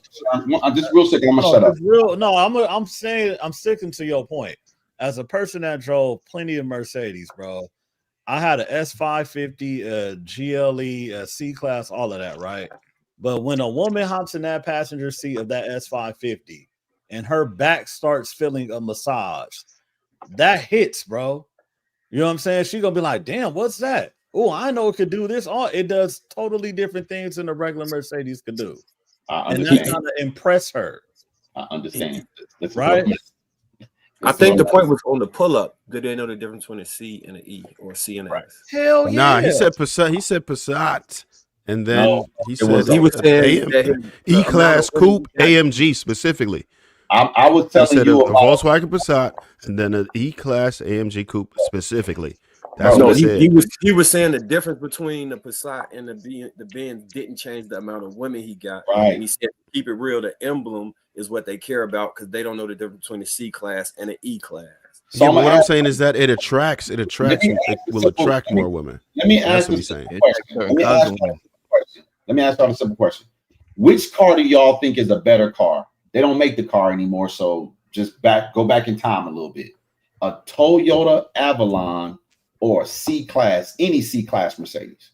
Just real second. I'm gonna shut up. I'm saying I'm sticking to your point. As a person that drove plenty of Mercedes, bro, I had an S550, a GLE, a C-Class, all of that, right? But when a woman hops in that passenger seat of that S550 and her back starts feeling a massage, that hits, bro. You know what I'm saying? She's gonna be like, damn, what's that? Oh, I know it could do this. Oh, it does totally different things than a regular Mercedes could do. And that's gonna impress her. I understand. Right? I think the point was on the pull up. Did they know the difference between a C and an E or a C and an S? Hell yeah. Nah, he said Passat. And then he said he was saying that E-Class Coupe AMG specifically. I was telling you about a Volkswagen Passat and then an E-Class AMG Coupe specifically. That's no, what he said. He was saying the difference between the Passat and the Benz didn't change the amount of women he got. Right. And he said, keep it real, the emblem is what they care about because they don't know the difference between the C class and the E class. So yeah, but what I'm saying is that it attracts, it will attract more women. Let me ask you a simple question. Let me ask y'all a simple question. Which car do y'all think is a better car? They don't make the car anymore, so just go back in time a little bit. A Toyota Avalon or a C-Class, any C-Class Mercedes.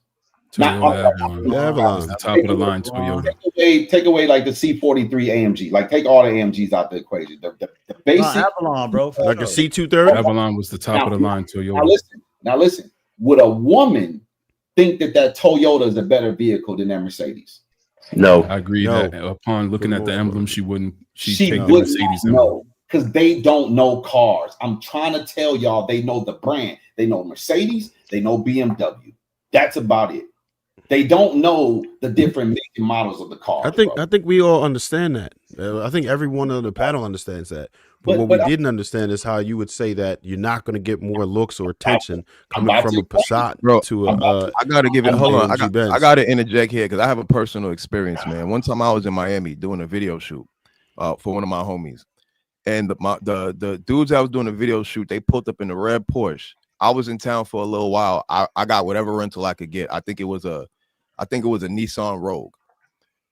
Toyota Avalon. The top of the line Toyota. Take away like the C43 AMG. Like take all the AMGs out the equation. The basic Avalon, bro. Like a C230. Avalon was the top of the line Toyota. Now listen. Would a woman think that Toyota is a better vehicle than that Mercedes? No, I agree that upon looking at the emblem, she wouldn't. She'd take the wouldn't Mercedes know because they don't know cars. I'm trying to tell y'all, they know the brand. They know Mercedes. They know BMW. That's about it. They don't know the different make and models of the car. I think we all understand that. I think everyone on the panel understands that. But what we didn't understand is how you would say that you're not going to get more looks or attention coming from a Passat to a. I got to give it. Hold on, I Benz. got to interject here because I have a personal experience, man. One time I was in Miami doing a video shoot for one of my homies, and the dudes that was doing the video shoot, they pulled up in the red Porsche. I was in town for a little while. I got whatever rental I could get. I think it was a Nissan Rogue,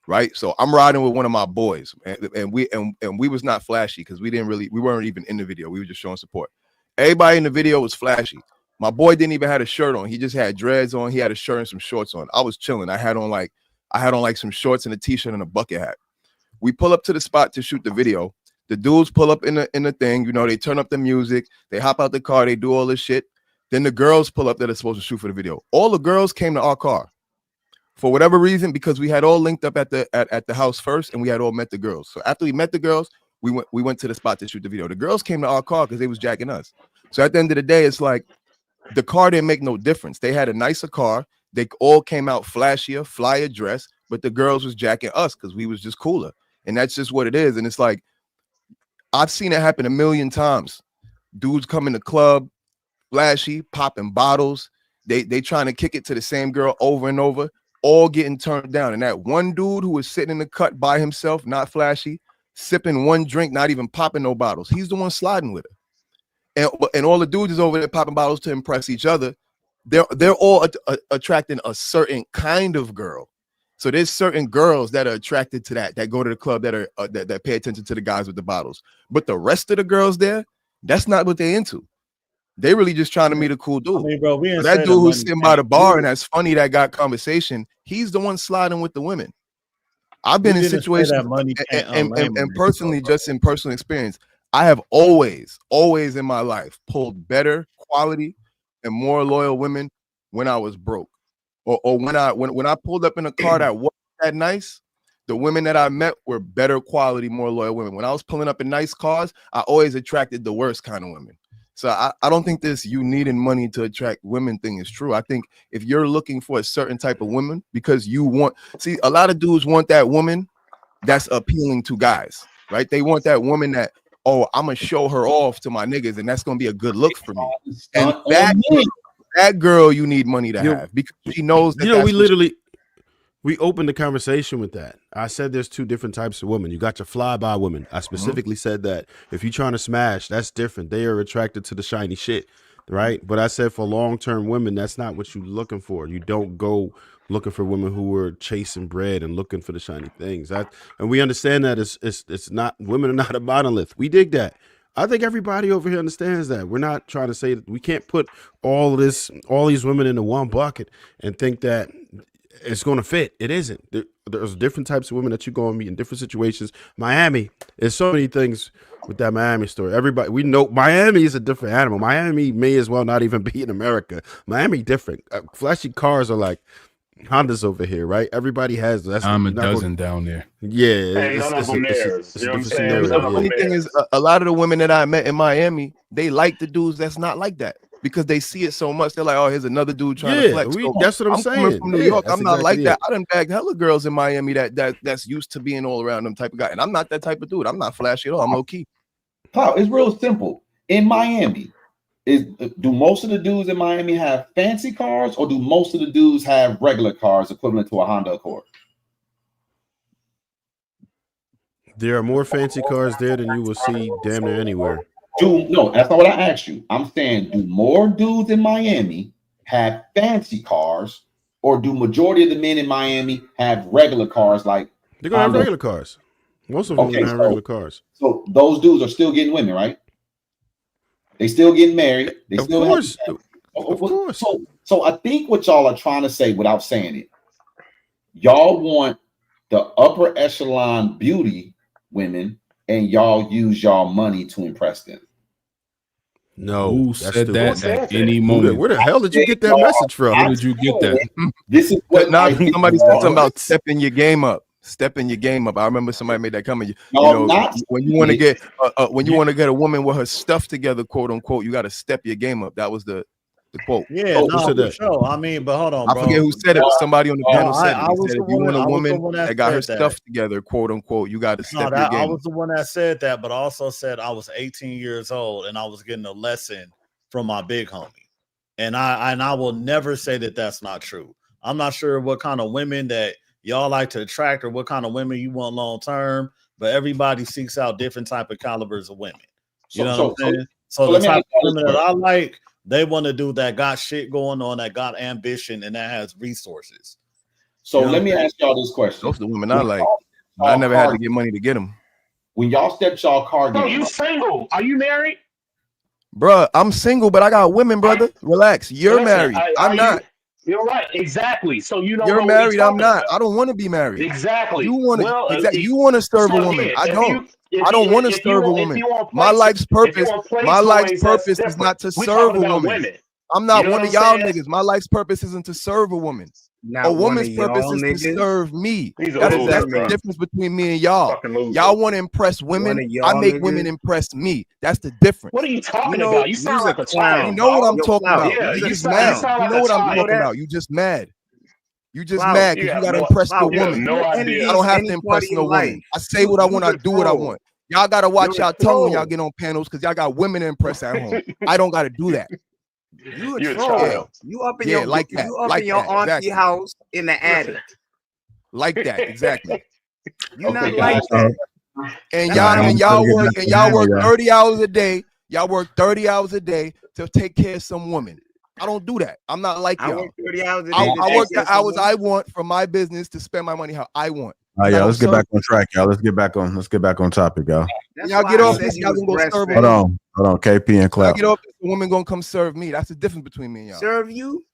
right? So I'm riding with one of my boys, and we was not flashy because we weren't even in the video. We were just showing support. Everybody in the video was flashy. My boy didn't even have a shirt on. He just had dreads on. He had a shirt and some shorts on. I was chilling. I had on like some shorts and a t-shirt and a bucket hat. We pull up to the spot to shoot the video. The dudes pull up in the thing. You know, they turn up the music. They hop out the car. They do all this shit. Then the girls pull up that are supposed to shoot for the video. All the girls came to our car. For whatever reason, because we had all linked up at the house first, and we had all met the girls. So after we met the girls, we went to the spot to shoot the video. The girls came to our car because they was jacking us. So at the end of the day, it's like the car didn't make no difference. They had a nicer car. They all came out flashier, flyer dress, but the girls was jacking us because we was just cooler. And that's just what it is. And it's like I've seen it happen a million times. Dudes come in the club, flashy, popping bottles. They trying to kick it to the same girl over and over. All getting turned down. And that one dude who was sitting in the cut by himself, not flashy, sipping one drink, not even popping no bottles. He's the one sliding with her. And all the dudes is over there popping bottles to impress each other. They're all attracting a certain kind of girl. So there's certain girls that are attracted to that go to the club that are that pay attention to the guys with the bottles. But the rest of the girls there, that's not what they're into. They really just trying to meet a cool dude. I mean, bro, So that dude who's sitting by the bar and that's funny that got conversation, he's the one sliding with the women. I've been in situations and personally, just in personal experience, I have always in my life pulled better quality and more loyal women when I was broke. Or when I pulled up in a car that wasn't that nice, the women that I met were better quality, more loyal women. When I was pulling up in nice cars, I always attracted the worst kind of women. So I don't think this you needing money to attract women thing is true. I think if you're looking for a certain type of woman because a lot of dudes want that woman that's appealing to guys, right? They want that woman that, oh, I'm going to show her off to my niggas and that's going to be a good look for me. And that girl you need money to have because she knows that we opened the conversation with that. I said there's two different types of women. You got your fly-by women. I specifically said that if you're trying to smash, that's different. They are attracted to the shiny shit, right? But I said for long-term women, that's not what you're looking for. You don't go looking for women who are chasing bread and looking for the shiny things. And we understand that it's not, women are not a monolith. We dig that. I think everybody over here understands that. We're not trying to say that we can't put all these women into one bucket and think that it's going to fit. It isn't. There's different types of women that you're going to meet in different situations. Miami, there's so many things with that Miami story. Everybody, we know Miami is a different animal. Miami may as well not even be in America. Miami different. Flashy cars are like Hondas over here, right? Everybody has that's I'm a not dozen down there. Yeah, Ain't none of them theirs. it's You a know what I'm different saying? scenario. None The of funny them thing is, theirs. a lot of the women that I met in Miami, they like the dudes that's not like that because they see it so much. They're like, oh, here's another dude trying to flex. So That's what I'm coming saying. from New Yeah, York. that's I'm not like exactly that. it. I done bagged hella girls in Miami that's used to being all around them type of guy, and I'm not that type of dude. I'm not flashy at all. I'm low key. Kyle, it's real simple. In Miami, do most of the dudes in Miami have fancy cars, or do most of the dudes have regular cars equivalent to a Honda Accord? There are more fancy cars there than you will see damn near anywhere. No, that's not what I asked you. I'm saying, do more dudes in Miami have fancy cars, or do majority of the men in Miami have regular cars like They're gonna have Honda? regular cars. Most of them are gonna have regular cars. So those dudes are still getting women, right? They still getting married. They Of still course. Of course. So I think what y'all are trying to say without saying it, y'all want the upper echelon beauty women, and y'all use y'all money to impress them. No, Who that's said stupid. that at any Where moment? the hell did you get that message from? Where did you get that? This is what Now I think. somebody said something about stepping your game up. Stepping your game up. I remember somebody made that comment. No, not when you want to get a woman with her stuff together, quote unquote, you got to step your game up. That was the quote. Yeah, no, for sure. I mean, but hold on, I bro. forget who said it, but somebody on the panel said it. I He was said, the if you one- want I a was the woman one that got her said stuff that. together, quote unquote, you got to No, step your I game was the one that said that, but I also said I was 18 years old and I was getting a lesson from my big homie. And I will never say that that's not true. I'm not sure what kind of women that y'all like to attract or what kind of women you want long term, but everybody seeks out different type of calibers of women. You know what I'm saying? So the let me type ask of you women this that I like, they want to do that got shit going on, that got ambition, and that has resources. So You know let what me I'm saying? ask y'all this question. Those are the women I like. I never had to get money to get them. When y'all stepped y'all car Bro, game you up, single? Are you married? Bruh, I'm single, but I got women, brother. Relax. You're Listen, married. I'm not. You're right. Exactly. So you don't You're know what he's married. I'm talking not. about. I don't want to be married. Exactly. You want to Well, you want to serve a so woman. again, I if don't. you I don't want to if you serve a want if woman. you want My play life's if you purpose. want play My life's toys, that's purpose is different. not to We serve talking a about woman. women. I'm not You know one what of I'm y'all saying? niggas. My life's purpose isn't to serve a woman. Not A one of woman's y'all purpose is to niggas. serve me. He's a What does loser, that That's the mean? difference between me and y'all. Fucking loser. Y'all want to impress One women. of I y'all make women niggas. impress me. That's the difference. What are you You talking know, about? You sound you's a like a You clown. child, know what I'm dog. Yo, talking clown. about. Yeah, You You's a just you mad. sound You like know a what I'm child. talking that? about. You just mad. You just Clout. mad You because you have got to no, impress the Clout. you have woman. no You'll idea. I don't envious have to any impress party no in woman. life. I say what I want. I You's a do what I troll. want. Y'all got to watch You're a y'all tongue when y'all troll. get on panels because y'all got women to impress at home. I don't got to do that. You a You're a troll. child. You up in Yeah, your like that. you up Like in your that. auntie Exactly. house in the attic. Like that. Exactly. You not Okay, like guys. that. And That's y'all why y'all work 30 hours a day. Y'all work 30 hours a day to take care of some woman. I don't do that. I'm not like I y'all. work 30 hours a day I to work take care the of hours someone. I want for my business to spend my money how I want. All right, I y'all. don't Let's get serve back on track, y'all. Let's get back on topic, y'all. That's y'all why get I off said this. you Y'all was gonna go serve a Hold breastfeeding. on, KP and Y'all Clap. get off this. The woman gonna come serve me. That's the difference between me and y'all. Serve you?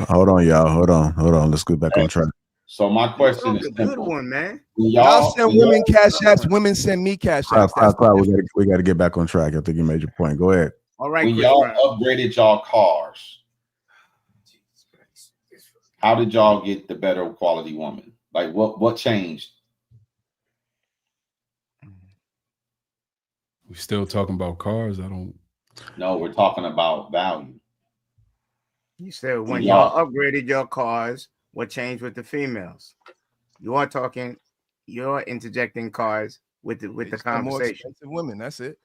Hold on, y'all. Hold on. Let's get back on track. So my You question talk is a good simple. one, man. When Y'all send when women cash Good apps. one. Women send me cash Clap, apps. That's clap. the We difference. got to get back on track. I think you made your point. Go ahead. All right, when Chris y'all Brown. upgraded y'all cars, how did y'all get the better quality woman? Like what changed? We still talking about cars. I don't. No, we're talking about value. You said when When y'all y'all upgraded your cars, what changed with the females? You are talking, you're interjecting cars with the They just got more conversation. expensive women. That's it.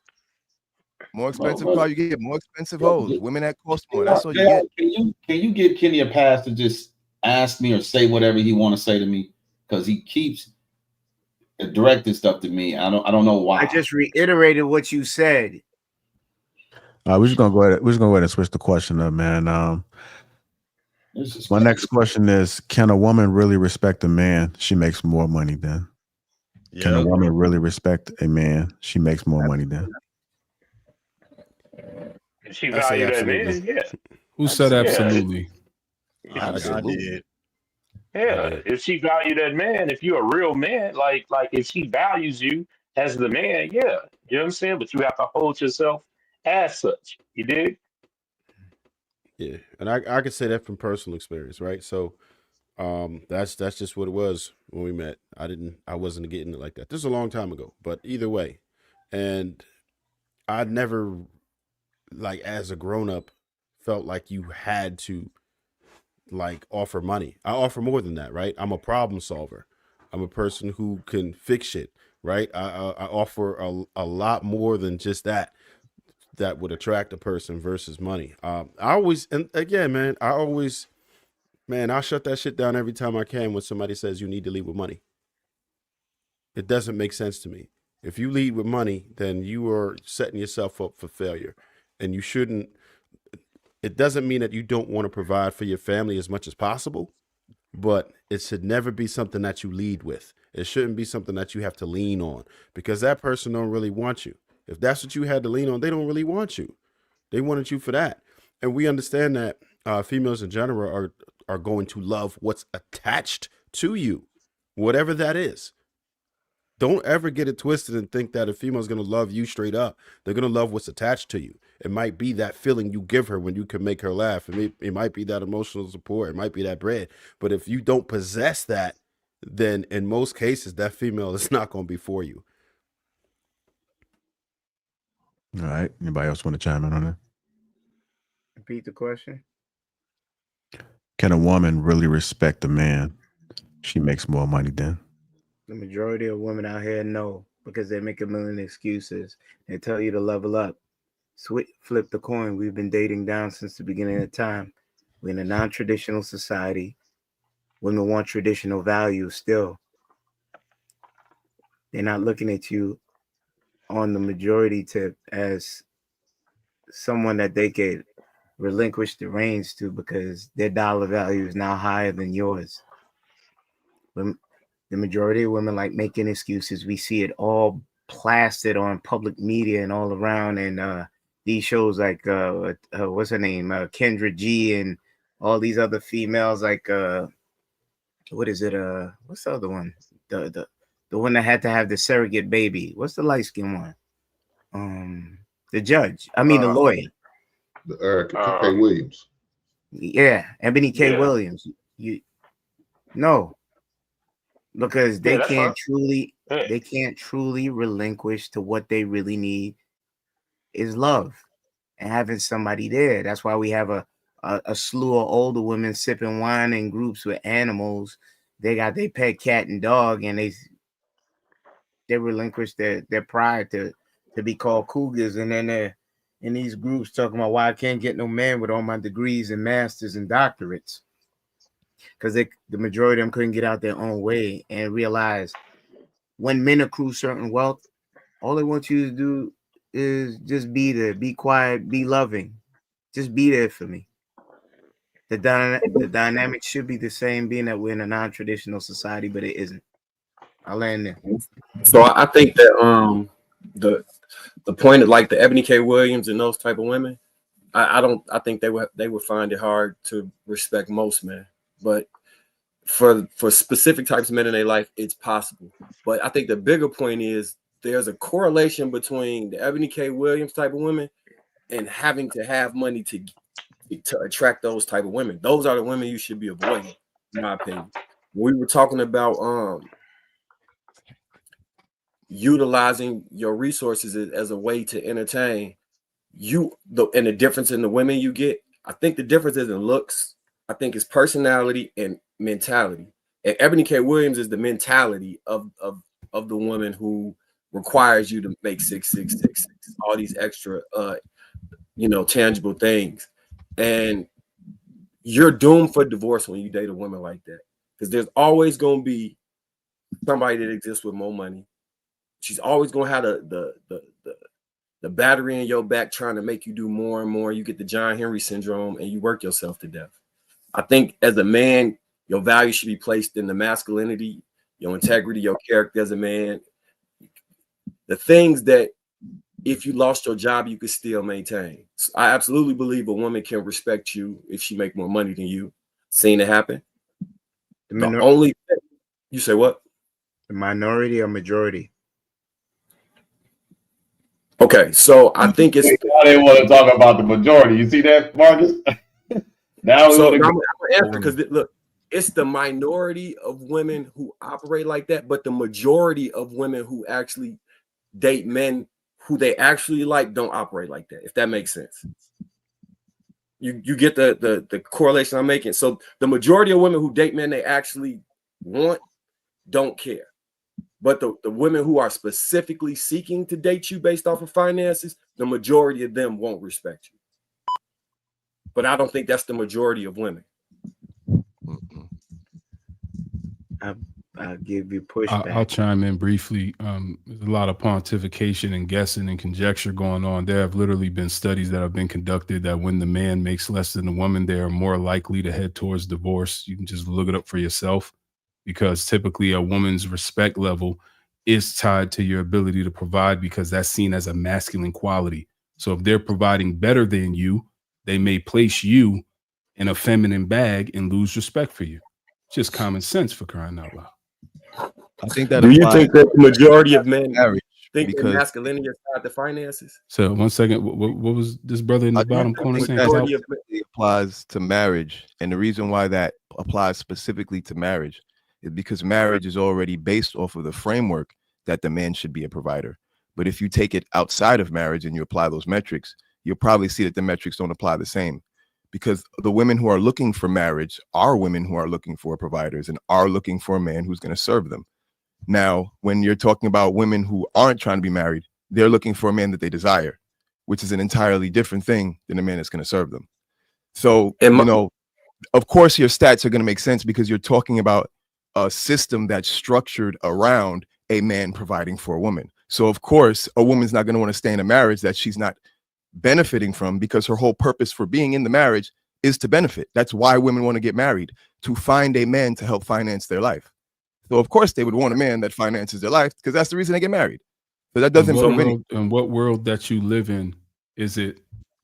More no, expensive brother, car, you get more expensive yo, hoes. Women that cost more. JR, That's all you get. can you give Kenny a pass to just ask me or say whatever he want to say to me? Because he keeps directing stuff to me. I don't know why. I just reiterated what you said. We're just gonna go ahead and switch the question up, man. My next question is: can a woman really respect a man she makes more money than? Can a woman really respect a man she makes more money than? If she I say valued that absolutely. man, yeah. Who said Yeah. absolutely? I did. Yeah, if she value that man, if you're a real man, like if she values you as the man, yeah, you know what I'm saying. But you have to hold yourself as such. You dig? Yeah, and I could say that from personal experience, right? So, that's just what it was when we met. I wasn't getting it like that. This is a long time ago, but either way, and I never, like, as a grown up, felt like you had to, like, offer money. I offer more than that, right? I'm a problem solver. I'm a person who can fix shit, right? I offer a lot more than just that would attract a person versus money. I always, and again, man, I'll shut that shit down every time I can when somebody says you need to lead with money. It doesn't make sense to me. If you lead with money, then you are setting yourself up for failure. And you shouldn't, it doesn't mean that you don't want to provide for your family as much as possible, but it should never be something that you lead with. It shouldn't be something that you have to lean on, because that person don't really want you. If that's what you had to lean on, they don't really want you. They wanted you for that. And we understand that females in general are going to love what's attached to you, whatever that is. Don't ever get it twisted and think that a female is going to love you straight up. They're going to love what's attached to you. It might be that feeling you give her when you can make her laugh. It might be that emotional support. It might be that bread. But if you don't possess that, then in most cases, that female is not going to be for you. All right. Anybody else want to chime in on that? Repeat the question. Can a woman really respect a man she makes more money than? The majority of women out here know, because they make a million excuses. They tell you to level up. Flip the coin. We've been dating down since the beginning of time. We're in a non-traditional society. Women want traditional values still. They're not looking at you on the majority tip as someone that they could relinquish the reins to, because their dollar value is now higher than yours. The majority of women like making excuses. We see it all plastered on public media and all around. And these shows like, what's her name? Kendra G and all these other females like, what is it? What's the other one? The one that had to have the surrogate baby. What's the light skin one? The judge. I mean, the lawyer. The Eric K. Williams. Yeah, Ebony K. Williams. No. Because they can't truly relinquish to what they really need is love and having somebody there. That's why we have a slew of older women sipping wine in groups with animals. They got their pet cat and dog, and they relinquish their pride to be called cougars, and then they're in these groups talking about why I can't get no man with all my degrees and masters and doctorates. Because the majority of them couldn't get out their own way and realize when men accrue certain wealth, all they want you to do is just be there, be quiet, be loving. Just be there for me. The dynamic should be the same, being that we're in a non-traditional society, but it isn't. I'll land there. So I think that the point of like the Ebony K. Williams and those type of women, I think they would find it hard to respect most men. But for specific types of men in their life, it's possible. But I think the bigger point is there's a correlation between the Ebony K. Williams type of women and having to have money to attract those type of women. Those are the women you should be avoiding, in my opinion. We were talking about utilizing your resources as a way to entertain and the difference in the women you get. I think the difference is in looks. I think it's personality and mentality. And Ebony K. Williams is the mentality of the woman who requires you to make 666, all these extra tangible things. And you're doomed for divorce when you date a woman like that. Because there's always gonna be somebody that exists with more money. She's always gonna have the battery in your back trying to make you do more and more. You get the John Henry syndrome and you work yourself to death. I think as a man, your value should be placed in the masculinity, your integrity, your character as a man. The things that if you lost your job, you could still maintain. So I absolutely believe a woman can respect you if she make more money than you. Seen it happen. The only you say what? The minority or majority? Okay, so I think it's. I didn't want to talk about the majority. You see that, Marcus? Now So we I'm want gonna answer because look, it's the minority of women who operate like that, but the majority of women who actually date men who they actually like don't operate like that. If that makes sense, you get the correlation I'm making. So the majority of women who date men they actually want don't care, but the women who are specifically seeking to date you based off of finances, the majority of them won't respect you. But I don't think that's the majority of women. I'll give you pushback. I'll chime in briefly. There's a lot of pontification and guessing and conjecture going on. There have literally been studies that have been conducted that when the man makes less than the woman, they are more likely to head towards divorce. You can just look it up for yourself, because typically a woman's respect level is tied to your ability to provide, because that's seen as a masculine quality. So if they're providing better than you, they may place you in a feminine bag and lose respect for you. Just common sense, for crying out loud. I think that. Do you think that the majority of men think because their masculinity is tied to finances? So 1 second, what was this brother in the bottom corner saying? It applies to marriage, and the reason why that applies specifically to marriage is because marriage is already based off of the framework that the man should be a provider. But if you take it outside of marriage and you apply those metrics, you'll probably see that the metrics don't apply the same, because the women who are looking for marriage are women who are looking for providers and are looking for a man who's going to serve them. Now, when you're talking about women who aren't trying to be married, they're looking for a man that they desire, which is an entirely different thing than a man that's going to serve them. So, of course, your stats are going to make sense because you're talking about a system that's structured around a man providing for a woman. So, of course, a woman's not going to want to stay in a marriage that she's not benefiting from, because her whole purpose for being in the marriage is to benefit. That's why women want to get married, to find a man to help finance their life. So of course they would want a man that finances their life, because that's the reason they get married. So that doesn't prove anything. In what world that you live in, is it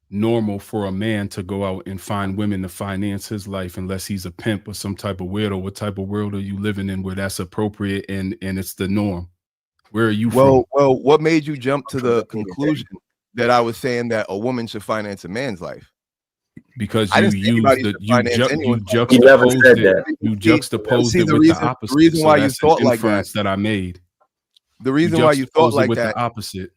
normal for a man to go out and find women to finance his life unless he's a pimp or some type of weirdo? What type of world are you living in where that's appropriate and it's the norm? Where are you from? Well, what made you jump to the conclusion that I was saying that a woman should finance a man's life? Because you juxtaposed it with the opposite. The reason why you that's thought an like that inference that I made. The reason why you thought like with that. The opposite.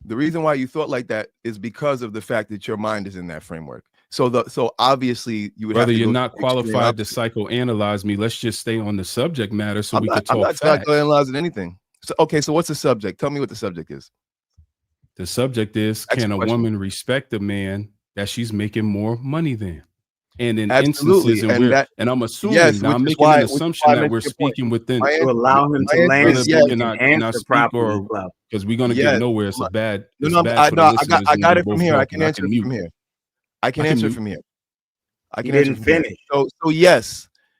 The reason why you thought like that is because of the fact that your mind is in that framework. So obviously you would. Brother, have to you're go not qualified to psychoanalyze me. Let's just stay on the subject matter so we can talk. I'm not psychoanalyzing anything. So okay, so what's the subject? Tell me what the subject is. The subject is, can a woman respect a man that she's making more money than? And in instances, and I'm assuming, yes, now I'm making an assumption that we're speaking within. To allow him to land so he can answer properly, because we're gonna get nowhere. It's a bad. I got it from here. I can answer from here. I can answer from here. I can answer from here. So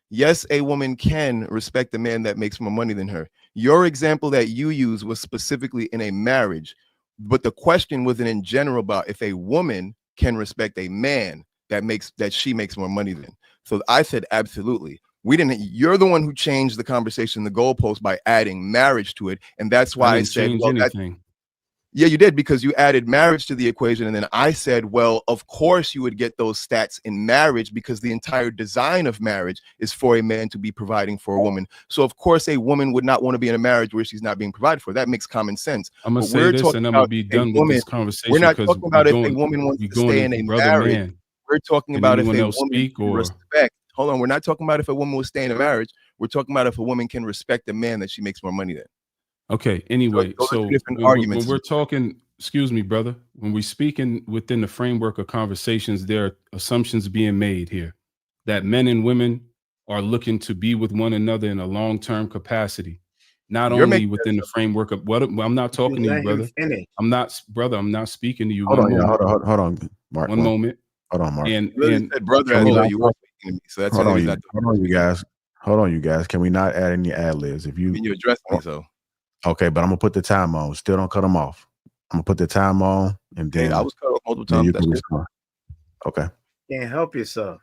yes, a woman can respect a man that makes more money than her. Your example that you use was specifically in a marriage, but the question wasn't in general about if a woman can respect a man that she makes more money than. So I said absolutely. We didn't. You're the one who changed the conversation, the goalpost, by adding marriage to it, and that's why I said, well, yeah, you did, because you added marriage to the equation, and then I said, well, of course you would get those stats in marriage because the entire design of marriage is for a man to be providing for a woman. So of course a woman would not want to be in a marriage where she's not being provided for. That makes common sense. I'm gonna say this, and I'm gonna be done with this conversation. We're not talking about if a woman wants to stay in a marriage. We're talking about if a woman can respect. Hold on, we're not talking about if a woman will stay in a marriage. We're talking about if a woman can respect a man that she makes more money than. Okay. Anyway, so when we're talking, excuse me, brother, when we're speaking within the framework of conversations, there are assumptions being made here that men and women are looking to be with one another in a long-term capacity, not only within the framework of what. I'm not talking to you, brother. I'm not speaking to you. Hold on, Mark. One moment. Hold on, Mark. And brother, I know you were speaking to me, so that's hold on, you guys. Can we not add any ad libs? If you address me, so. Okay, but I'm gonna put the time on. Still don't cut them off. I'm gonna put the time on, and then I was cut off multiple times. Okay. Can't help yourself.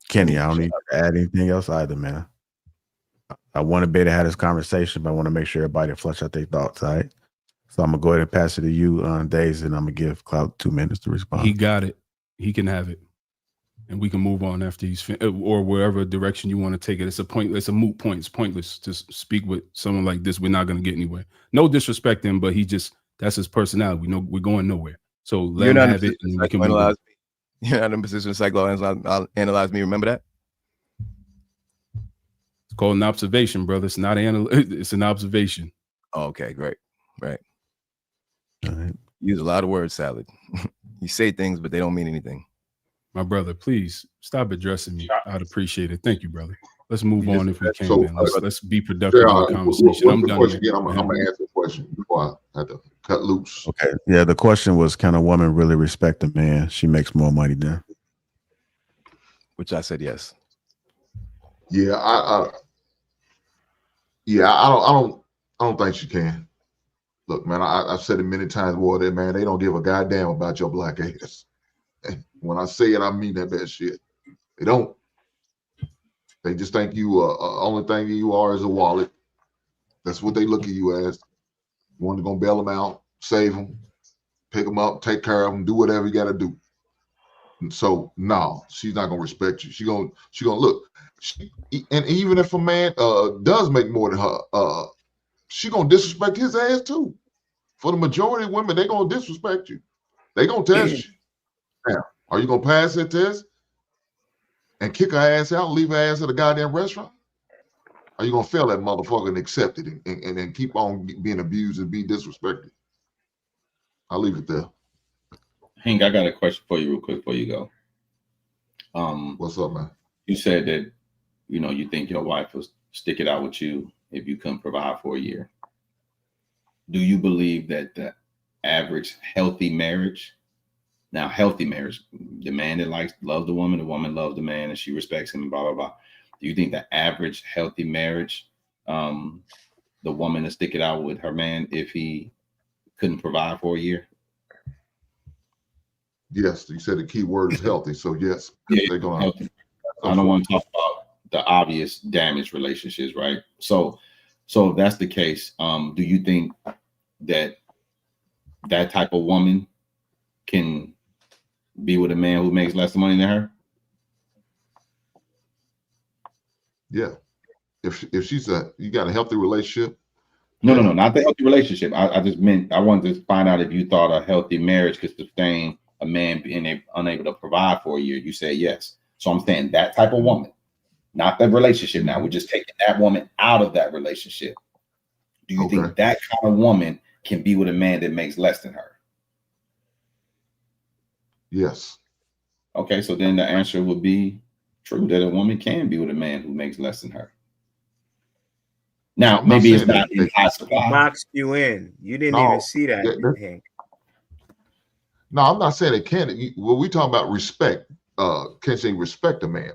Kenny, I don't need to add anything else either, man. I want to be able to have this conversation, but I want to make sure everybody flush out their thoughts, all right? So I'm going to go ahead and pass it to you, Days, and I'm going to give Cloud 2 minutes to respond. He got it. He can have it. And we can move on after he's or wherever direction you want to take it. It's a moot point. It's pointless to speak with someone like this. We're not going to get anywhere. No disrespect him, but that's his personality. We know we're going nowhere. So let him have it, and we can move on. You're not in a position to psychoanalyze me. Remember that? It's called an observation, brother. It's not it's an observation. Oh, okay, great. Right. All right. Use a lot of words, Salad. You say things, but they don't mean anything. My brother, please stop addressing me. I'd appreciate it. Thank you, brother. Let's move on if we can, man. Let's be productive in the conversation. I'm done. I'm gonna answer the question before I have to cut loose. Okay. Yeah, the question was, can a woman really respect a man she makes more money than? Which I said yes. Yeah, I don't think she can. Look, man, I've said it many times, boy, man, they don't give a goddamn about your black ass. When I say it, I mean that bad shit. They don't. They just think you only thing you are is a wallet. That's what they look at you as. You want to go bail them out, save them, pick them up, take care of them, do whatever you got to do. And so, no, she's not gonna respect you. She gonna look. And even if a man does make more than her, she gonna disrespect his ass too. For the majority of women, they gonna disrespect you. They gonna test you. Now, are you gonna pass that test and kick her ass out, leave her ass at a goddamn restaurant? Are you gonna fail that motherfucker and accept it and then keep on being abused and be disrespected? I'll leave it there. Hank, I got a question for you real quick before you go. What's up, man? You said that, you think your wife will stick it out with you if you couldn't provide for a year. Do you believe that the average healthy marriage, the man that loves the woman loves the man, and she respects him, and blah, blah, blah. Do you think the average healthy marriage, the woman will stick it out with her man if he couldn't provide for a year? Yes, you said the key word is healthy. So yes, they're gonna. Healthy. I don't want to talk about the obvious damaged relationships, right? So if that's the case, do you think that type of woman can be with a man who makes less money than her? Yeah. If you got a healthy relationship. No, not the healthy relationship. I just meant I wanted to find out if you thought a healthy marriage could sustain a man being unable to provide for a year. You said yes. So I'm saying that type of woman, not the relationship. Now we're just taking that woman out of that relationship. Do you think that kind of woman can be with a man that makes less than her? Yes. Okay, so then the answer would be true, that a woman can be with a man who makes less than her. Now, maybe it's not in high supply. Boxed you in. You didn't even see that, Hank. No, I'm not saying it can't. When we talk about respect, can she respect a man?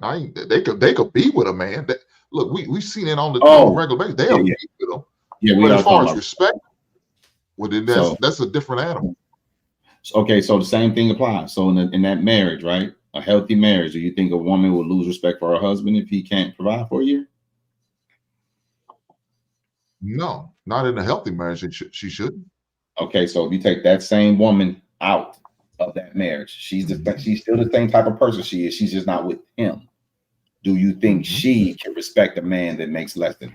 They could be with a man. Look, we've seen it on the regular basis. They'll be with them. Yeah, but as far as respect, well, then that's a different animal. Okay, so the same thing applies. So in that marriage, right? A healthy marriage, do you think a woman will lose respect for her husband if he can't provide for a year? No, not in a healthy marriage. She shouldn't. Okay, so if you take that same woman out of that marriage, she's still the same type of person she is. She's just not with him. Do you think she can respect a man that makes less than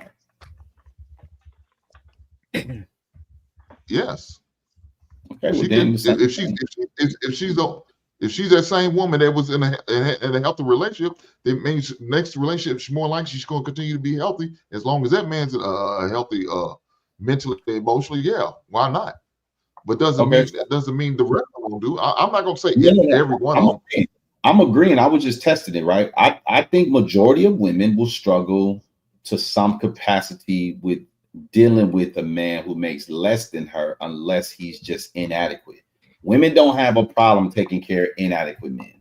her? Yes. Okay. She can, if she's that same woman that was in a healthy relationship, it means next relationship she's more likely she's going to continue to be healthy as long as that man's healthy mentally, emotionally. Yeah, why not? But doesn't mean the rest of them won't do. I'm not going to say every one of them. I'm agreeing. I was just testing it, right? I think majority of women will struggle to some capacity with dealing with a man who makes less than her unless he's just inadequate. Women don't have a problem taking care of inadequate men,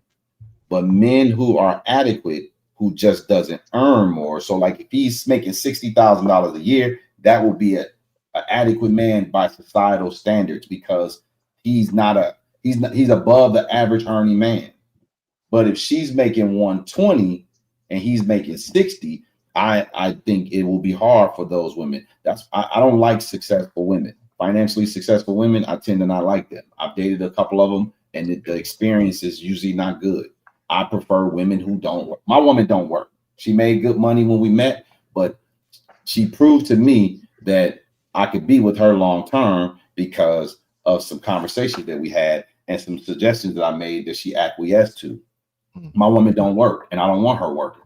but men who are adequate, who just doesn't earn more. So like if he's making $60,000 a year, that will be an adequate man by societal standards because he's above the average earning man. But if she's making 120 and he's making 60, I think it will be hard for those women. I don't like successful women. Financially successful women, I tend to not like them. I've dated a couple of them, and the experience is usually not good. I prefer women who don't work. My woman don't work. She made good money when we met, but she proved to me that I could be with her long term because of some conversations that we had and some suggestions that I made that she acquiesced to. My woman don't work, and I don't want her working.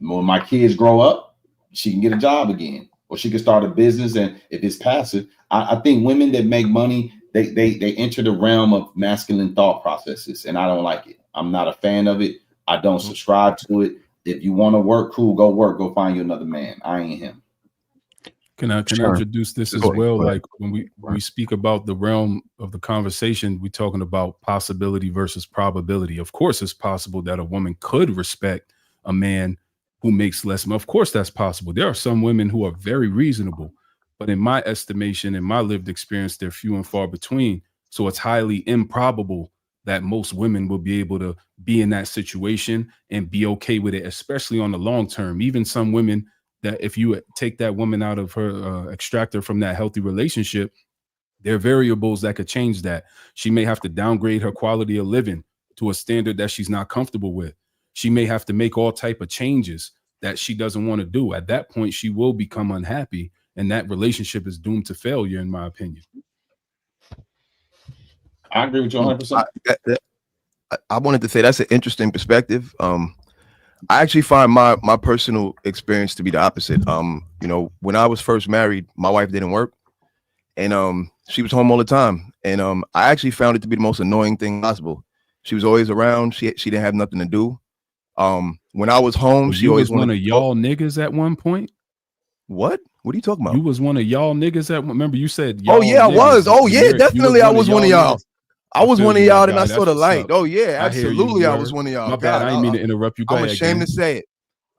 When my kids grow up, she can get a job again, or she can start a business. And if it's passive, I think women that make money, they enter the realm of masculine thought processes, and I don't like it. I'm not a fan of it. I don't subscribe to it. If you want to work, cool, go work, go find you another man. I ain't him. Can I introduce this as well? Like when we speak about the realm of the conversation, we're talking about possibility versus probability. Of course, it's possible that a woman could respect a man who makes less money. Of course, that's possible. There are some women who are very reasonable, but in my estimation, in my lived experience, they're few and far between. So it's highly improbable that most women will be able to be in that situation and be okay with it, especially on the long term. Even some women that if you take that woman out of her, extract her from that healthy relationship, there are variables that could change that. She may have to downgrade her quality of living to a standard that she's not comfortable with. She may have to make all type of changes that she doesn't want to do. At that point, she will become unhappy, and that relationship is doomed to failure, in my opinion. I agree with you 100%. I wanted to say that's an interesting perspective. I actually find my personal experience to be the opposite. You know, when I was first married, my wife didn't work, and she was home all the time. And I actually found it to be the most annoying thing possible. She was always around. She didn't have nothing to do. When I was home, Well, she you always was one wanted of y'all niggas at one point. What are you talking about? You was one of y'all niggas at. Remember, you said. Oh yeah, I was. Oh yeah, definitely, I was one of y'all. Niggas. I was one of y'all, and I That's saw the what's light. up. Oh yeah, I hear you, absolutely, I was word. one of y'all. My bad. I didn't mean to interrupt you. Go I'm ahead, ashamed gang. to say it.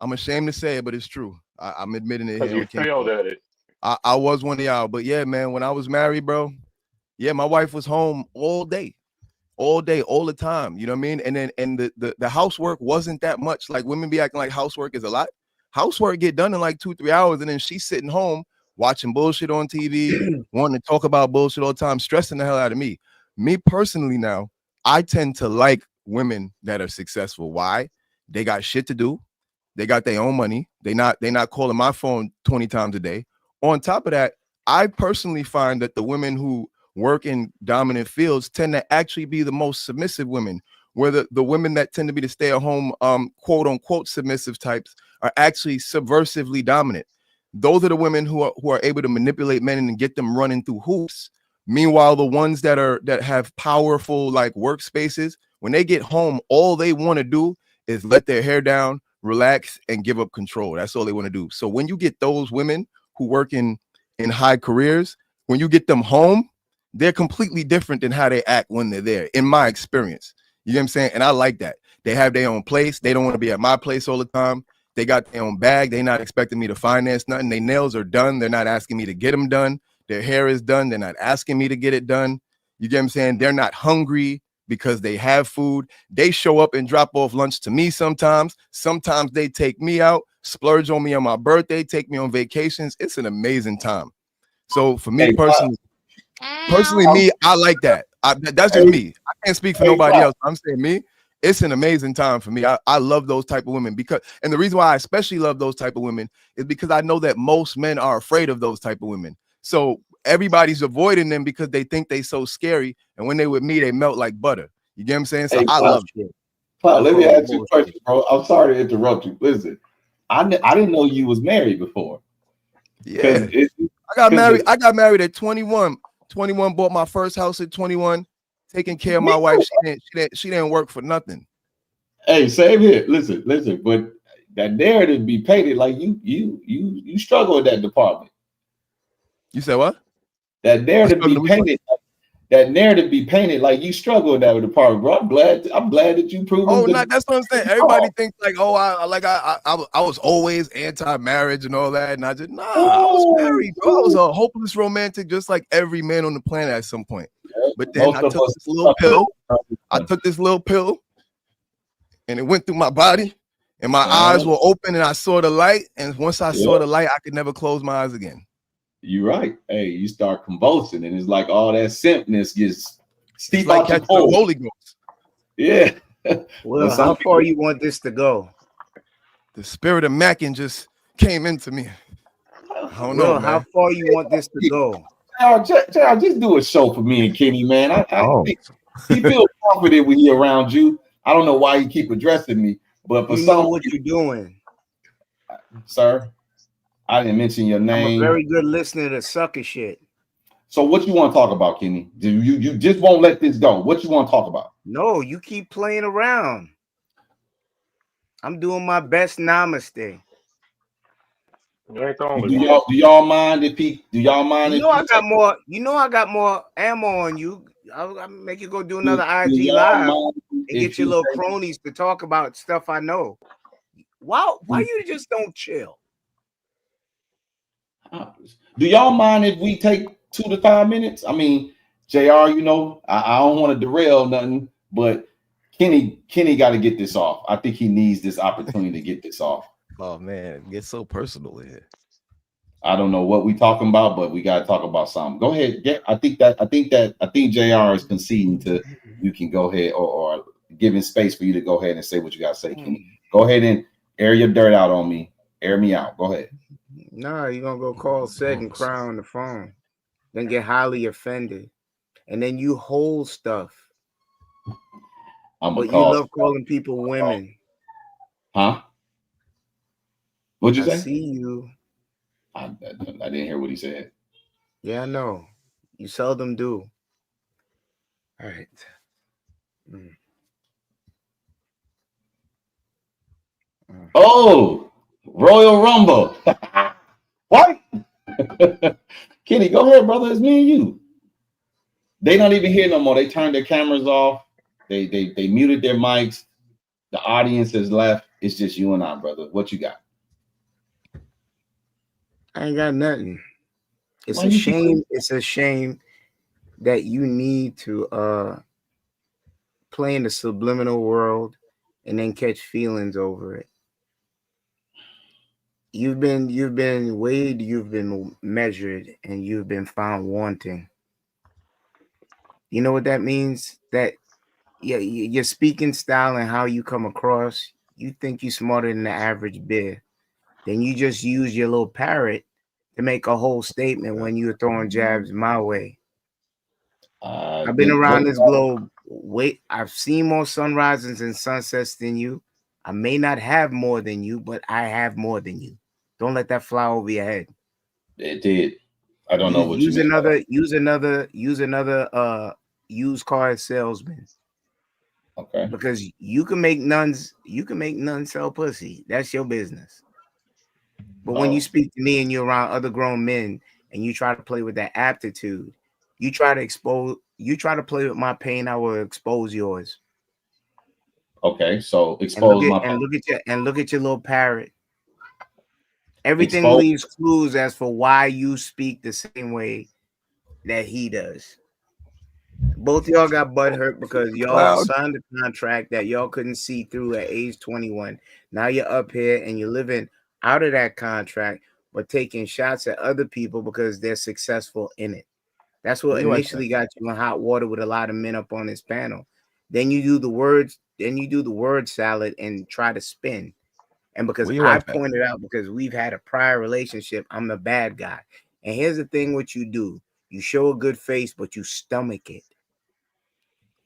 I'm ashamed to say it, but it's true. I'm admitting it. Because Here you failed at it. I was one of y'all, but yeah, man, when I was married, bro, yeah, my wife was home all day, all the time. You know what I mean? And then the housework wasn't that much. Like women be acting like housework is a lot. Housework get done in like 2-3 hours, and then she's sitting home watching bullshit on TV, wanting to talk about bullshit all the time, stressing the hell out of me. Me personally, now I tend to like women that are successful. Why? They got shit to do. They got their own money. They not calling my phone 20 times a day. On top of that, I personally find that the women who work in dominant fields tend to actually be the most submissive women, where the women that tend to be the stay-at-home quote unquote submissive types are actually subversively dominant. Those are the women who are able to manipulate men and get them running through hoops. Meanwhile, the ones that have powerful like workspaces, when they get home, all they want to do is let their hair down, relax, and give up control. That's all they want to do. So when you get those women who work in high careers, when you get them home, they're completely different than how they act when they're there, in my experience. You know what I'm saying? And I like that. They have their own place. They don't want to be at my place all the time. They got their own bag. They're not expecting me to finance nothing. Their nails are done. They're not asking me to get them done. Their hair is done. They're not asking me to get it done. You get what I'm saying? They're not hungry because they have food. They show up and drop off lunch to me sometimes. Sometimes they take me out, splurge on me on my birthday, take me on vacations. It's an amazing time. So for me personally, me, I like that. That's just me. I can't speak for nobody else. I'm saying me. It's an amazing time for me. I love those type of women and the reason why I especially love those type of women is because I know that most men are afraid of those type of women. So everybody's avoiding them because they think they so scary. And when they with me, they melt like butter. You get what I'm saying? So I love it. Cloud, let me ask you a question, bro. I'm sorry to interrupt you. Listen, I didn't know you was married before. Yeah, I got married at 21. 21, bought my first house at 21. Taking care of my wife. She didn't work for nothing. Hey, same here. Listen, but that narrative be painted like you struggle in that department. You said what? That narrative be painted like you struggle in that department, bro. I'm glad that you proved. Oh, no, that's what I'm saying. Everybody thinks like, oh, I was always anti-marriage and all that, and I just I was married, bro. I was a hopeless romantic, just like every man on the planet at some point. But then I took this little pill, and it went through my body, And my eyes were open and I saw the light. And once I saw the light, I could never close my eyes again. You're right. Hey, you start convulsing, and it's like all that simpness gets steep like out your catching the pores. Holy Ghost. Yeah. Well, how far you want this to go? The spirit of Mackin just came into me. I don't know, man. How far you want this to go? JR, just do a show for me and Kenny, man. He feels confident when he around you. I don't know why you keep addressing me, but for some, what you're doing, sir. I didn't mention your name. I'm a very good listener to sucker shit. So what you want to talk about, Kenny? You just won't let this go. What you want to talk about? No, you keep playing around. I'm doing my best. Namaste. Do y'all mind if he? Do y'all mind? I got more. I got more ammo on you. I'll make you go do another IG live and get your little cronies to talk about stuff I know. Why you just don't chill? Do y'all mind if we take 2 to 5 minutes? I mean, JR, I don't want to derail nothing, but Kenny got to get this off. I think he needs this opportunity to get this off. Oh man, it gets so personal here. I don't know what we talking about, but we got to talk about something. Go ahead. I think JR is conceding to you can go ahead or giving space for you to go ahead and say what you got to say, Kenny. Go ahead and air your dirt out on me. Air me out. Go ahead. Nah, you're going to go call Seg and cry on the phone. Then get highly offended. And then you hold stuff. But you love calling people women. Huh? What'd you say? I see you. I didn't hear what he said. Yeah, I know. You seldom do. All right. Oh, Royal Rumble. What? Kenny, go ahead, brother. It's me and you. They don't even hear no more. They turned their cameras off. They muted their mics. The audience has left. It's just you and I, brother. What you got? I ain't got nothing. It's a shame. It's a shame that you need to play in the subliminal world and then catch feelings over it. You've been weighed, you've been measured, and you've been found wanting. You know what that means? That your speaking style and how you come across, you think you're smarter than the average bear. Then you just use your little parrot to make a whole statement when you're throwing jabs my way. I've been around this globe. I've seen more sunrises and sunsets than you. I may not have more than you, but I have more than you. Don't let that fly over your head. It did. I don't know what use you another used car salesman. Okay. Because you can make nuns sell pussy. That's your business. But when you speak to me and you're around other grown men and you try to play with that aptitude, you try to play with my pain, I will expose yours. Okay, so expose my pain. Look at your little parrot. Everything leaves clues as for why you speak the same way that he does. Both of y'all got butthurt because y'all signed a contract that y'all couldn't see through at age 21. Now you're up here and you're living out of that contract, but taking shots at other people because they're successful in it. That's what initially got you in hot water with a lot of men up on this panel. Then you do the word salad and try to spin. And because I pointed out, because we've had a prior relationship, I'm the bad guy. And here's the thing: what you do, you show a good face, but you stomach it.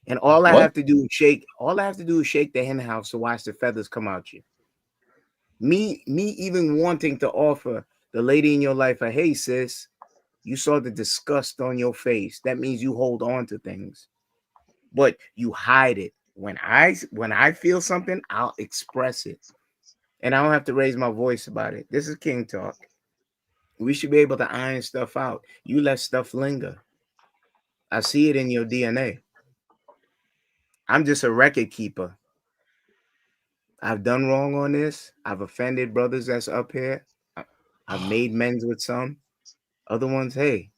And all I have to do is shake the hen house to watch the feathers come out you. Me even wanting to offer the lady in your life a hey sis, you saw the disgust on your face. That means you hold on to things, but you hide it. When I feel something, I'll express it. And I don't have to raise my voice about it. This is King Talk. We should be able to iron stuff out. You let stuff linger. I see it in your DNA. I'm just a record keeper. I've done wrong on this. I've offended brothers that's up here. I've made amends with some. Other ones, hey,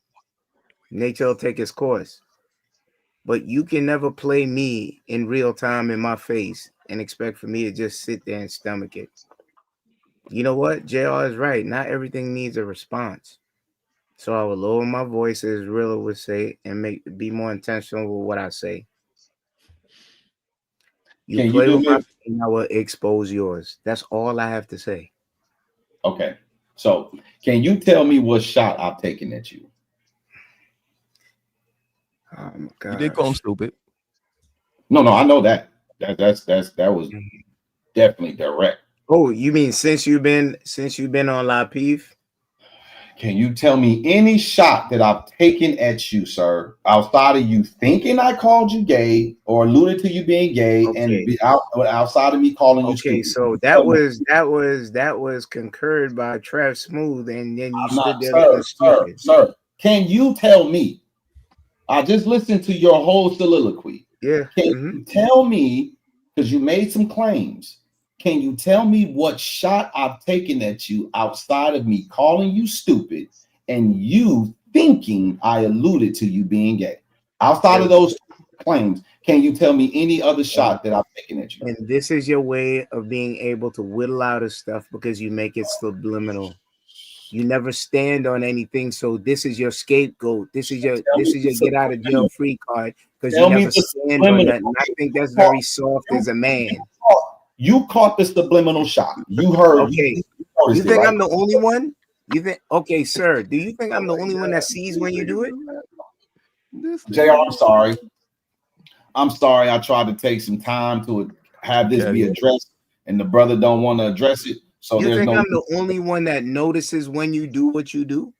nature will take its course. But you can never play me in real time in my face and expect for me to just sit there and stomach it. You know what? JR is right. Not everything needs a response. So I will lower my voice, as Rilla would say, and be more intentional with what I say. You play with my and I will expose yours. That's all I have to say. Okay. So can you tell me what shot I've taken at you? Oh my God. You did call him stupid. No, I know that. That was definitely direct. Oh, you mean since you've been on Lapeef? Can you tell me any shot that I've taken at you, sir, outside of you thinking I called you gay or alluded to you being gay, and outside of me calling you stupid? Okay, so that was concurred by Trev Smooth, and then you stood there looking stupid. Sir, can you tell me? I just listened to your whole soliloquy. Yeah. Can you tell me, because you made some claims, can you tell me what shot I've taken at you outside of me calling you stupid and you thinking I alluded to you being gay? Outside of those claims, can you tell me any other shot that I've taken at you? And this is your way of being able to whittle out of stuff because you make it subliminal. You never stand on anything, so this is your scapegoat. This is your get out of jail free card because you never stand on that. And I think that's very soft as a man. You caught the subliminal shot. You heard. Okay. You think I'm the only one? You think? Okay, sir. Do you think I'm the only one that sees when you do it? JR, I'm sorry. I tried to take some time to have this be addressed, and the brother don't want to address it. So you think I'm the only one that notices when you do what you do?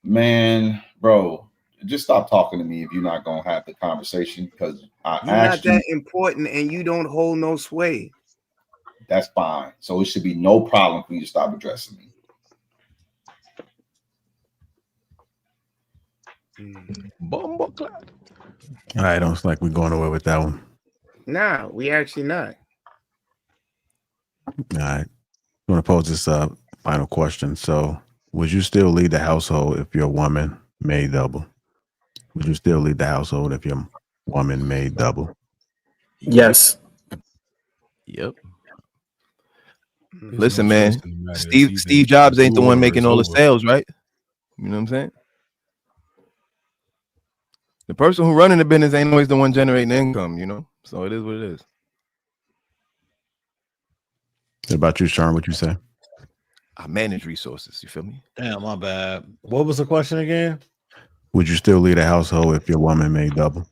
Man, bro, just stop talking to me if you're not gonna have the conversation, because you're not that important and you don't hold no sway. That's fine. So it should be no problem for you to stop addressing me. All right, don't look like we're going away with that one. Nah, we actually not. All right. I want to pose this final question. So, would you still lead the household if your woman made double? Would you still lead the household if your woman made double? Yes. Yep. Listen, man, Steve Jobs ain't the one making all the sales, right? You know what I'm saying? The person who running the business ain't always the one generating the income, you know? So it is what it is. What about you, Sean? What you say? I manage resources. You feel me? Damn, my bad. What was the question again? Would you still lead a household if your woman made double?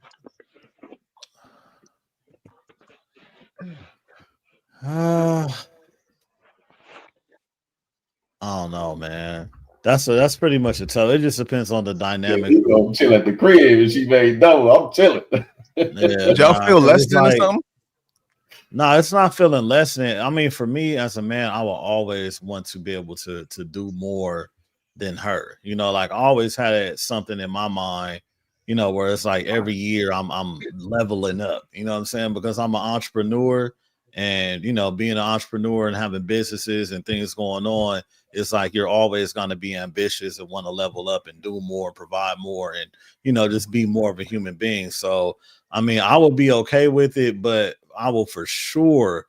I don't know, man. That's pretty much a tough. It just depends on the dynamic. You gonna chill at the crib and she made double. I'm chilling. Did y'all feel less than or something? No, it's not feeling less than. I mean, for me as a man, I will always want to be able to do more than her. You know, like I always had something in my mind, you know, where it's like every year I'm leveling up. You know what I'm saying? Because I'm an entrepreneur, and you know, being an entrepreneur and having businesses and things going on, it's like you're always going to be ambitious and want to level up and do more, provide more, and you know, just be more of a human being. So, I mean, I will be okay with it, but I will for sure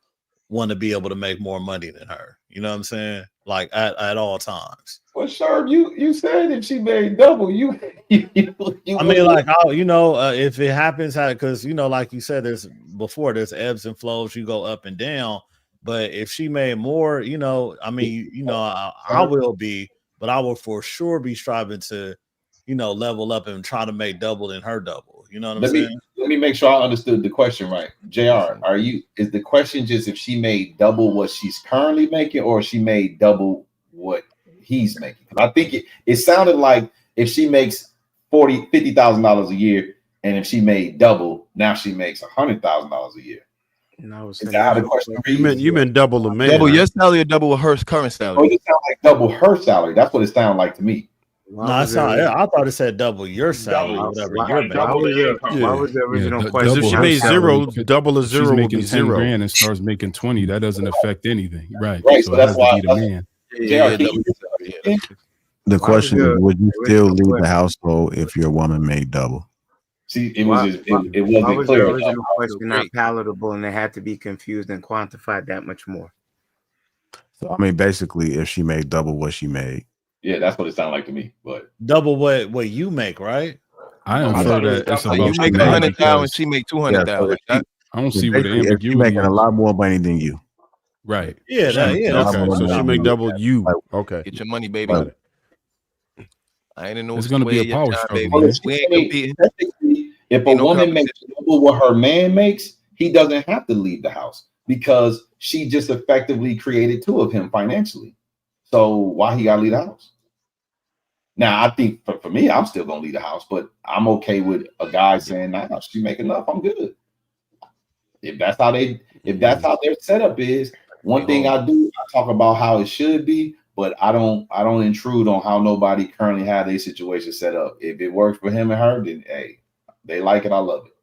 want to be able to make more money than her. You know what I'm saying? Like at all times. Well, Sherb, you said if she made double, you I mean, like, you know, if it happens, because you know, like you said, there's ebbs and flows. You go up and down. But if she made more, you know, I mean, you know, I will be, but I will for sure be striving to, you know, level up and try to make double than her double. You know what I'm saying? Let me make sure I understood the question right. JR, is the question just if she made double what she's currently making, or she made double what he's making? I think it sounded like if she makes $50,000 a year, and if she made double, now she makes $100,000 a year. No, is that how the question reads? You meant double the man. Double your salary or double her current salary? Oh, it sounds like double her salary. That's what it sounded like to me. No, it's not. I thought it said double your salary, whatever you're making. Why was the original question? If she made zero, double a zero would be $10 zero. grand and starts making 20. That doesn't affect anything, right? Right. So So it that's has why to be the man. The question is, would you still lead the household if your woman made double? See, it Why, was just why, it why wasn't was the clear enough. original I feel question not great. palatable and it had to be confused and quantified that much more? So I mean, basically, if she made double what she made, Yeah, that's what it sounded like to me. But Double what you make, right? I I infer thought it was that it's double So about you what the you make man 100,000, because she make yeah. 200,000, So like that. I don't see where the basically, if she ambiguity making a is. lot more money than you, Right. Yeah, she making a lot that's Okay. more So money she than make you. double you. Like, Okay. Get your money, baby. Got it. I ain't in no It's gonna be a way your power time, struggle, baby. well, man. if she We ain't made, competing. technically, if a Ain't no woman competition. makes double what her man makes, he doesn't have to leave the house because she just effectively created two of him financially. So why he gotta leave the house? Now, I think for me, I'm still gonna leave the house, but I'm okay with a guy saying, "Nah, she make enough. I'm good." If that's how their setup is. One thing I do, I talk about how it should be, but I don't intrude on how nobody currently have their situation set up. If it works for him and her, then hey, they like it. I love it.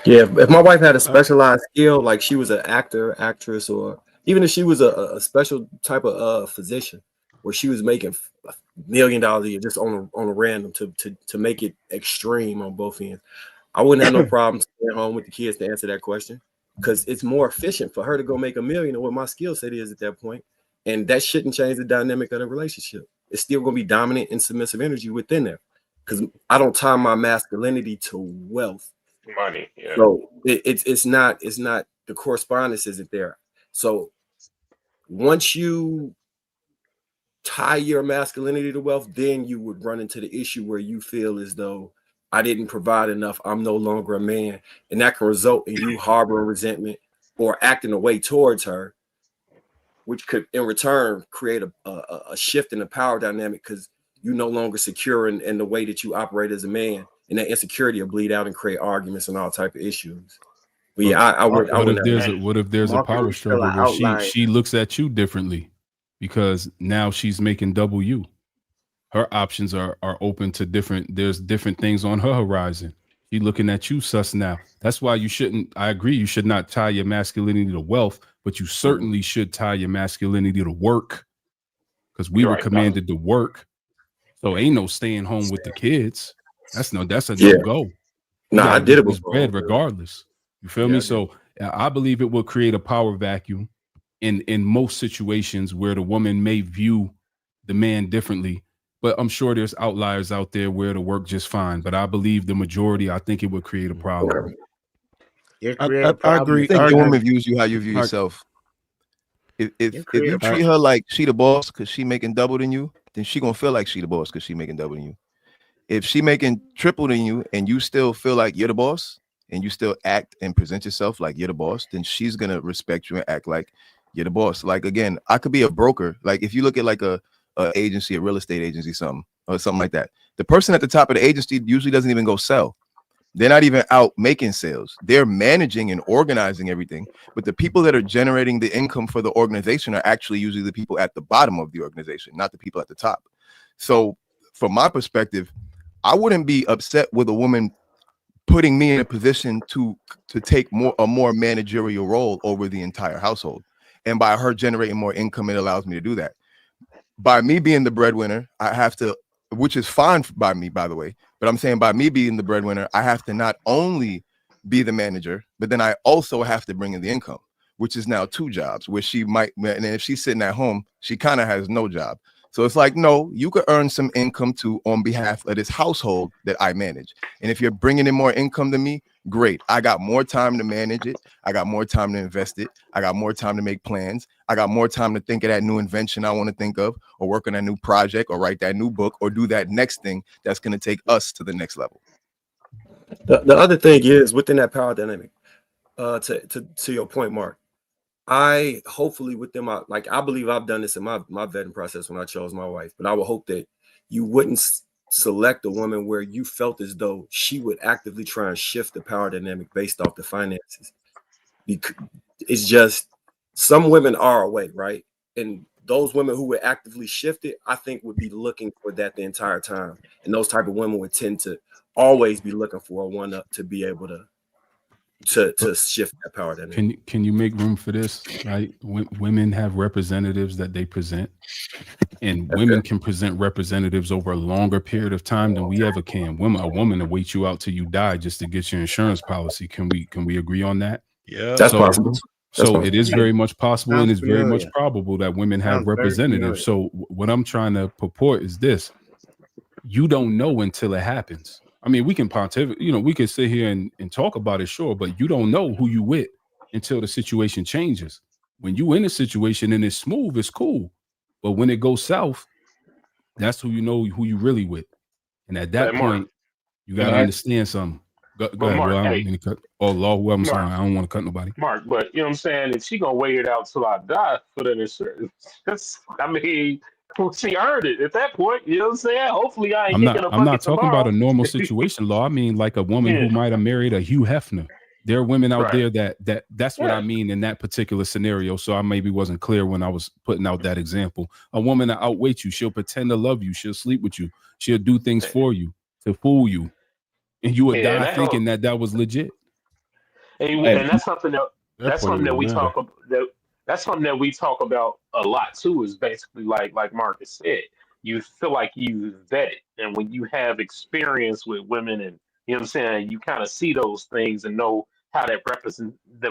Yeah, if my wife had a specialized skill, like she was an actor, actress, or even if she was a special type of physician, where she was making $1 million a year just on a random to make it extreme on both ends, I wouldn't have no problem staying home with the kids to answer that question because it's more efficient for her to go make $1 million than what my skill set is at that point, and that shouldn't change the dynamic of the relationship. It's still going to be dominant and submissive energy within there because I don't tie my masculinity to wealth. money. Yeah. So it's not the correspondence isn't there. So once you tie your masculinity to wealth, then you would run into the issue where you feel as though I didn't provide enough, I'm no longer a man, and that can result in you harboring resentment or acting away towards her, which could in return create a shift in the power dynamic because you no longer secure in the way that you operate as a man, and that insecurity will bleed out and create arguments and all type of issues. But yeah, I What wouldn't. if there's a Market power is still struggle an where outlier. she looks at you differently because now she's making double you. Her options are open to there's different things on her horizon. She looking at you sus now. That's why you shouldn't, I agree, you should not tie your masculinity to wealth, but you certainly should tie your masculinity to work because we You're were right. commanded to work. So ain't no staying home with the kids. That's a Yeah. no-go. You Nah, I gotta did get it this before. bread regardless. You feel Yeah, me? I did. So I believe it will create a power vacuum in most situations where the woman may view the man differently. But I'm sure there's outliers out there where it'll work just fine. But I believe the majority, I think it would create a problem. It I, create a I problem. agree. I think I your agree. woman views you how you view I- yourself. If It create you a treat her like she the boss because she making double than you, then she gonna feel like she the boss because she making double than you. If she making triple than you and you still feel like you're the boss and you still act and present yourself like you're the boss, then she's gonna respect you and act like you're the boss. Like again, I could be a broker. Like if you look at like a agency, a real estate agency, something like that. The person at the top of the agency usually doesn't even go sell. They're not even out making sales. They're managing and organizing everything. But the people that are generating the income for the organization are actually usually the people at the bottom of the organization, not the people at the top. So from my perspective, I wouldn't be upset with a woman putting me in a position to take a more managerial role over the entire household. And by her generating more income, it allows me to do that. By me being the breadwinner, I have to, which is fine by me, by the way, but I'm saying by me being the breadwinner, I have to not only be the manager, but then I also have to bring in the income, which is now 2 jobs, where she might, and if she's sitting at home, she kind of has no job. So it's like, no, you could earn some income too on behalf of this household that I manage. And if you're bringing in more income than me, great. I got more time to manage it. I got more time to invest it. I got more time to make plans. I got more time to think of that new invention I want to think of, or work on that new project, or write that new book, or do that next thing that's going to take us to the next level. The other thing is within that power dynamic, to your point, Mark, I hopefully within my, like, I believe I've done this in my vetting process when I chose my wife, but I would hope that you wouldn't select a woman where you felt as though she would actively try and shift the power dynamic based off the finances. Because it's just some women are away, right? And those women who would actively shift it, I think would be looking for that the entire time. And those type of women would tend to always be looking for a one up to be able to shift that power dynamic. Can you make room for this? Right, women have representatives that they present. And women can present representatives over a longer period of time than we ever can. A woman to wait you out till you die just to get your insurance policy. Can we agree on that? Yeah, that's possible. So it is very much possible, and it's very much familiar. probable that women have Sounds very representatives. So what I'm trying to purport is this: you don't know until it happens. I mean, we can pontificate, we could sit here and talk about it, sure, but you don't know who you with until the situation changes. When you in a situation and it's smooth, it's cool. But when it goes south, that's who you know who you really with. And at that point, you got to understand something. Go ahead. Mark, Well, I don't hey, mean to cut. Oh, Lord, I'm Mark, sorry. I don't want to cut nobody. Mark, but you know what I'm saying? If she gonna wait it out till I die for the insurance, I mean, she earned it at that point. You know what I'm saying? Hopefully, I ain't kicking a bucket I'm not talking tomorrow. about a normal situation, Law. I mean like a woman who might have married a Hugh Hefner. There are women out there that's what I mean in that particular scenario. So I maybe wasn't clear when I was putting out that example. A woman that outweighs you, she'll pretend to love you, she'll sleep with you, she'll do things for you to fool you, and you would die thinking that was legit. And that's something that we matter. talk about. That's something that we talk about a lot too. Is basically like Marcus said, you feel like you vetted, and when you have experience with women, and you know what I'm saying, you kind of see those things and know how that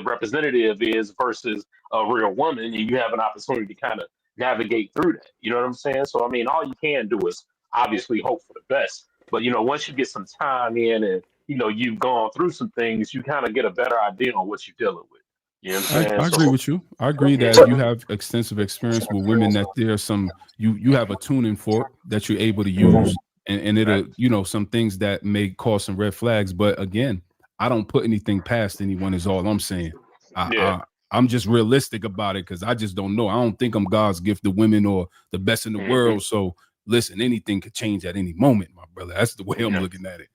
representative is versus a real woman, and you have an opportunity to kind of navigate through that. You know what I'm saying? So I mean, all you can do is obviously hope for the best. But once you get some time in and you've gone through some things, you kind of get a better idea on what you're dealing with. You know what I'm saying? I agree with you. I agree that you have extensive experience with women, that there's some you have a tuning fork that you're able to use, and it'll some things that may cause some red flags. But again, I don't put anything past anyone is all I'm saying. I'm just realistic about it because I just don't know. I don't think I'm God's gift to women or the best in the world. So listen, anything could change at any moment, my brother. That's the way I'm looking at it.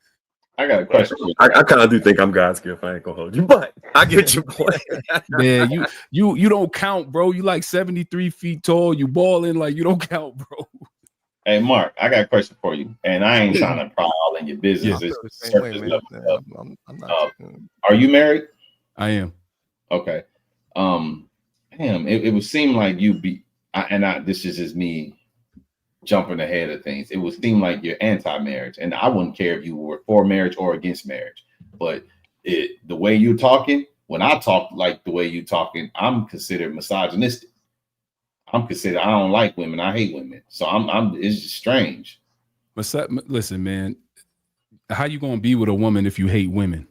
I got a question. I kind of do think I'm God's gift. I ain't gonna hold you, but I get your point. Man, you don't count, bro. You like 73 feet tall. You balling like you don't count, bro. Hey, Mark, I got a question for you, and I ain't trying to pry all in your business. Yeah. It's surface level stuff. Are you married? I am. Okay. Damn, it would seem like you be, this is just me jumping ahead of things. It would seem like you're anti-marriage, and I wouldn't care if you were for marriage or against marriage. But the way you're talking, when I talk like the way you're talking, I'm considered misogynistic. I don't like women. I hate women. So it's just strange. Listen, man, how you gonna be with a woman if you hate women?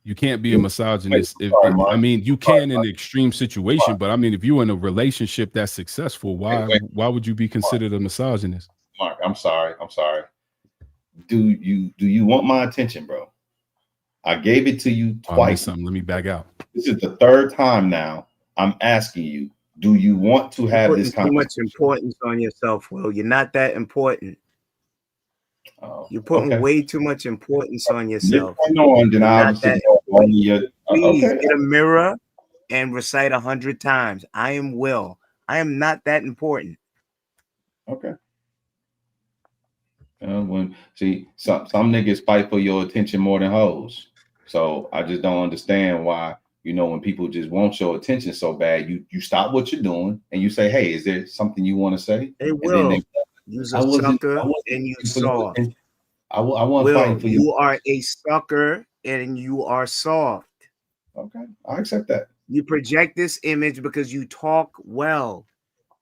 You can't be a misogynist. I mean, you can in the extreme situation, but I mean, if you're in a relationship that's successful, why would you be considered a misogynist? Mark, I'm sorry. Do you want my attention, bro? I gave it to you twice. Let me back out. This is the third time now. I'm asking you, do you want to have this conversation? Too much importance on yourself, Will. You're not that important. You're putting way too much importance on yourself. Please get a mirror and recite 100 times. I am Will. I am not that important. Okay. Some niggas fight for your attention more than hoes. So I just don't understand why, when people just want your attention so bad, you stop what you're doing and you say, hey, is there something you want to say? Hey, Will, you're a sucker and you soft. I want fighting for you. You are a sucker and you are soft. Okay, I accept that. You project this image because you talk well,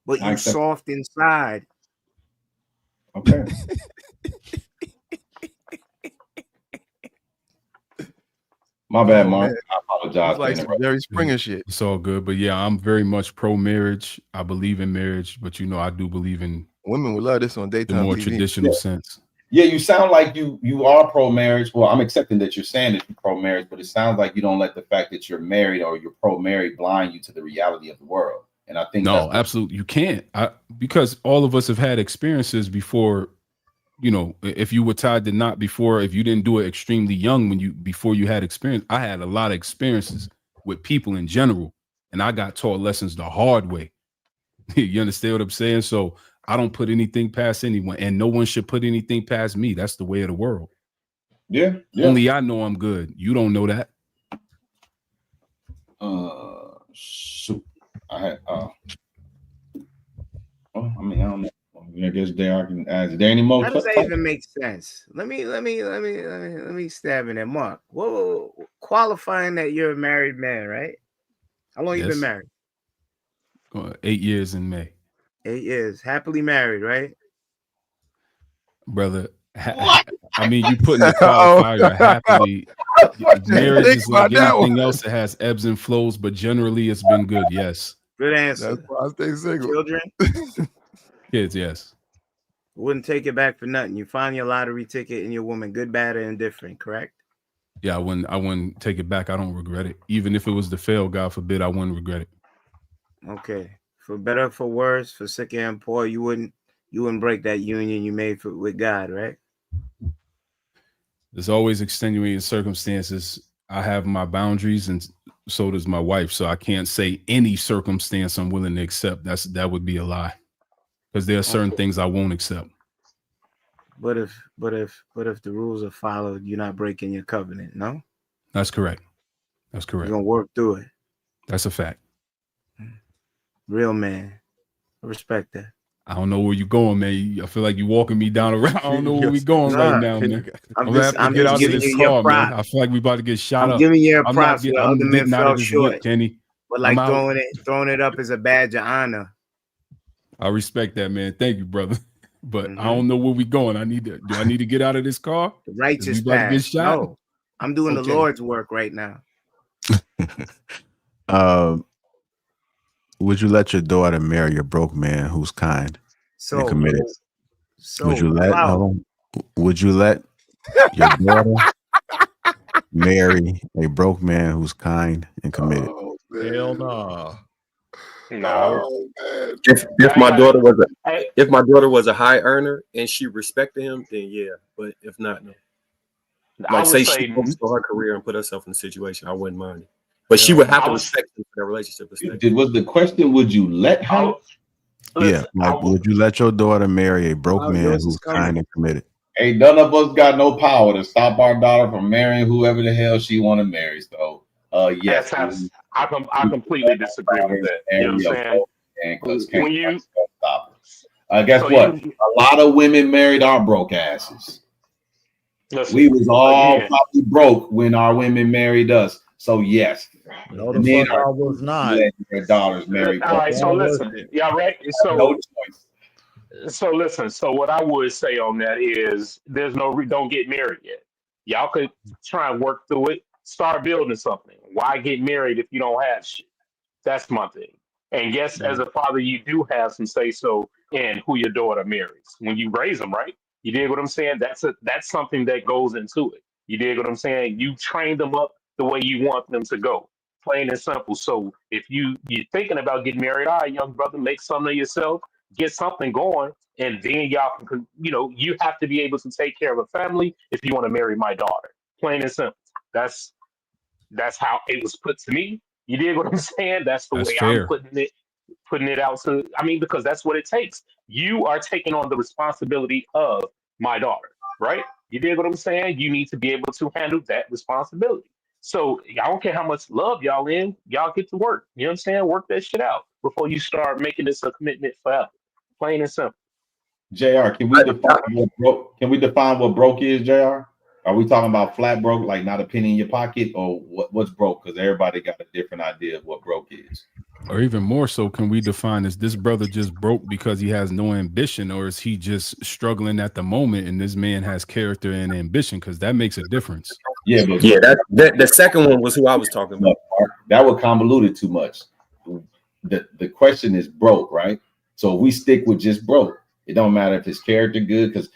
but you soft inside. Okay. My bad, Mark. Man. I apologize. Like some Jerry Springer shit. It's all good, but yeah, I'm very much pro marriage. I believe in marriage, but I do believe in women will love this on daytime the more TV. Traditional sense. Yeah, you sound like you are pro marriage. Well, I'm accepting that you're saying that you're pro marriage, but it sounds like you don't let the fact that you're married or you're pro married blind you to the reality of the world. And I think no, absolutely, you can't. Because all of us have had experiences before. If you were tied to knot before, if you didn't do it extremely young before you had experience, I had a lot of experiences with people in general, and I got taught lessons the hard way. You understand what I'm saying? So I don't put anything past anyone, and no one should put anything past me. That's the way of the world. Yeah. Only I know I'm good. You don't know that. Shoot. I don't know. I guess JR can ask. Is there any more? How does that even make sense? Let me stab in that, Mark. Whoa, qualifying that you're a married man, right? How long you been married? 8 years in May. 8 years, happily married, right? Brother, I mean, you putting the qualifier happily. Marriage is like anything else. It has ebbs and flows, but generally it's been good. Yes. Good answer. That's why I stay single. Children? Kids, yes. Wouldn't take it back for nothing. You find your lottery ticket and your woman, good, bad, or indifferent, correct? Yeah, I wouldn't take it back. I don't regret it. Even if it was to fail, God forbid, I wouldn't regret it. Okay. For better, for worse, for sicker and poor, you wouldn't break that union you made with God, right? There's always extenuating circumstances. I have my boundaries, and so does my wife. So I can't say any circumstance I'm willing to accept. That would be a lie, because there are certain things I won't accept. But if the rules are followed, you're not breaking your covenant, no? That's correct. That's correct. You're gonna work through it. That's a fact. Real man. I respect that. I don't know where you're going, man. I feel like you're walking me down around. I don't know where we're going right now, man. I'm gonna have to get out of this car, man. I feel like we about to get shot up. I'm giving you a props where other men out fell of this short. whip, Kenny. But like throwing it up as a badge of honor. I respect that, man. Thank you, brother. But I don't know where we're going. Do I need to get out of this car? The righteous about to get path. shot? No, I'm doing the Lord's work right now. Would you let your daughter marry a broke man who's kind and committed? Would you let your daughter marry a broke man who's kind and committed? Oh, hell no. No. If my daughter was a high earner and she respected him, then yeah. But if not, no. Like say she focused on her career and put herself in a situation, I wouldn't mind it. But she would have to respect him for their relationship. Was the question, would you let her? Yeah, like would you let your daughter marry a broke man who's kind and committed? Hey, none of us got no power to stop our daughter from marrying whoever the hell she want to marry. So, yes, I completely disagree with that. You know what I'm saying? When you guess what? A lot of women married our broke asses. We was all probably broke when our women married us. So yes, no, the fuck I was not. Their daughters married. All right, so listen, yeah, right. So no choice. So listen. So what I would say on that is, don't get married yet. Y'all could try and work through it. Start building something. Why get married if you don't have shit? That's my thing. And yes, as a father, you do have some say so in who your daughter marries when you raise them, right? You dig what I'm saying? That's something that goes into it. You dig what I'm saying? You train them up the way you want them to go, plain and simple. So if you're thinking about getting married, all right, young brother, make something of yourself, get something going, and then y'all can, you have to be able to take care of a family if you want to marry my daughter. Plain and simple. That's how it was put to me. You dig what I'm saying? That's the way fair. I'm putting it out to. I mean, because that's what it takes. You are taking on the responsibility of my daughter, right? You dig what I'm saying? You need to be able to handle that responsibility. So I don't care how much love y'all get to work. You know what I'm saying? Work that shit out before you start making this a commitment forever. Plain and simple. JR, can we define what broke? Can we define what broke is, JR? Are we talking about flat broke, like not a penny in your pocket, or what's broke? Because everybody got a different idea of what broke is. Or even more so, can we define this brother just broke because he has no ambition, or is he just struggling at the moment and this man has character and ambition? Because that makes a difference. Yeah, that the second one was who I was talking about. That would convolute it too much. The question is broke, right? So we stick with just broke. It don't matter if his character good, because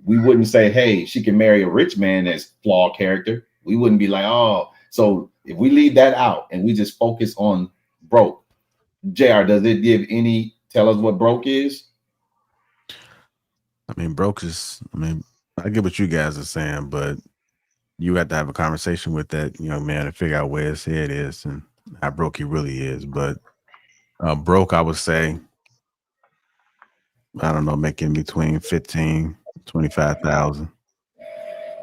we wouldn't say, hey, she can marry a rich man that's flawed character. We wouldn't be like, oh. So if we leave that out and we just focus on broke, JR, does it tell us what broke is? I mean, broke is, I get what you guys are saying, but you have to have a conversation with that young man to figure out where his head is and how broke he really is. But broke, I would say, I don't know, making between 15, 25,000.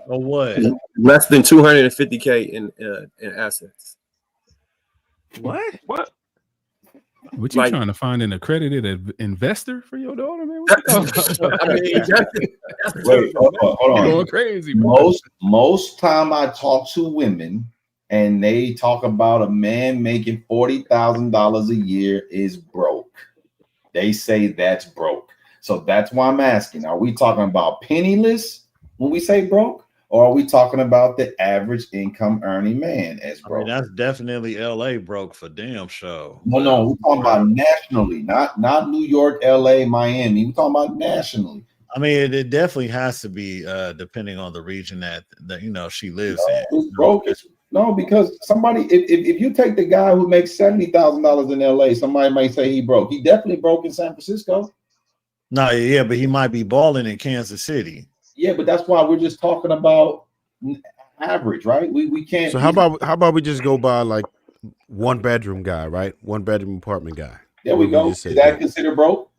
Or what? Less than 250K in assets. What? What you Like, trying to find an accredited investor for your daughter, man? What you talking about? I mean, that's Wait, hold You on. going crazy, bro. Most time I talk to women and they talk about a man making $40,000 a year is broke. They say that's broke. So that's why I'm asking, are we talking about penniless when we say broke? Or are we talking about the average income earning man as I mean, broke? that's definitely LA broke for damn sure. No, we're talking about nationally, not New York, LA, Miami. We're talking about nationally. I mean, it definitely has to be depending on the region that she lives in. It's broke. No, because somebody, if you take the guy who makes $70,000 in LA, somebody might say he broke. He definitely broke in San Francisco. No, yeah, but he might be balling in Kansas City. Yeah, but that's why we're just talking about average, right? We can't. So how about we just go by like 1 bedroom guy, right? 1 bedroom apartment guy. There we go. Is that considered broke?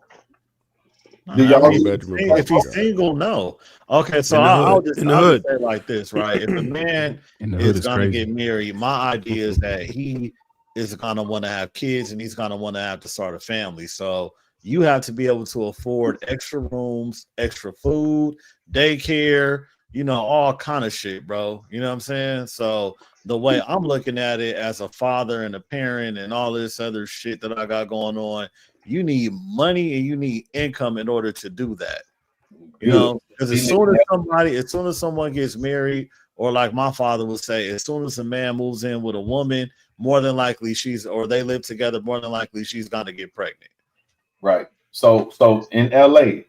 I mean, if he's single, no. Okay, so I'll just say like this, right? If a man is gonna get married, my idea is that he is gonna want to have kids and he's gonna want to have to start a family. So you have to be able to afford extra rooms, extra food, daycare, all kind of shit, bro. You know what I'm saying? So the way I'm looking at it as a father and a parent and all this other shit that I got going on, you need money and you need income in order to do that. Because as soon as someone gets married, or like my father would say, as soon as a man moves in with a woman, more than likely they live together, more than likely she's gonna get pregnant. Right. So in LA,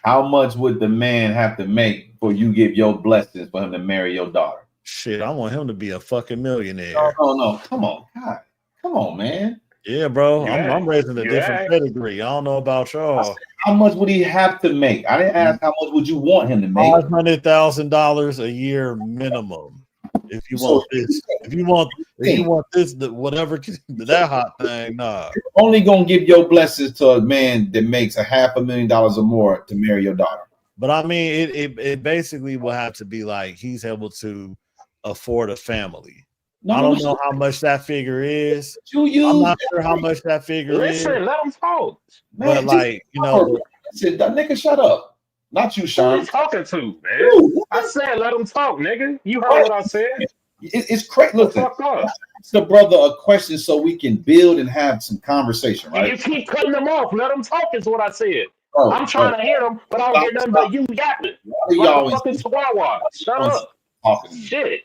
how much would the man have to make for you give your blessings for him to marry your daughter? Shit, I want him to be a fucking millionaire. No. Come on, God. Come on, man. Yeah, bro. I'm raising a different pedigree. I don't know about y'all. How much would he have to make? I didn't ask how much would you want him to make. $500,000 a year minimum. If you want this, if you want this, whatever that hot thing, nah. You're only gonna give your blessings to a man that makes $500,000 or more to marry your daughter. But I mean, it basically will have to be like he's able to afford a family. I don't know how much that figure is. I'm not sure how much that figure is. Listen, let them talk. But like, listen, that nigga, shut up. Not you, Sean. Who you talking to, man? I said let them talk, nigga. You heard what I said. It's crazy. Listen, ask the brother a question so we can build and have some conversation, right? You keep cutting them off. Let them talk is what I said. I'm trying to hear them, but I don't get nothing but you yapping. Motherfucking chihuahua. Shut up. Shit.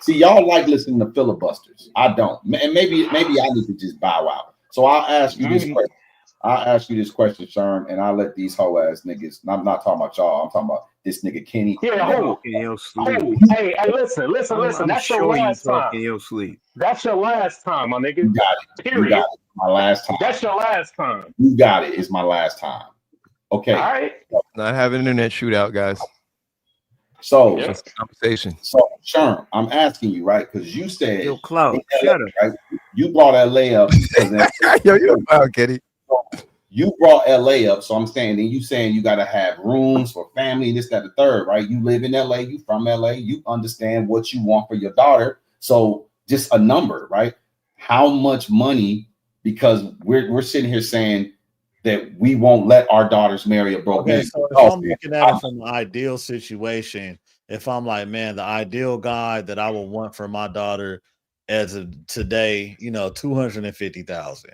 See, y'all like listening to filibusters. I don't. And maybe I need to just bow out. So I'll ask you this question. Sherm, and I'll let these hoe ass niggas. I'm not talking about y'all. I'm talking about this nigga Kenny. Yeah, Hey, listen. That's your last time. In your sleep. That's your last time, my nigga. You got it. Period. You got it. My last time. That's your last time. You got it. It's my last time. Okay. All right. Not having an internet shootout, guys. So conversation. So Sherm, I'm asking you, right? Because you said Cloud, shut up. Right? You brought LA up. Yo, you about Kenny. You brought LA up, so I'm saying, and you saying you got to have rooms for family, this, that, the third, right? You live in LA, you from LA, you understand what you want for your daughter. So just a number, right? How much money? Because we're sitting here saying that we won't let our daughters marry a broke man. So if I'm looking at it from an ideal situation, if I'm like, man, the ideal guy that I would want for my daughter as of today, $250,000.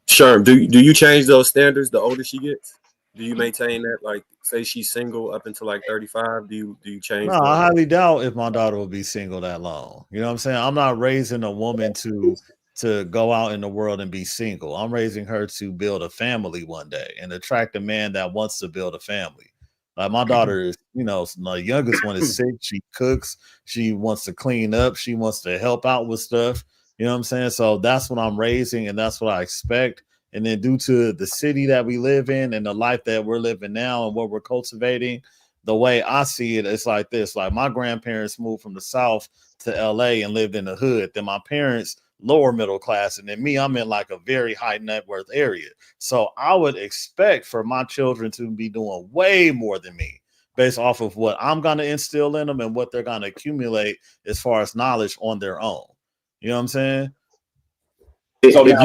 Sure. Do you change those standards the older she gets? Do you maintain that? Like, say she's single up until like 35. Do you change? No, I highly doubt if my daughter will be single that long. You know what I'm saying? I'm not raising a woman to go out in the world and be single. I'm raising her to build a family one day and attract a man that wants to build a family. Like my daughter is, my youngest one is sick. She cooks. She wants to clean up. She wants to help out with stuff. You know what I'm saying? So that's what I'm raising and that's what I expect. And then due to the city that we live in and the life that we're living now and what we're cultivating, the way I see it, it's like this. Like my grandparents moved from the South to LA and lived in the hood. Then my parents, lower middle class. And then me, I'm in like a very high net worth area. So I would expect for my children to be doing way more than me based off of what I'm going to instill in them and what they're going to accumulate as far as knowledge on their own. You know what I'm saying? So if now,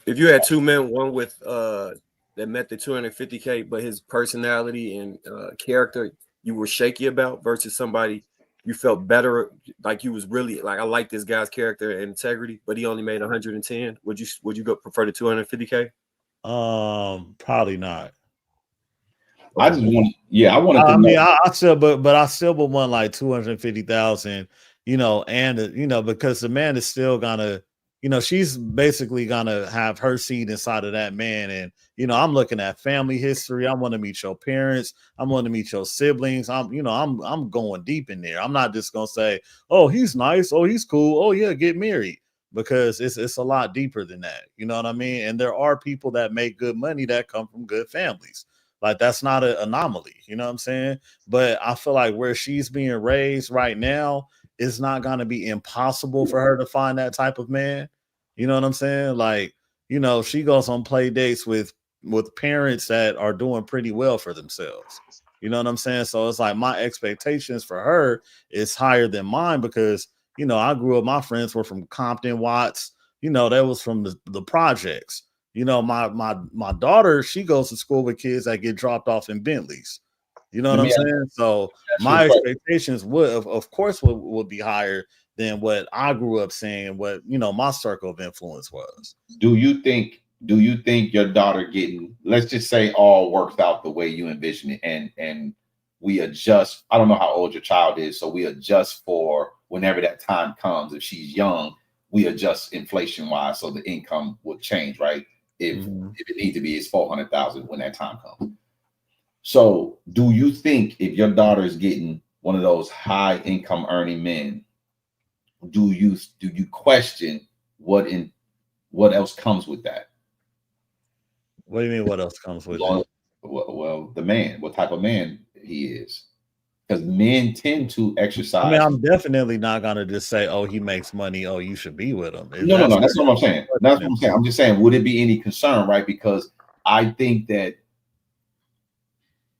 you had two men, one with that met the 250K, but his personality and character you were shaky about, versus somebody you felt better, like you was really like, I like this guy's character and integrity, but he only made 110. Would you go prefer the 250K? Probably not. I just want, I wanted to I mean, know. I still, but I still would want like 250,000, and because the man is still gonna, she's basically gonna have her seed inside of that man, and I'm looking at family history. I want to meet your parents. I want to meet your siblings. I'm going deep in there. I'm not just gonna say, oh, he's nice, oh, he's cool, oh yeah, get married, because it's a lot deeper than that. You know what I mean? And there are people that make good money that come from good families. Like, that's not an anomaly, you know what I'm saying? But I feel like where she's being raised right now, it's not going to be impossible for her to find that type of man. You know what I'm saying? Like, she goes on play dates with parents that are doing pretty well for themselves. You know what I'm saying? So it's like my expectations for her is higher than mine because, I grew up, my friends were from Compton, Watts, that was from the projects. My daughter, she goes to school with kids that get dropped off in Bentleys. You know what I'm saying? So my expectations would, of course, would be higher than what I grew up seeing, what my circle of influence was. Do you think your daughter getting, let's just say, all works out the way you envision it, and we adjust? I don't know how old your child is, so we adjust for whenever that time comes. If she's young, we adjust inflation wise, so the income will change, right? If it needs to be, it's 400,000 when that time comes. So do you think if your daughter is getting one of those high income earning men, do you question what else comes with that? What do you mean what else comes with it? Well, the man, what type of man he is. Because men tend to exercise. I mean, I'm definitely not gonna just say, "Oh, he makes money. Oh, you should be with him." No. That's what I'm saying. That's what I'm saying. I'm just saying, would it be any concern, right? Because I think that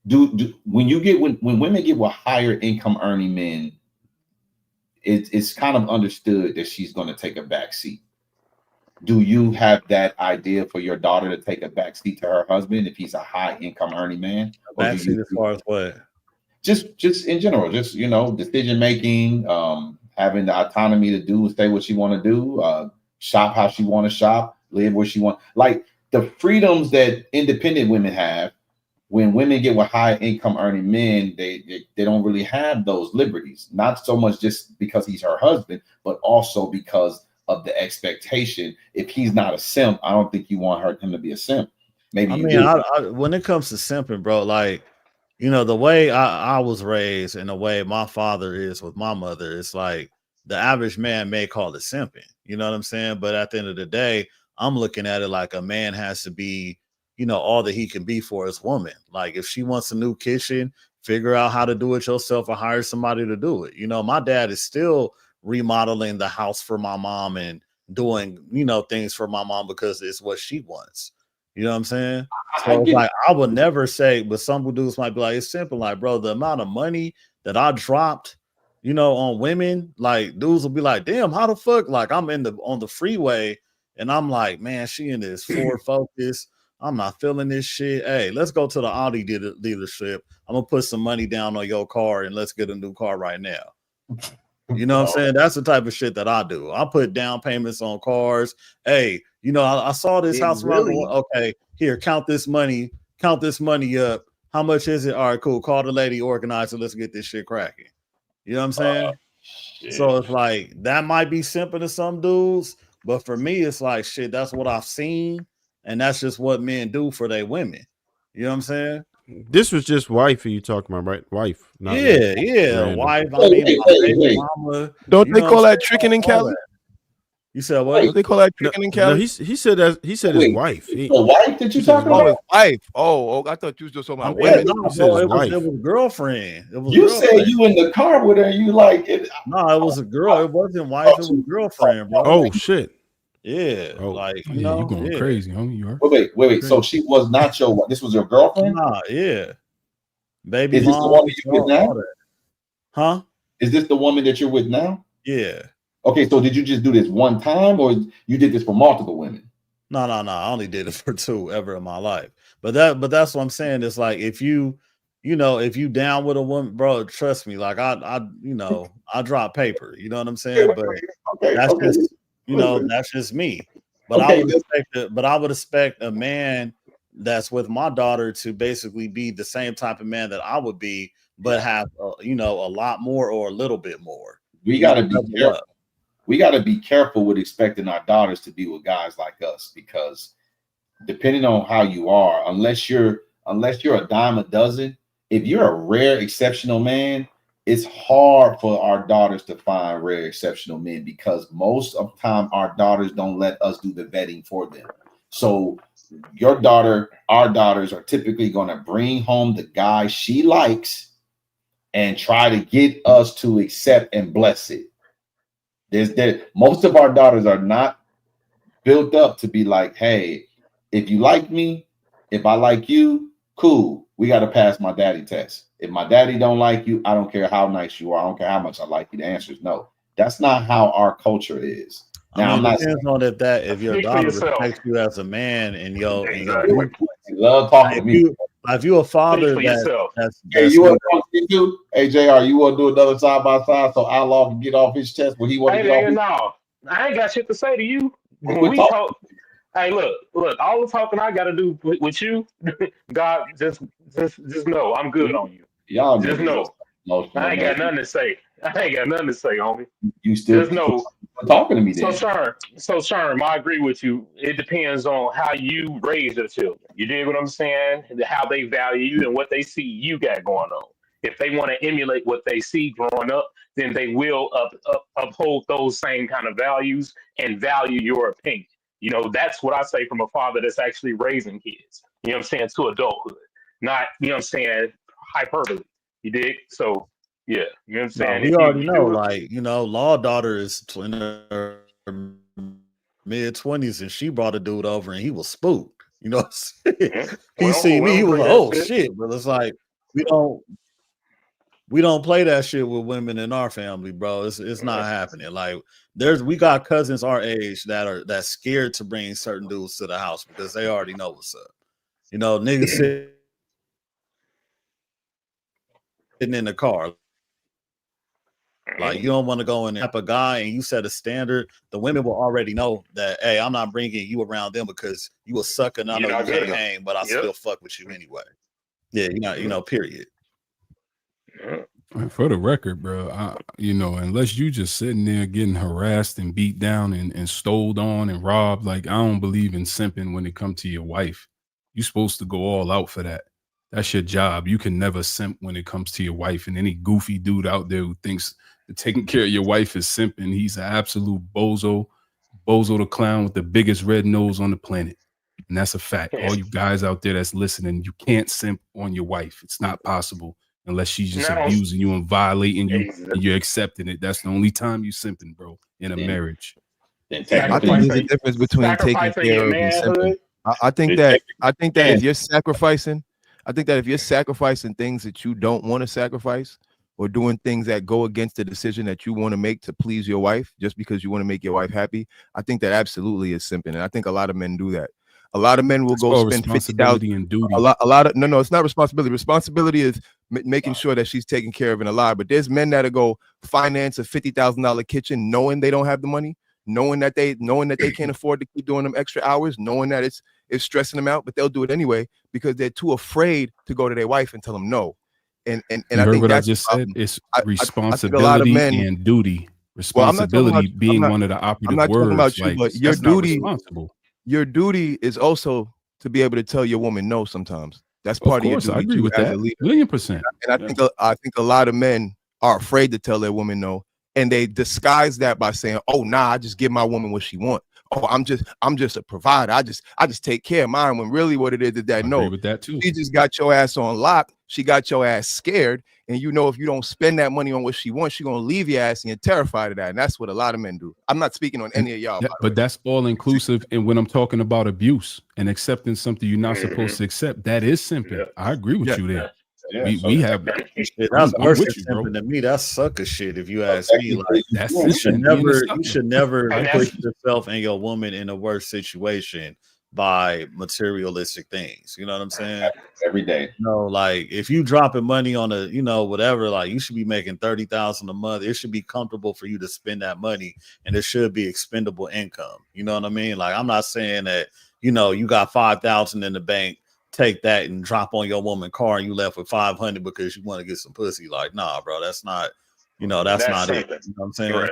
when women get with higher income earning men, it's kind of understood that she's going to take a back seat. Do you have that idea for your daughter to take a back seat to her husband if he's a high income earning man? Back seat as far as what? Just in general, just decision making, having the autonomy to do and say what she want to do, shop how she want to shop, live where she want, like the freedoms that independent women have. When women get with high income earning men, they don't really have those liberties. Not so much just because he's her husband, but also because of the expectation. If he's not a simp, I don't think you want him to be a simp. Maybe I mean, when it comes to simping, bro, like, the way I was raised and the way my father is with my mother, it's like the average man may call it simping. You know what I'm saying? But at the end of the day, I'm looking at it like a man has to be, all that he can be for his woman. Like, if she wants a new kitchen, figure out how to do it yourself or hire somebody to do it. My dad is still remodeling the house for my mom and doing, things for my mom because it's what she wants. You know what I'm saying? So it's like, I would never say, but some dudes might be like, it's simple. Like, bro, the amount of money that I dropped, on women, like dudes will be like, damn, how the fuck? Like, I'm on the freeway and I'm like, man, she in this Ford Focus. I'm not feeling this shit. Hey, let's go to the Audi dealership. I'm gonna put some money down on your car and let's get a new car right now. You know what I'm saying? That's the type of shit that I do. I put down payments on cars. Hey, I saw this house. Really? Okay, here, count this money up. How much is it? All right, cool. Call the lady, organize it. Let's get this shit cracking. You know what I'm saying? So it's like, that might be simple to some dudes, but for me, it's like, shit, that's what I've seen. And that's just what men do for their women. You know what I'm saying? This was just wife you talking about, right? Wife. Not wife. I mean, my baby mama. Don't they call that tricking in Cali? You said what? Don't they call that tricking in Cali? No, he said that. He said his wife. The wife that you talking about? His wife. Oh, I thought you was just talking about women. No, it was girlfriend. It was you girlfriend. said you in the car with her. And you like it? No, it was a girl. It wasn't wife. It was girlfriend, bro. Oh shit. Yeah, you going crazy, homie. You are. Wait. So she was not your wife. This was your girlfriend? Nah, yeah. Baby Is this mom. the woman you're with now? Huh? Is this the woman that you're with now? Yeah. Okay, so did you just do this one time, or you did this for multiple women? No. I only did it for 2 ever in my life. But that's what I'm saying. It's like if you down with a woman, bro, trust me. Like I drop paper. You know what I'm saying? But that's just that's just me. But I would expect a man that's with my daughter to basically be the same type of man that I would be, but have a lot more or a little bit more. We got to be careful. We got to be careful with expecting our daughters to be with guys like us, because depending on how you are, unless you're a dime a dozen, if you're a rare exceptional man, it's hard for our daughters to find rare exceptional men, because most of the time our daughters don't let us do the vetting for them. So our daughters are typically going to bring home the guy she likes and try to get us to accept and bless it. Most of our daughters are not built up to be like, hey, if you like me, if I like you, cool. We got to pass my daddy test. If my daddy don't like you, I don't care how nice you are. I don't care how much I like you. The answer is no. That's not how our culture is. Now, I'm not depends on if your daughter respects you as a man and your love talking to me. If you a father that's hey, you want to talk to me too? Hey, JR, you want to do another side by side so Outlaw can get off his chest when he want to get off? No, I ain't got shit to say to you. When we talk, hey, look, all the talking I got to do with you, God, just know I'm good on you. Y'all just know. I ain't got nothing to say. Homie. You still just know. Talking to me So then. Sherm, I agree with you. It depends on how you raise your children. You dig what I'm saying? How they value you and what they see you got going on. If they want to emulate what they see growing up, then they will uphold those same kind of values and value your opinion. That's what I say from a father that's actually raising kids. You know what I'm saying? To adulthood, not hyperbole. You dig? So. Yeah, you know what I'm saying? We already know, Law daughter is in her mid-20s, and she brought a dude over, and he was spooked. You know what I'm saying? Yeah. He seen me, he was like, "Oh shit!" But it's like we don't play that shit with women in our family, bro. It's not happening. Like we got cousins our age that's scared to bring certain dudes to the house because they already know what's up. Niggas sitting in the car. Like you don't want to go in and help a guy and you set a standard. The women will already know that, hey, I'm not bringing you around them because you a sucker and I know you can't hang, but I still fuck with you anyway. Yeah, period. For the record, bro, unless you just sitting there getting harassed and beat down and stoled on and robbed, like I don't believe in simping when it comes to your wife. You're supposed to go all out for that. That's your job. You can never simp when it comes to your wife. And any goofy dude out there who thinks that taking care of your wife is simping, he's an absolute bozo the clown with the biggest red nose on the planet. And that's a fact. All you guys out there that's listening, you can't simp on your wife. It's not possible unless she's just abusing you and violating you and you're accepting it. That's the only time you simping, bro, in a marriage. I think there's a difference between taking care of and simping. I think that if you're sacrificing, things that you don't want to sacrifice or doing things that go against the decision that you want to make to please your wife just because you want to make your wife happy, I think that absolutely is simping. And I think a lot of men do that. A lot of men will go spend $50,000 and duty. No, it's not responsibility. Responsibility is making sure that she's taken care of and alive. But there's men that'll go finance a $50,000 kitchen knowing they don't have the money, knowing that they can't afford to keep doing them extra hours, knowing that it's stressing them out, but they'll do it anyway because they're too afraid to go to their wife and tell them no. And I think what that's I just said. It's responsibility I think a lot of men, and duty. Responsibility being one of the operative words. I'm not talking about you, like, but your duty. Your duty is also to be able to tell your woman no sometimes. That's part of your duty. I agree with that. 1,000,000%. And I think a lot of men are afraid to tell their woman no, and they disguise that by saying, "Oh, nah, I just give my woman what she wants. Oh, I'm just a provider. I just take care of mine." When really what it is that no, with that too. She just got your ass on lock. She got your ass scared, and if you don't spend that money on what she wants, she's gonna leave your ass, and you're terrified of that. And that's what a lot of men do. I'm not speaking on any of y'all, but that's all inclusive. And when I'm talking about abuse and accepting something you're not supposed to accept, that is simping. I agree with you there. we have. Shit, that's I'm worse with than you, bro. simping to me. That's sucker shit. If you ask me, like That's you should simping, being a never, sucker. you should never And put that's yourself and your woman in a worse situation by materialistic things. You know what I'm saying? Every day. No, like if you dropping money on a, whatever, like you should be making 30,000 a month. It should be comfortable for you to spend that money, and it should be expendable income. You know what I mean? Like I'm not saying that you got 5,000 in the bank, take that and drop on your woman car, and you left with 500 because you want to get some pussy. Like, nah, bro, that's not. That's not it. something. You know what I'm saying? Right.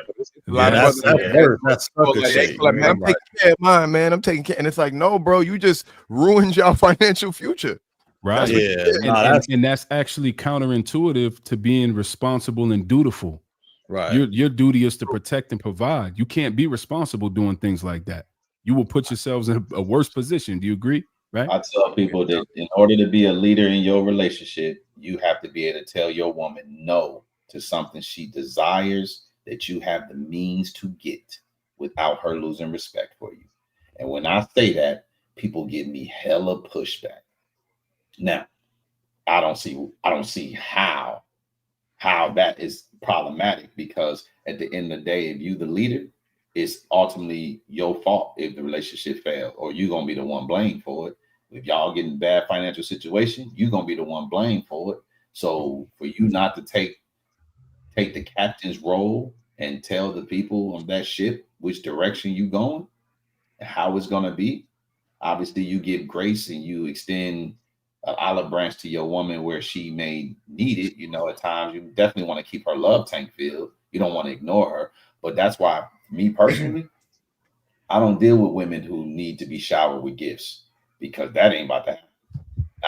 A lot of That's brothers worse. That's feel sucker like, shit. they feel like, man, I'm taking care of mine, man. I'm taking care, and it's like, no, bro, you just ruined your financial future. Right. That's what you did. And that's actually counterintuitive to being responsible and dutiful. Right. Your duty is to protect and provide. You can't be responsible doing things like that. You will put yourselves in a worse position. Do you agree? Right. I tell people that in order to be a leader in your relationship, you have to be able to tell your woman no to something she desires that you have the means to get without her losing respect for you. And when I say that, people give me hella pushback. Now, I don't see how that is problematic, because at the end of the day, if you the leader, it's ultimately your fault if the relationship failed, or you're gonna be the one blamed for it. If y'all get in bad financial situation, you're gonna be the one blamed for it. So for you not to take the captain's role and tell the people on that ship which direction you going and how it's gonna be, obviously you give grace and you extend an olive branch to your woman where she may need it. At times you definitely want to keep her love tank filled. You don't want to ignore her. But that's why, me personally, I don't deal with women who need to be showered with gifts, because that ain't about to happen.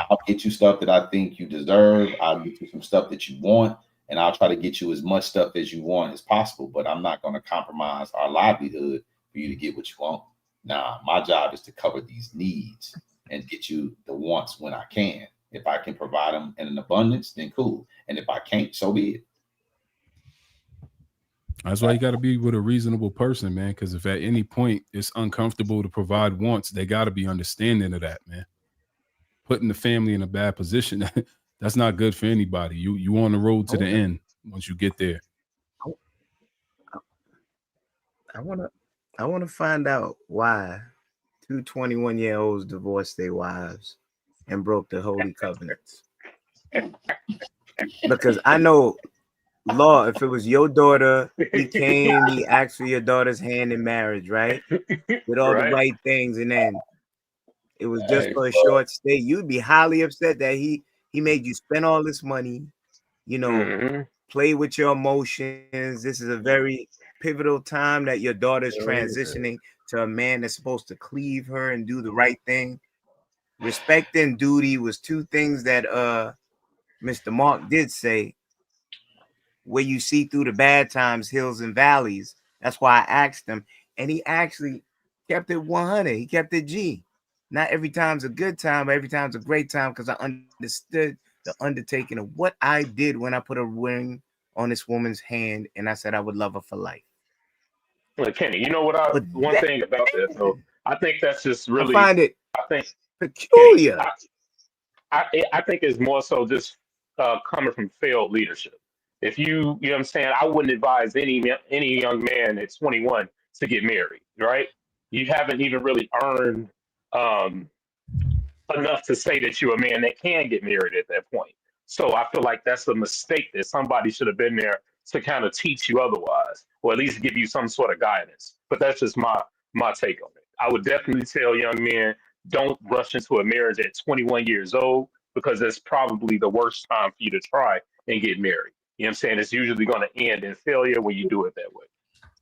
I'll get you stuff that I think you deserve. I'll get you some stuff that you want, and I'll try to get you as much stuff as you want as possible. But I'm not going to compromise our livelihood for you to get what you want. Nah, my job is to cover these needs and get you the wants when I can. If I can provide them in an abundance, then cool. And if I can't, so be it. That's why you got to be with a reasonable person, man. Because if at any point it's uncomfortable to provide wants, they got to be understanding of that, man. Putting the family in a bad position, that's not good for anybody. You on the road to the end once you get there. I want to find out why 2 21-year-olds divorced their wives and broke the holy covenants. Because I know, law, if it was your daughter, he came, he asked for your daughter's hand in marriage, right? With all the right things, and then it was just for a short stay, you'd be highly upset that he made you spend all this money, play with your emotions. This is a very pivotal time that your daughter's transitioning to a man that's supposed to cleave her and do the right thing. Respect and duty was two things that Mr. Mark did say, where you see through the bad times, hills and valleys. That's why I asked him, and he actually kept it 100. He kept it G. Not every time's a good time, but every time's a great time, because I understood the undertaking of what I did when I put a ring on this woman's hand and I said I would love her for life. Well, Kenny, you know what? One thing about that, though, I think that's just really. I find it peculiar. Kenny, I think it's more so just coming from failed leadership. If you know what I'm saying, I wouldn't advise any young man at 21 to get married, right? You haven't even really earned enough to say that you're a man that can get married at that point. So I feel like that's a mistake that somebody should have been there to kind of teach you otherwise, or at least give you some sort of guidance. But that's just my take on it. I would definitely tell young men, don't rush into a marriage at 21 years old, because that's probably the worst time for you to try and get married. You know what I'm saying? It's usually going to end in failure when you do it that way.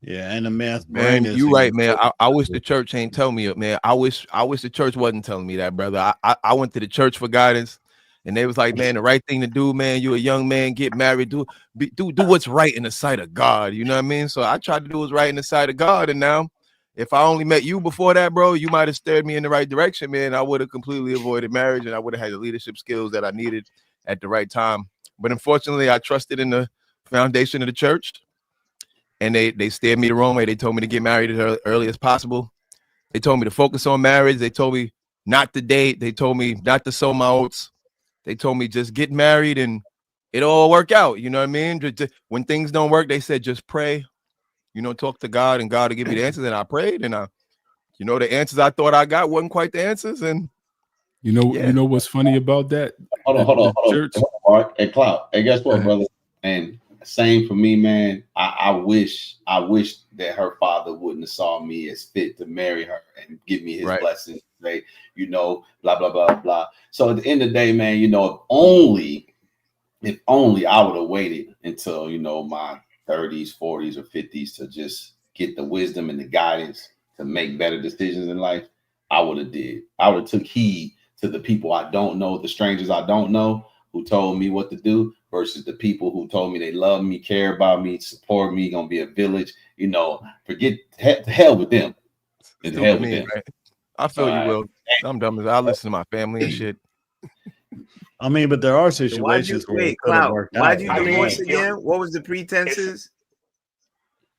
Yeah, and the man's Man, brain is. you right, man. I wish the church ain't tell me, man. I wish the church wasn't telling me that, brother. I went to the church for guidance, and they was like, man, the right thing to do, man. You a young man, get married, do what's right in the sight of God. You know what I mean? So I tried to do what's right in the sight of God, and now, if I only met you before that, bro, you might have steered me in the right direction, man. I would have completely avoided marriage, and I would have had the leadership skills that I needed at the right time. But unfortunately, I trusted in the foundation of the church. And they steered me the wrong way. They told me to get married as early as possible. They told me to focus on marriage. They told me not to date. They told me not to sow my oats. They told me just get married and it'll all work out. You know what I mean? When things don't work, they said just pray. You know, talk to God and God will give you the answers. And I prayed, and the answers I thought I got wasn't quite the answers. And you know what's funny about that? Hold on. Church. Mark, hey, Clout. Hey, guess what, brother? And same for me, man. I wish that her father wouldn't have saw me as fit to marry her and give me his blessing. Right? Blah blah blah blah. So at the end of the day, man, if only I would have waited until my 30s, 40s, or 50s to just get the wisdom and the guidance to make better decisions in life, I would have did. I would have took heed to the people I don't know, the strangers I don't know, who told me what to do, versus the people who told me they love me, care about me, support me, gonna be a village. Forget hell with them. And hell with them. Right? I feel you, Will. I'm dumb as I listen to my family and shit. I mean, but there are situations where it could have worked out. Why'd you divorce again? What was the pretenses?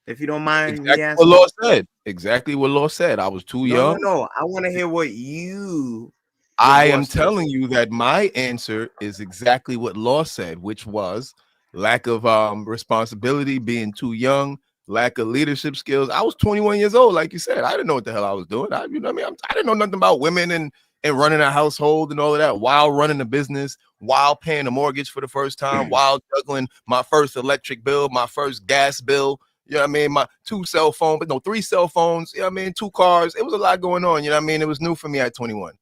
If you don't mind me asking. Exactly what Law said. I was too young. No. I want to hear what you. I am telling you that my answer is exactly what Law said, which was lack of responsibility, being too young, lack of leadership skills. I was 21 years old, like you said. I didn't know what the hell I was doing. I didn't know nothing about women and running a household and all of that while running a business, while paying a mortgage for the first time, while juggling my first electric bill, my first gas bill. You know what I mean? My 3 cell phones. You know what I mean? 2 cars. It was a lot going on. You know what I mean? It was new for me at 21.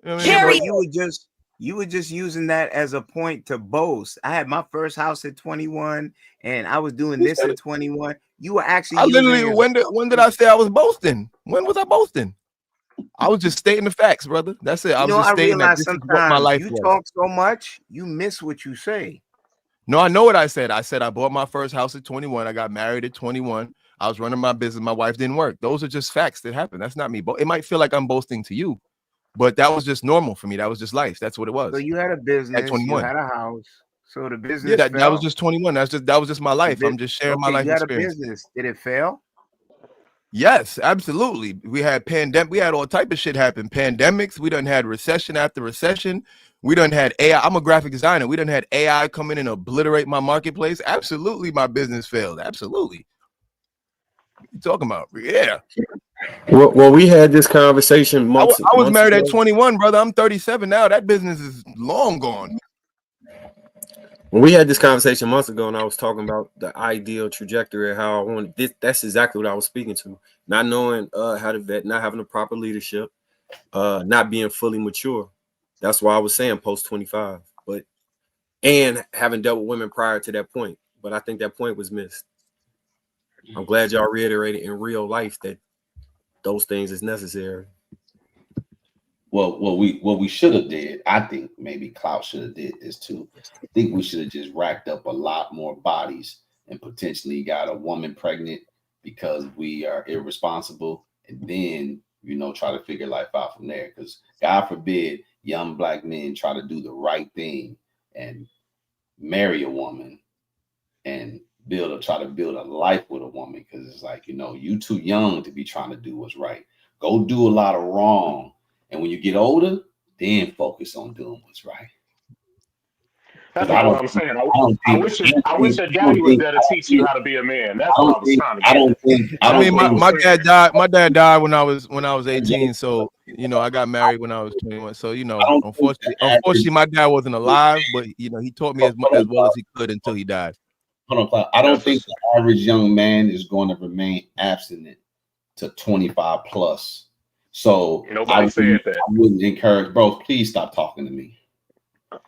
You know what I mean? You were just using that as a point to boast. I had my first house at 21, and I was doing this at 21. You were actually. When did I say I was boasting? When was I boasting? I was just stating the facts, brother. That's it. I was just stating that this is what my life was. You talk so much, you miss what you say. No, I know what I said. I said I bought my first house at 21. I got married at 21. I was running my business. My wife didn't work. Those are just facts that happened. That's not me. It might feel like I'm boasting to you, but that was just normal for me. That was just life. That's what it was. So you had a business. At 21. You had a house. So the business. Yeah, that was just 21. That was just my life. I'm just sharing my life experience. You had a business. Did it fail? Yes, absolutely. We had pandemic. We had all type of shit happen. Pandemics. We done had recession after recession. We done had AI. I'm a graphic designer. We done had AI come in and obliterate my marketplace. Absolutely, my business failed. Absolutely. What you talking about? Yeah. Well, we had this conversation months. I was married at 21, brother. I'm 37 now. That business is long gone. When we had this conversation months ago, and I was talking about the ideal trajectory, how I wanted this, that's exactly what I was speaking to. Not knowing how to vet, not having the proper leadership, not being fully mature. That's why I was saying post 25, and having dealt with women prior to that point. But I think that point was missed. I'm glad y'all reiterated in real life that those things is necessary. What we should have did, I think maybe Klaus should have did this too. I think we should have just racked up a lot more bodies and potentially got a woman pregnant because we are irresponsible, and then try to figure life out from there. Because God forbid young black men try to do the right thing and marry a woman and try to build a life with a woman, because it's like, you too young to be trying to do what's right. Go do a lot of wrong. And when you get older, then focus on doing what's right. That's what I'm saying. I wish your daddy was there to teach you how to be a man. That's what I was trying to get. My dad died. My dad died when I was 18. So I got married when I was 21. So unfortunately, my dad wasn't alive, but he taught me as well as he could until he died. Hold on, I don't think the average young man is going to remain abstinent to 25 plus. So I wouldn't encourage, bro. Please stop talking to me,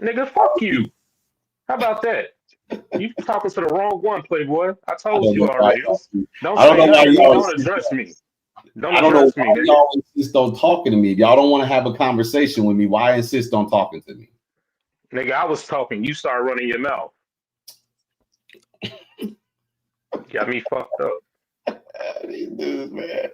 nigga. Fuck you. How about that? You talking to the wrong one, Playboy. I told you already. Don't address me. Don't address me. Y'all insist on talking to me. If y'all don't want to have a conversation with me, why insist on talking to me? Nigga, I was talking. You started running your mouth. Got me fucked up. These dudes, man.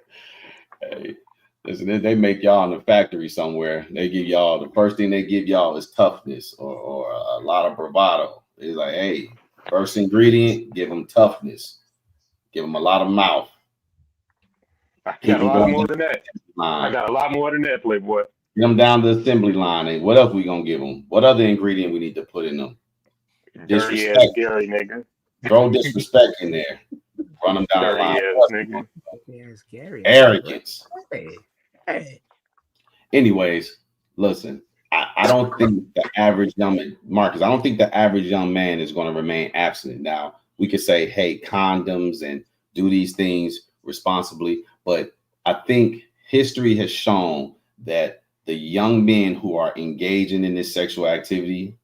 Hey. Listen, they make y'all in the factory somewhere. They give y'all, the first thing they give y'all is toughness or a lot of bravado. It's like, hey, first ingredient, give them toughness. Give them a lot of mouth. I got a lot more than that. I got a lot more than that, Playboy. Get them down the assembly line. And what else we gonna give them? What other ingredient we need to put in them? Dirty ass Disrespect. Gary, nigga. Throw disrespect in there. Run them down the Dirty line. ass nigga. Yes, Gary. Arrogance. Hey. Anyways, listen. I don't think the average young man, Marcus, I don't think the average young man is going to remain abstinent. Now, we could say, hey, condoms and do these things responsibly. But I think history has shown that the young men who are engaging in this sexual activity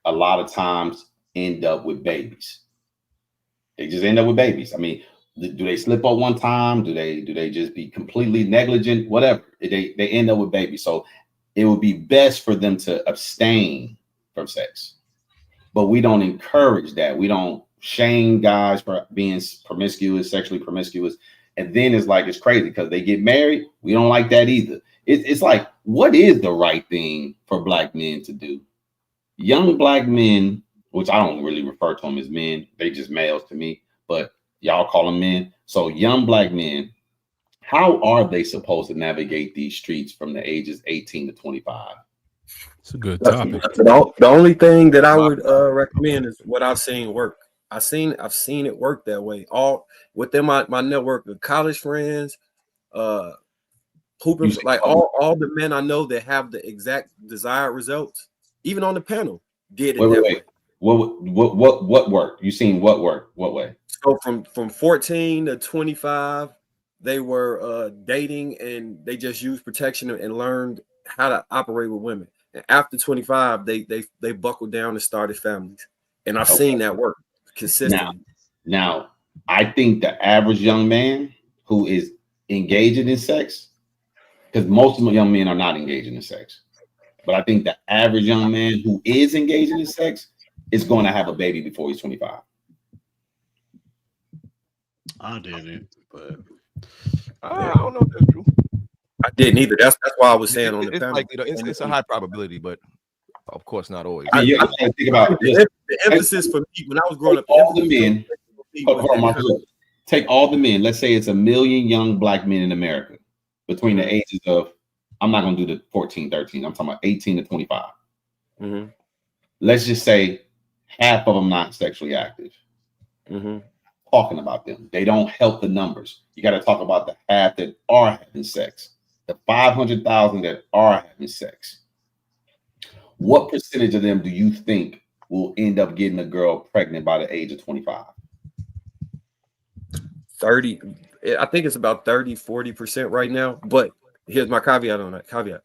a lot of times end up with babies. They just end up with babies. I mean, do they slip up one time? Do they just be completely negligent? Whatever. They end up with babies. So it would be best for them to abstain from sex. But we don't encourage that. We don't shame guys for being promiscuous, sexually promiscuous. And then it's crazy because they get married. We don't like that either. It's like, what is the right thing for black men to do? Young black men, which I don't really refer to them as men, they just males to me, but y'all call them men. So young black men, how are they supposed to navigate these streets from the ages 18 to 25? It's a good topic. The only thing that I would recommend is what I've seen work. I've seen it work that way. All within my network of college friends, hoopers, like all the men I know that have the exact desired results, even on the panel, did it that way. What worked? You seen what worked? What way? So from 14 to 25, they were dating and they just used protection and learned how to operate with women. And after 25, they buckled down and started families. And I've seen that work consistently. Now, I think the average young man who is engaging in sex, because most of the young men are not engaging in sex, but I think the average young man who is engaging in sex is going to have a baby before he's 25. I didn't, but I don't know if that's true. I didn't either. That's why I was saying on the panel. Like, it's a high probability, but of course not always. I think about the emphasis for me when I was growing up. All the men, take all the men. Let's say it's 1 million young black men in America between the ages of, I'm not going to do the 14, 13. I'm talking about 18 to 25. Mm-hmm. Let's just say half of them not sexually active. Mm-hmm. Talking about them, they don't help the numbers. You got to talk about the half that are having sex, the 500,000 that are having sex. What percentage of them do you think will end up getting a girl pregnant by the age of 25? 30. I think it's about 30-40% right now. But here's my caveat on that.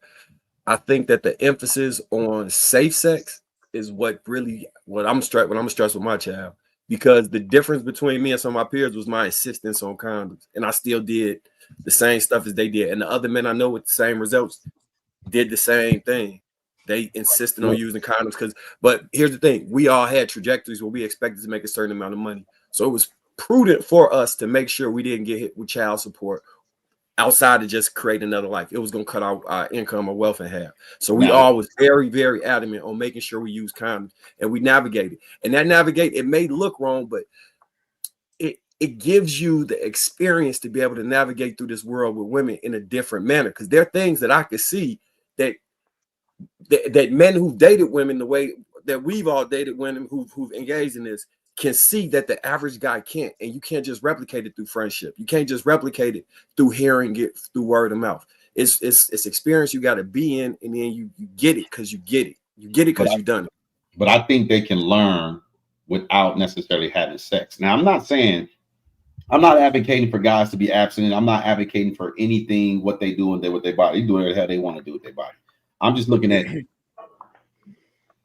I think that the emphasis on safe sex is what I'm stressed with my child, because the difference between me and some of my peers was my insistence on condoms, and I still did the same stuff as they did. And the other men I know with the same results did the same thing. They insisted on using condoms but here's the thing: we all had trajectories where we expected to make a certain amount of money, so it was prudent for us to make sure we didn't get hit with child support outside of just create another life. It was going to cut our income or wealth in half. So we all was very, very adamant on making sure we use condoms, and we navigated. And that it may look wrong, but it gives you the experience to be able to navigate through this world with women in a different manner. Because there are things that I could see that men who've dated women the way that we've all dated women who've engaged in this can see that the average guy can't. And you can't just replicate it through friendship. You can't just replicate it through hearing it through word of mouth. It's experience you got to be in, and then you get it because you get it. You get it because you've done it. But I think they can learn without necessarily having sex. Now, I'm not advocating for guys to be abstinent. I'm not advocating for anything, what they do with their body. They do whatever the hell they want to do with their body. I'm just looking at,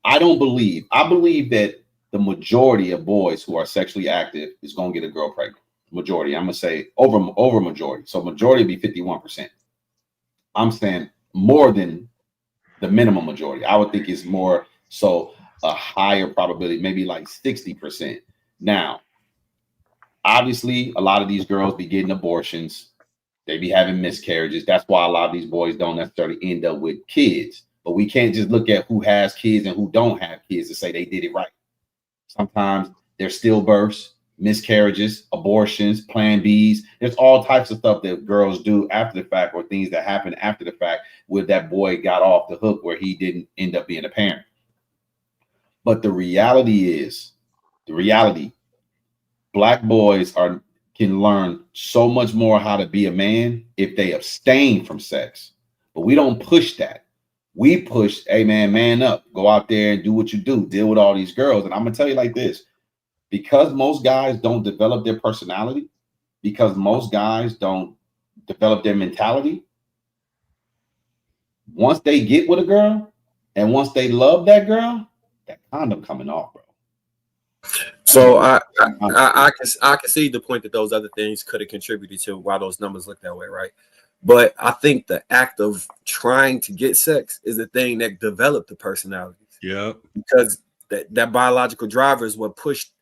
I believe that the majority of boys who are sexually active is going to get a girl pregnant. Majority, I'm going to say over majority. So majority would be 51%. I'm saying more than the minimum majority. I would think it's more so a higher probability, maybe like 60%. Now, obviously, a lot of these girls be getting abortions. They be having miscarriages. That's why a lot of these boys don't necessarily end up with kids. But we can't just look at who has kids and who don't have kids to say they did it right. Sometimes they're stillbirths. miscarriages, abortions, plan Bs. There's all types of stuff that girls do after the fact, or things that happen after the fact where that boy got off the hook where he didn't end up being a parent. But the reality, Black boys can learn so much more how to be a man if they abstain from sex. But we don't push that. We push, hey man up, go out there and do what you do, deal with all these girls. And I'm gonna tell you like this, because most guys don't develop their personality, because most guys don't develop their mentality, once they get with a girl and once they love that girl, that condom coming off, bro. So I can see the point that those other things could have contributed to why those numbers look that way, right? But I think the act of trying to get sex is the thing that developed the personalities. Yeah. Because that biological driver is what pushed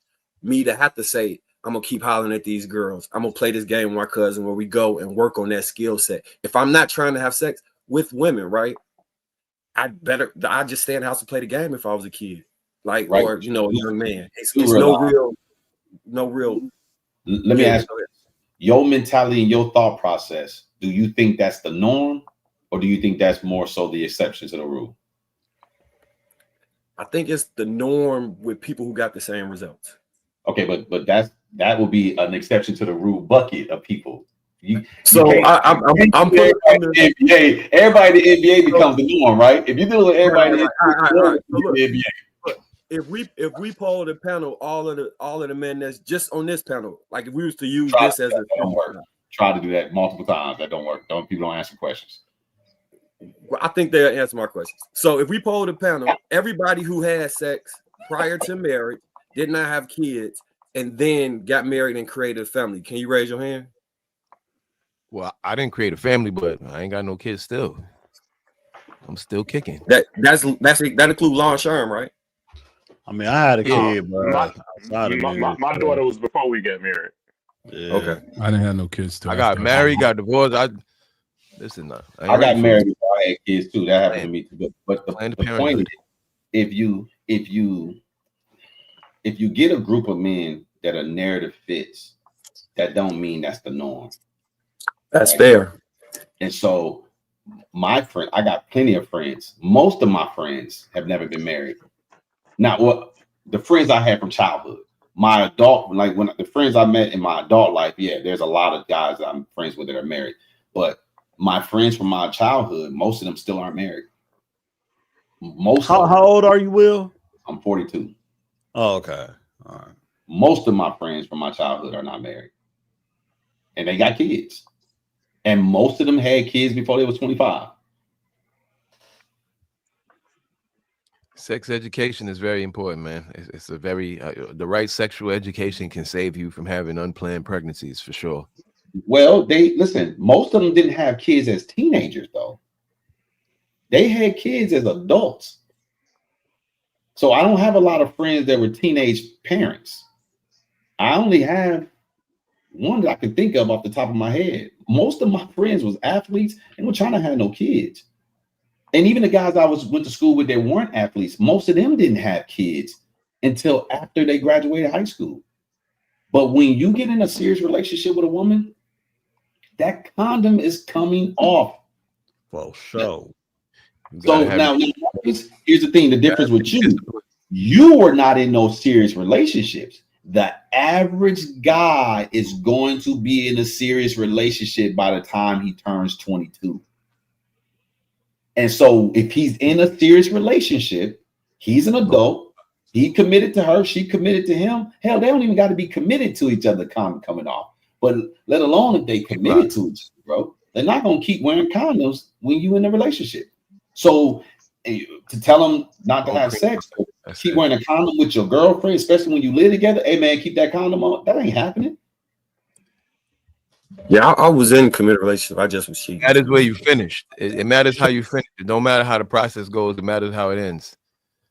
me to have to say, I'm gonna keep hollering at these girls. I'm gonna play this game with my cousin where we go and work on that skill set. If I'm not trying to have sex with women, right? I'd just stay in the house and play the game if I was a kid. Like, right. Or, you know, a young man. It's no real. Let me ask you, your mentality and your thought process, do you think that's the norm, or do you think that's more so the exception to the rule? I think it's the norm with people who got the same results. Okay, but that will be an exception to the rule bucket of people. I'm putting the NBA. Everybody in the NBA becomes the norm, right? If you do it, everybody in the NBA. If we poll the panel, all of the men that's just on this panel, like if we was to use this as a don't work. Try to do that multiple times. That don't work. People don't answer questions. Well, I think they'll answer my questions. So if we poll the panel, everybody who had sex prior to marriage, did not have kids, and then got married and created a family, can you raise your hand? Well, I didn't create a family, but I ain't got no kids still. I'm still kicking. That includes Lon Sherm, right? I mean, I had a kid, but my daughter was before we got married. Yeah. Okay. I didn't have no kids too. I got married, got divorced. I got married before I had kids too. That happened to me too. But the point is, if you get a group of men that a narrative fits, that don't mean that's the norm. That's fair. And so my friend, I got plenty of friends. Most of my friends have never been married. Now, the friends I had from childhood, my adult, like when the friends I met in my adult life, yeah, there's a lot of guys that I'm friends with that are married. But my friends from my childhood, most of them still aren't married. How old are you, Will? I'm 42. Oh, okay. All right. Most of my friends from my childhood are not married. And they got kids. And most of them had kids before they was 25. Sex education is very important, man. It's a very the right sexual education can save you from having unplanned pregnancies for sure. Well, most of them didn't have kids as teenagers though. They had kids as adults. So I don't have a lot of friends that were teenage parents. I only have one that I can think of off the top of my head. Most of my friends was athletes and were trying to have no kids. And even the guys I went to school with that weren't athletes, most of them didn't have kids until after they graduated high school. But when you get in a serious relationship with a woman, that condom is coming off. For sure. So now here's the thing, the difference with you were not in no serious relationships. The average guy is going to be in a serious relationship by the time he turns 22. And so if he's in a serious relationship, he's an adult, he committed to her, she committed to him. Hell, they don't even got to be committed to each other, condom coming off. But let alone if they committed to each other, bro, they're not going to keep wearing condoms when you in a relationship. So to tell them not to have sex, keep wearing a condom with your girlfriend, especially when you live together, hey man, keep that condom on, that ain't happening. Yeah, I was in a committed relationship. I just was cheating. That is where you finished. It matters how you finish. It don't matter how the process goes. It matters how it ends.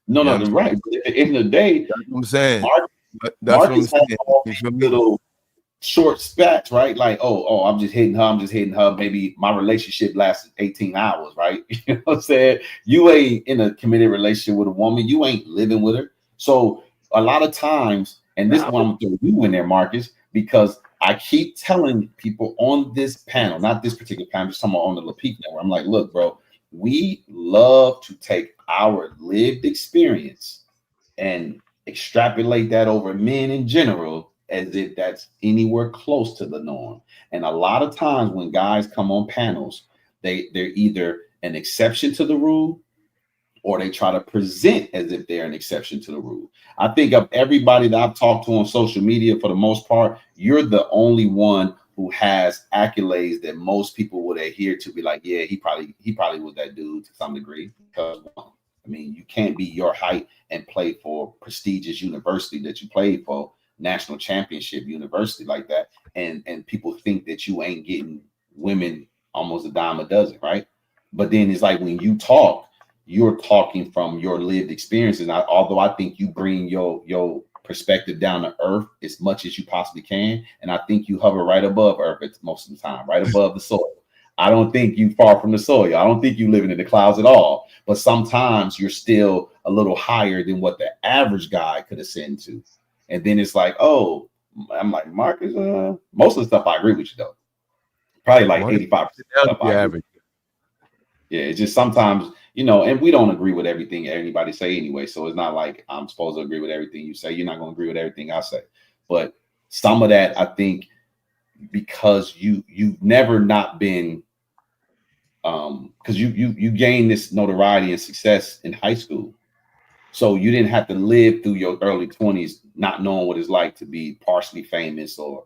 No, that's right. But at the end of the day, that's what I'm saying. Marcus has all these little short spats, right? Like, oh, I'm just hitting her. Maybe my relationship lasted 18 hours, right? You know what I'm saying? You ain't in a committed relationship with a woman. You ain't living with her. So a lot of times And this is why I'm throwing you in there, Marcus, because I keep telling people on this panel, not this particular panel, just talking about on the Lapeef Network. I'm like, look, bro, we love to take our lived experience and extrapolate that over men in general as if that's anywhere close to the norm. And a lot of times when guys come on panels, they're either an exception to the rule or they try to present as if they're an exception to the rule. I think of everybody that I've talked to on social media, for the most part, you're the only one who has accolades that most people would adhere to, be like, yeah, he probably was that dude to some degree. Because I mean, you can't be your height and play for prestigious university that you played for, national championship university like that, and people think that you ain't getting women almost a dime a dozen, right? But then it's like when you talk, you're talking from your lived experience. And although I think you bring your perspective down to earth as much as you possibly can, and I think you hover right above earth most of the time, right above the soil. I don't think you far from the soil. I don't think you living in the clouds at all. But sometimes you're still a little higher than what the average guy could ascend to. And then it's like, oh, I'm like, Marcus, most of the stuff I agree with you though. Probably like 85% stuff I agree. Yeah, it's just sometimes, you know, and we don't agree with everything anybody say anyway. So it's not like I'm supposed to agree with everything you say. You're not going to agree with everything I say. But some of that, I think, because you've never not been, because you gained this notoriety and success in high school. So you didn't have to live through your early 20s not knowing what it's like to be partially famous or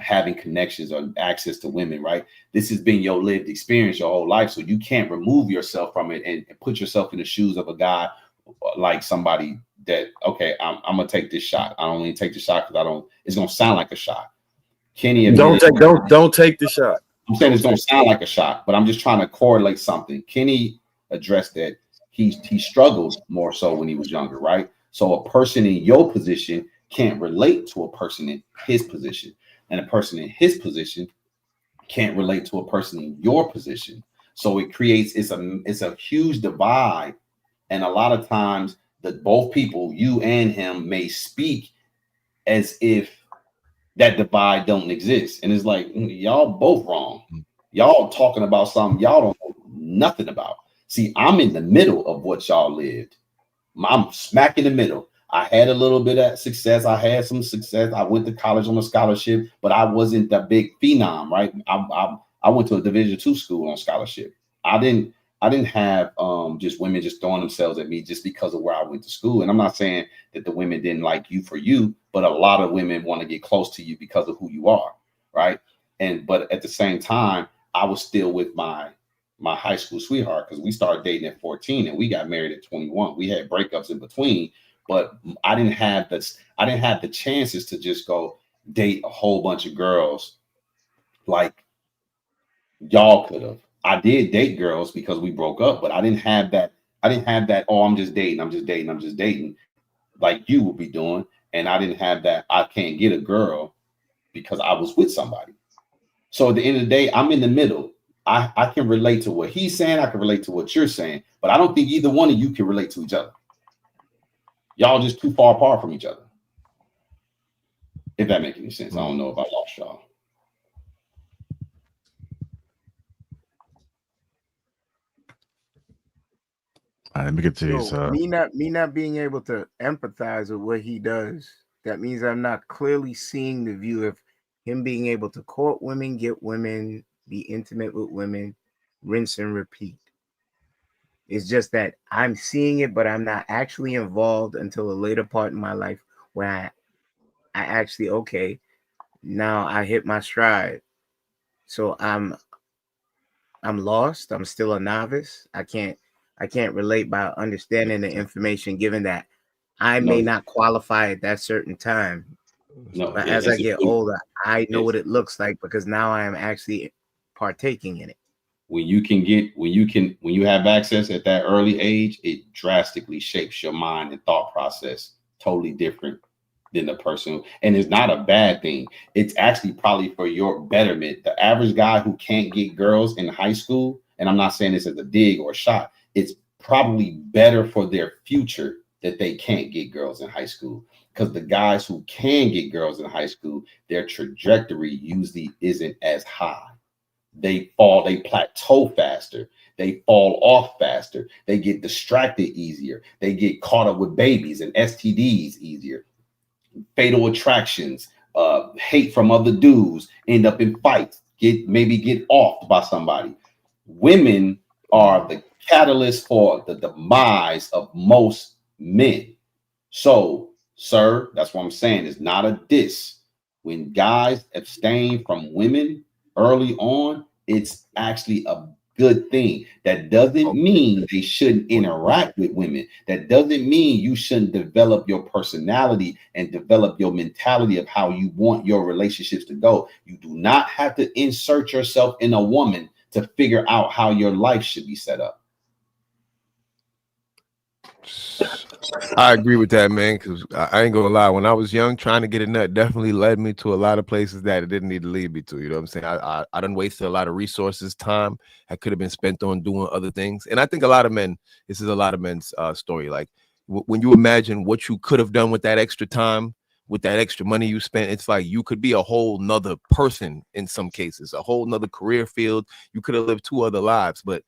having connections or access to women, right? This has been your lived experience your whole life. So you can't remove yourself from it and put yourself in the shoes of a guy like somebody that, okay, I'm gonna take this shot. I don't even take the shot because it's gonna sound like a shot. Kenny, don't take the shot. I'm saying it's gonna sound like a shot, but I'm just trying to correlate something. Kenny addressed that he struggled more so when he was younger, right? So a person in your position can't relate to a person in his position, and a person in his position can't relate to a person in your position. So it creates it's a huge divide, and a lot of times that both people, you and him, may speak as if that divide don't exist, and it's like y'all both wrong. Y'all talking about something y'all don't know nothing about. See, I'm in the middle of what y'all lived. I'm smack in the middle. I had a little bit of success. I had some success. I went to college on a scholarship, but I wasn't the big phenom, right? I went to a Division II school on scholarship. I didn't have just women just throwing themselves at me just because of where I went to school. And I'm not saying that the women didn't like you for you, but a lot of women want to get close to you because of who you are, right? But at the same time, I was still with my high school sweetheart because we started dating at 14 and we got married at 21. We had breakups in between, but I didn't have the chances to just go date a whole bunch of girls like y'all could have. I did date girls because we broke up, but I didn't have that. Oh, I'm just dating like you would be doing. And I didn't have that. I can't get a girl because I was with somebody. So at the end of the day, I'm in the middle. I can relate to what he's saying. I can relate to what you're saying, but I don't think either one of you can relate to each other. Y'all just too far apart from each other. If that makes any sense. I don't know if I lost y'all. All right, let me get to these. Me not being able to empathize with what he does, that means I'm not clearly seeing the view of him being able to court women, get women, be intimate with women, rinse and repeat. It's just that I'm seeing it, but I'm not actually involved until a later part in my life where I actually, okay, now I hit my stride. So I'm lost. I'm still a novice. I can't relate by understanding the information, given that I may not qualify at that certain time. But as I get older, I know what it looks like because now I am actually partaking in it. When you have access at that early age, it drastically shapes your mind and thought process totally different than the person. And it's not a bad thing. It's actually probably for your betterment. The average guy who can't get girls in high school, and I'm not saying this as a dig or a shot, it's probably better for their future that they can't get girls in high school. because the guys who can get girls in high school, their trajectory usually isn't as high. They plateau faster. They fall off faster. They get distracted easier. They get caught up with babies and STDs easier. Fatal attractions, hate from other dudes, end up in fights, maybe get offed by somebody. Women are the catalyst for the demise of most men. So, sir, that's what I'm saying. It's not a diss. When guys abstain from women early on, it's actually a good thing. That doesn't mean they shouldn't interact with women. That doesn't mean you shouldn't develop your personality and develop your mentality of how you want your relationships to go. You do not have to insert yourself in a woman to figure out how your life should be set up. I agree with that, man, because I ain't gonna lie. When I was young, trying to get a nut definitely led me to a lot of places that it didn't need to lead me to. You know what I'm saying? I done wasted a lot of resources, time that could have been spent on doing other things. And I think a lot of men, this is a lot of men's story. Like when you imagine what you could have done with that extra time, with that extra money you spent, it's like you could be a whole nother person in some cases, a whole nother career field. You could have lived 2 other lives, but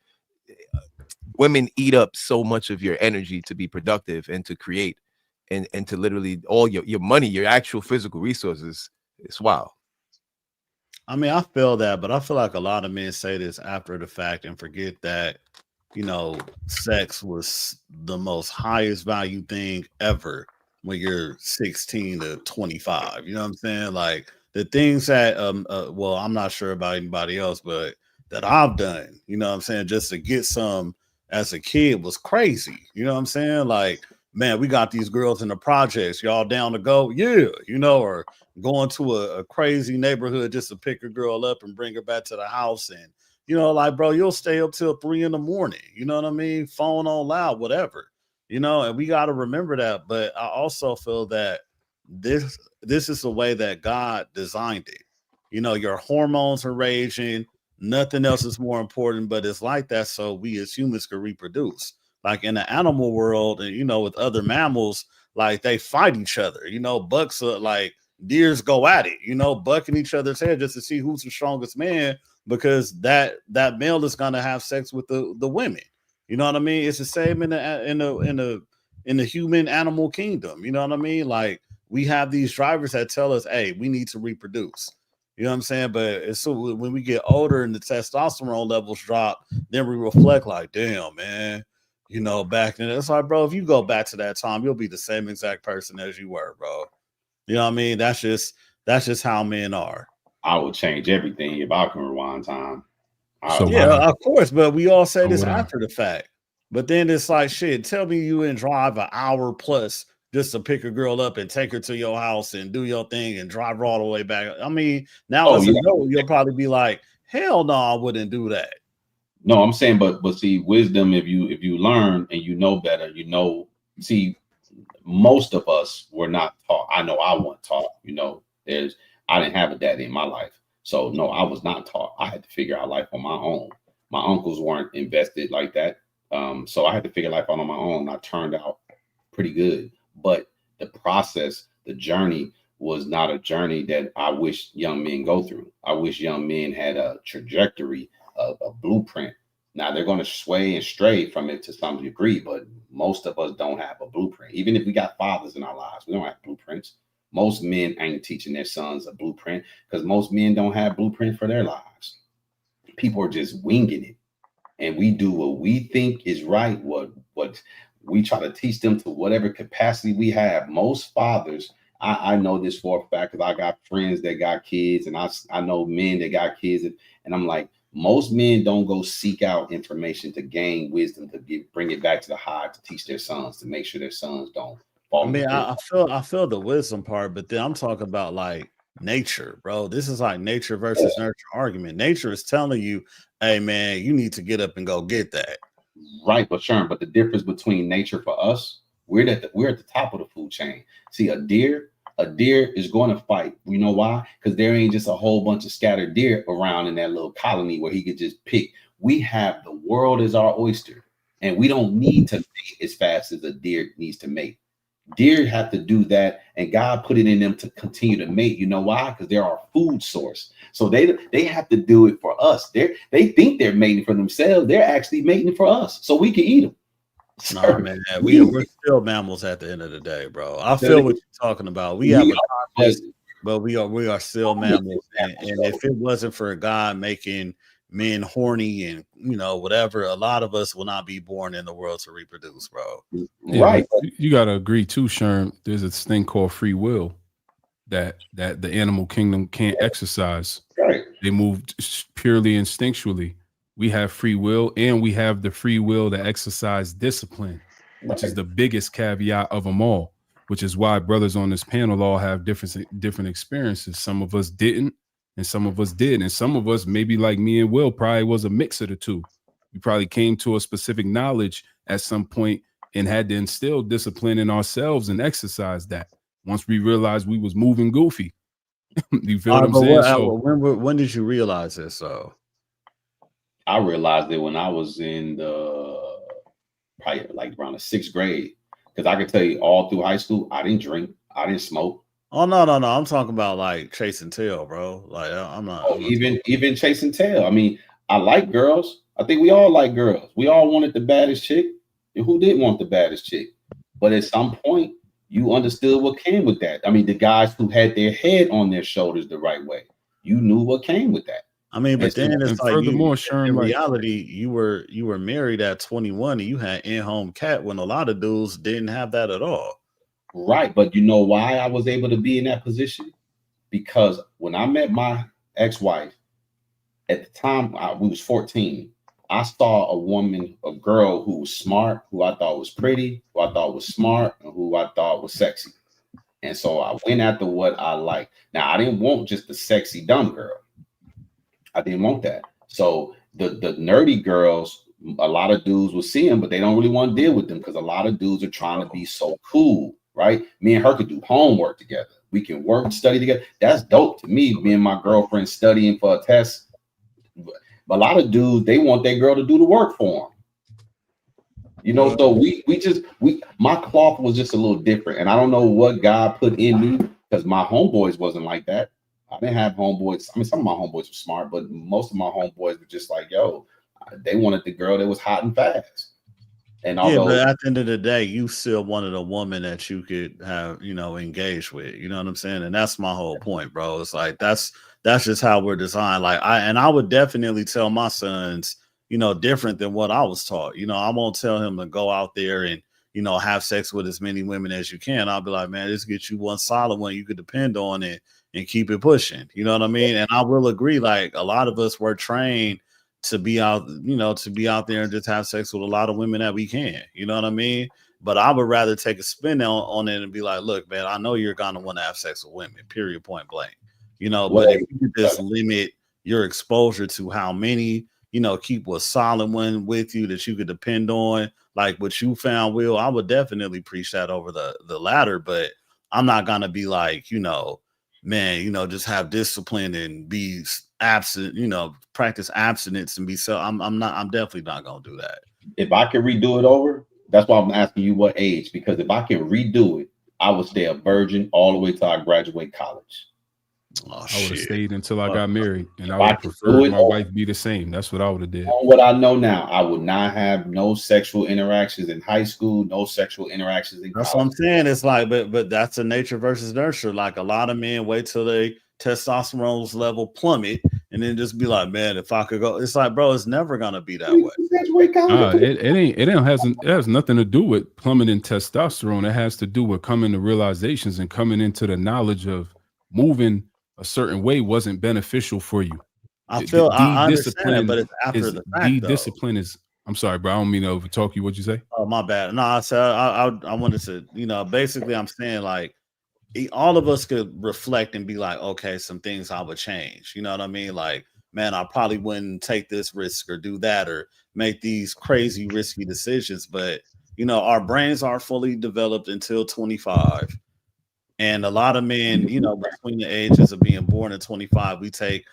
women eat up so much of your energy to be productive and to create and to literally all your money, your actual physical resources. It's wild. I mean, I feel that, but I feel like a lot of men say this after the fact and forget that, you know, sex was the most highest value thing ever when you're 16 to 25. You know what I'm saying? Like the things that, well, I'm not sure about anybody else, but that I've done, you know what I'm saying, just to get some as a kid was crazy. You know what I'm saying? Like, man, we got these girls in the projects. Y'all down to go? Yeah, you know, or going to a crazy neighborhood just to pick a girl up and bring her back to the house. And, you know, like, bro, you'll stay up till 3 a.m. You know what I mean? Phone on loud, whatever, you know, and we got to remember that. But I also feel that this is the way that God designed it. You know, your hormones are raging. Nothing else is more important, but it's like that so we as humans can reproduce. Like in the animal world, and you know, with other mammals, like they fight each other. You know, bucks are like deers go at it. You know, bucking each other's head just to see who's the strongest man, because that male is gonna have sex with the women. You know what I mean? It's the same in the human animal kingdom. You know what I mean? Like we have these drivers that tell us, "Hey, we need to reproduce." You know what I'm saying? But it's so when we get older and the testosterone levels drop, then we reflect like, damn, man, you know, back then it's like, bro, if you go back to that time, you'll be the same exact person as you were, bro. You know what I mean? That's just how men are. I would change everything if I can rewind time. Yeah, of course, but we all say this after the fact. But then it's like, shit, tell me you didn't drive an hour plus just to pick a girl up and take her to your house and do your thing and drive her all the way back. I mean, now as a adult, you'll probably be like, hell no, I wouldn't do that. No, I'm saying, but see, wisdom, if you learn and you know better, you know, see, most of us were not taught. I know I wasn't taught, you know, I didn't have a daddy in my life. So no, I was not taught. I had to figure out life on my own. My uncles weren't invested like that. So I had to figure life out on my own. I turned out pretty good. But the process, the journey was not a journey that I wish young men go through. I wish young men had a trajectory, a blueprint. Now they're going to sway and stray from it to some degree, but most of us don't have a blueprint. Even if we got fathers in our lives, we don't have blueprints. Most men ain't teaching their sons a blueprint because most men don't have blueprint for their lives. People are just winging it. And we do what we think is right, what we try to teach them to whatever capacity we have. Most fathers, I know this for a fact because I got friends that got kids, and I know men that got kids, and I'm like, most men don't go seek out information to gain wisdom to bring it back to the hive to teach their sons, to make sure their sons don't fall. I mean, I feel the wisdom part, but then I'm talking about like nature, bro. This is like nature versus nurture argument. Nature is telling you, hey man, you need to get up and go get that. Right, but Sherm, but the difference between nature for us, we're at the top of the food chain. See, a deer is going to fight. You know why? Because there ain't just a whole bunch of scattered deer around in that little colony where he could just pick. We have the world as our oyster, and we don't need to mate as fast as a deer needs to mate. Deer have to do that, and God put it in them to continue to mate. You know why? Because they're our food source. So they have to do it for us. They think they're mating for themselves. They're actually mating for us, so we can eat them. Nah, man, we're still mammals at the end of the day, bro. I feel what you're talking about. We have a conscious, but we are still mammals. And if it wasn't for God making men horny and whatever, a lot of us will not be born in the world to reproduce, bro. Yeah, right. You got to agree too, Sherm. There's this thing called free will that the animal kingdom can't exercise. Right. They move purely instinctually. We have free will, and we have the free will to exercise discipline, which is the biggest caveat of them all, which is why brothers on this panel all have different experiences. Some of us didn't, and some of us did. And some of us, maybe like me and Will, probably was a mix of the two. We probably came to a specific knowledge at some point and had to instill discipline in ourselves and exercise that once we realized we was moving goofy. You feel what I'm saying? When did you realize this? I realized it when I was in probably like around the 6th grade. Because I can tell you all through high school, I didn't drink, I didn't smoke. Oh no! I'm talking about like chasing tail, bro. Like I'm not. Oh, even chasing tail. I mean, I like girls. I think we all like girls. We all wanted the baddest chick. And who didn't want the baddest chick? But at some point, you understood what came with that. I mean, the guys who had their head on their shoulders the right way, you knew what came with that. I mean, but then it's like furthermore, in reality, you were married at 21 and you had in-home cat when a lot of dudes didn't have that at all. Right, but you know why I was able to be in that position? Because when I met my ex-wife, at the time we was 14, I saw a girl who was smart, who I thought was pretty, who I thought was smart, and who I thought was sexy. And so I went after what I liked. Now, I didn't want just the sexy, dumb girl. I didn't want that. So the nerdy girls, a lot of dudes will see them, but they don't really want to deal with them because a lot of dudes are trying to be so cool, right? Me and her could do homework together. We can work, study together. That's dope to me, me and my girlfriend studying for a test. But a lot of dudes, they want their girl to do the work for them. So my cloth was just a little different. And I don't know what God put in me because my homeboys wasn't like that. I didn't have homeboys. I mean, some of my homeboys were smart, but most of my homeboys were just like, yo, they wanted the girl that was hot and fast. And although, but at the end of the day, you still wanted a woman that you could have, engage with. You know what I'm saying? And that's my whole point, bro. It's like that's just how we're designed. Like I would definitely tell my sons, different than what I was taught. I won't tell him to go out there and have sex with as many women as you can. I'll be like, man, just get you one solid one you could depend on it and keep it pushing. You know what I mean? And I will agree, like a lot of us were trained to be out, to be out there and just have sex with a lot of women that we can. You know what I mean? But I would rather take a spin on it and be like, look, man, I know you're gonna want to have sex with women, period, point blank. But if you just limit your exposure to how many, keep a solid one with you that you could depend on, like what you found, Will, I would definitely preach that over the latter. But I'm not gonna be like, man, just have discipline and be absent, practice abstinence and be so. I'm definitely not gonna do that. If I can redo it over, that's why I'm asking you what age, because if I can redo it, I would stay a virgin all the way till I graduate college. I would have stayed until I got married, and I would prefer my wife be the same. That's what I would have did. On what I know now, I would not have no sexual interactions in high school, no sexual interactions in college. That's what I'm saying. It's like, but that's a nature versus nurture. Like a lot of men wait till they testosterone level plummet and then just be like, man, if I could go, it's like, bro, it's never gonna be that way. It has nothing to do with plummeting testosterone. It has to do with coming to realizations and coming into the knowledge of moving a certain way wasn't beneficial for you. I understand it, but it's after the fact. Discipline is. I'm sorry, bro. I don't mean to overtalk you. What'd you say? Oh, my bad. No, I said I wanted to. Basically, I'm saying like all of us could reflect and be like, okay, some things I would change. You know what I mean? Like, man, I probably wouldn't take this risk or do that or make these crazy risky decisions. But our brains aren't fully developed until 25. And a lot of men, between the ages of being born at 25, we take,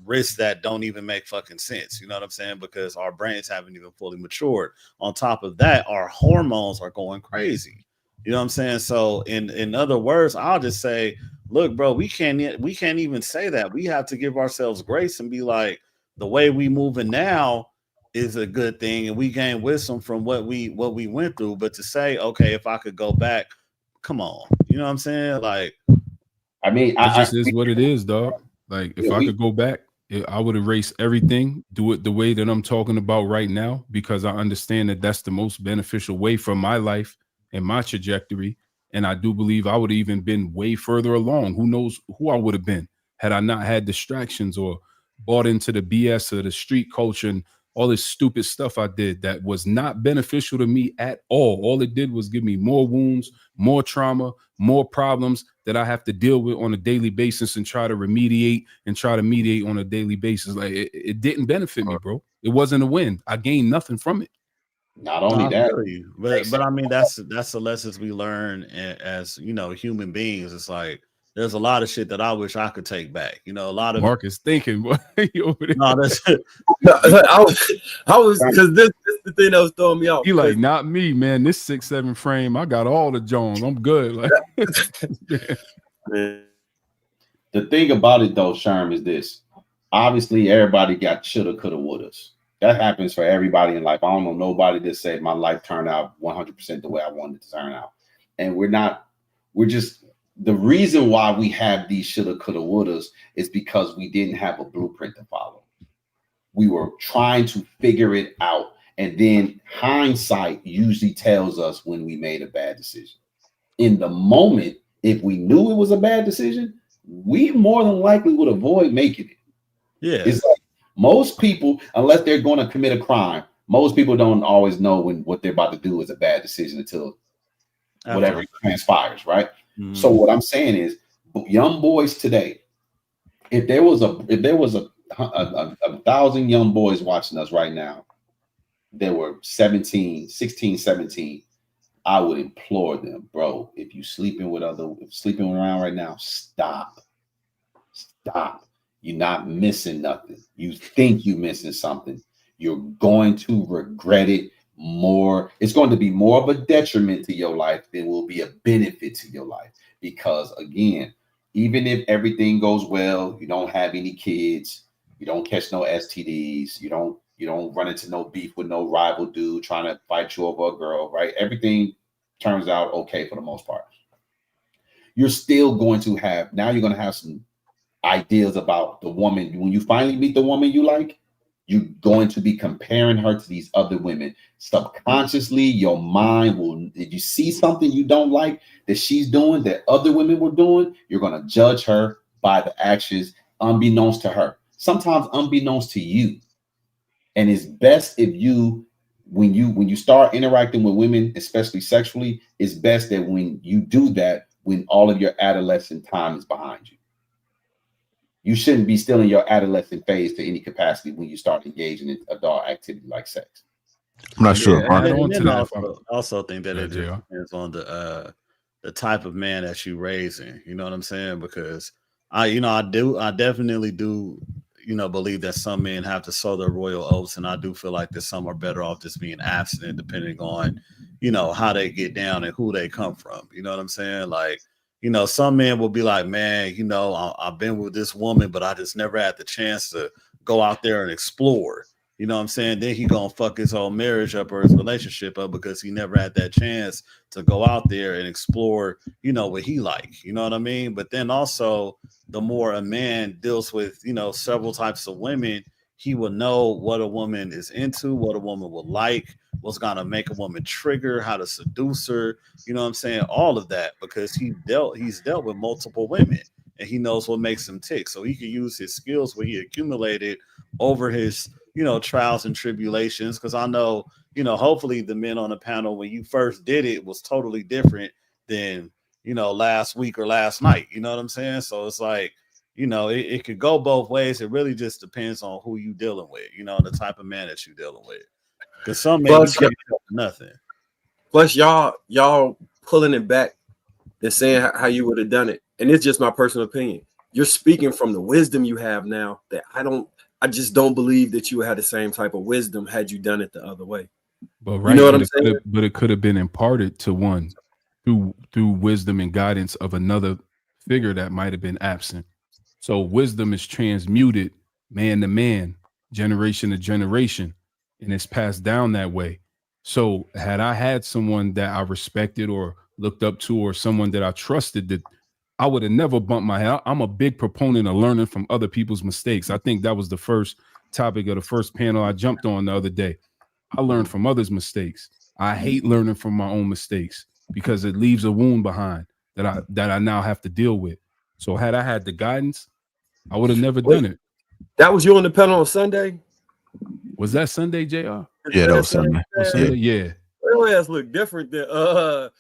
risks that don't even make fucking sense. You know what I'm saying? Because our brains haven't even fully matured. On top of that, our hormones are going crazy. You know what I'm saying? So in other words, I'll just say, look, bro, we can't even say that. We have to give ourselves grace and be like, the way we moving now is a good thing, and we gain wisdom from what we went through. But to say, okay, if I could go back, come on, you know what I'm saying? Like, I mean, it just is what it is, dog. Like, if I could go back, I would erase everything, do it the way that I'm talking about right now, because I understand that that's the most beneficial way for my life and my trajectory. And I do believe I would have even been way further along. Who knows who I would have been had I not had distractions or bought into the BS of the street culture and all this stupid stuff I did that was not beneficial to me at all. All it did was give me more wounds, more trauma, more problems that I have to deal with on a daily basis and try to remediate and try to mediate on a daily basis. Like, it didn't benefit me, bro. It wasn't a win. I gained nothing from it. Not only that, but I mean, that's the lessons we learn as, you know, human beings. It's like, there's a lot of shit that I wish I could take back. You know, a lot of Marcus thinking, boy, over there. No, that's I was because this is the thing that was throwing me off. You like, not me, man. This 6'7" frame, I got all the Jones. I'm good. Like, the thing about it though, Sherm, is this. Obviously, everybody got shoulda, coulda, wouldas. That happens for everybody in life. I don't know nobody that said my life turned out 100% the way I wanted it to turn out. And we're just, the reason why we have these shoulda, coulda, wouldas is because we didn't have a blueprint to follow. We were trying to figure it out. And then hindsight usually tells us when we made a bad decision. In the moment, if we knew it was a bad decision, we more than likely would avoid making it. Yeah. It's like most people, unless they're going to commit a crime, most people don't always know when what they're about to do is a bad decision until whatever transpires, right? Mm-hmm. So what I'm saying is, young boys today, if there was a 1,000 young boys watching us right now, there were 16, 17, I would implore them, bro, if you sleeping around right now, stop. You're not missing nothing. You think you're missing something. You're going to regret it more. It's going to be more of a detriment to your life than will be a benefit to your life. Because again, even if everything goes well, you don't have any kids, you don't catch no STDs, you don't run into no beef with no rival dude trying to fight you over a girl, right? Everything turns out okay for the most part. You're still going to have some ideas about the woman. When you finally meet the woman you like, you're going to be comparing her to these other women. Subconsciously, your mind will, if you see something you don't like that she's doing, that other women were doing, you're going to judge her by the actions unbeknownst to her, sometimes unbeknownst to you. And it's best if you, when you start interacting with women, especially sexually, it's best that when you do that, when all of your adolescent time is behind you. You shouldn't be still in your adolescent phase to any capacity when you start engaging in adult activity like sex. I'm not sure. I also think that it depends on the type of man that you're raising. You know what I'm saying? Because I definitely do, believe that some men have to sow their royal oats, and I do feel like that some are better off just being abstinent, depending on, how they get down and who they come from. You know what I'm saying? Like, some men will be like, man, I've been with this woman, but I just never had the chance to go out there and explore. You know what I'm saying? Then he gonna fuck his whole marriage up or his relationship up because he never had that chance to go out there and explore, what he like. You know what I mean? But then also, the more a man deals with, several types of women, he will know what a woman is into, what a woman will like, what's gonna make a woman trigger, how to seduce her. You know what I'm saying? All of that, because he's dealt with multiple women and he knows what makes him tick. So he can use his skills what he accumulated over his, trials and tribulations. Because I know, hopefully the men on the panel, when you first did it, was totally different than, last week or last night. You know what I'm saying? So it's like, it could go both ways. It really just depends on who you dealing with, the type of man that you're dealing with. Because some men can't help nothing. Plus, y'all pulling it back and saying how you would have done it. And it's just my personal opinion. You're speaking from the wisdom you have now that I just don't believe that you had the same type of wisdom had you done it the other way. But right, you know what I'm saying? But it could have been imparted to one through wisdom and guidance of another figure that might have been absent. So wisdom is transmuted man to man, generation to generation, and it's passed down that way. So had I had someone that I respected or looked up to, or someone that I trusted, that I would have never bumped my head. I'm a big proponent of learning from other people's mistakes. I think that was the first topic of the first panel I jumped on the other day. I learned from others' mistakes. I hate learning from my own mistakes because it leaves a wound behind that I now have to deal with. So had I had the guidance, I would have never done it. That was you on the panel on Sunday? Was that Sunday, JR? Yeah, that was Sunday. Sunday? Yeah. Your ass look different than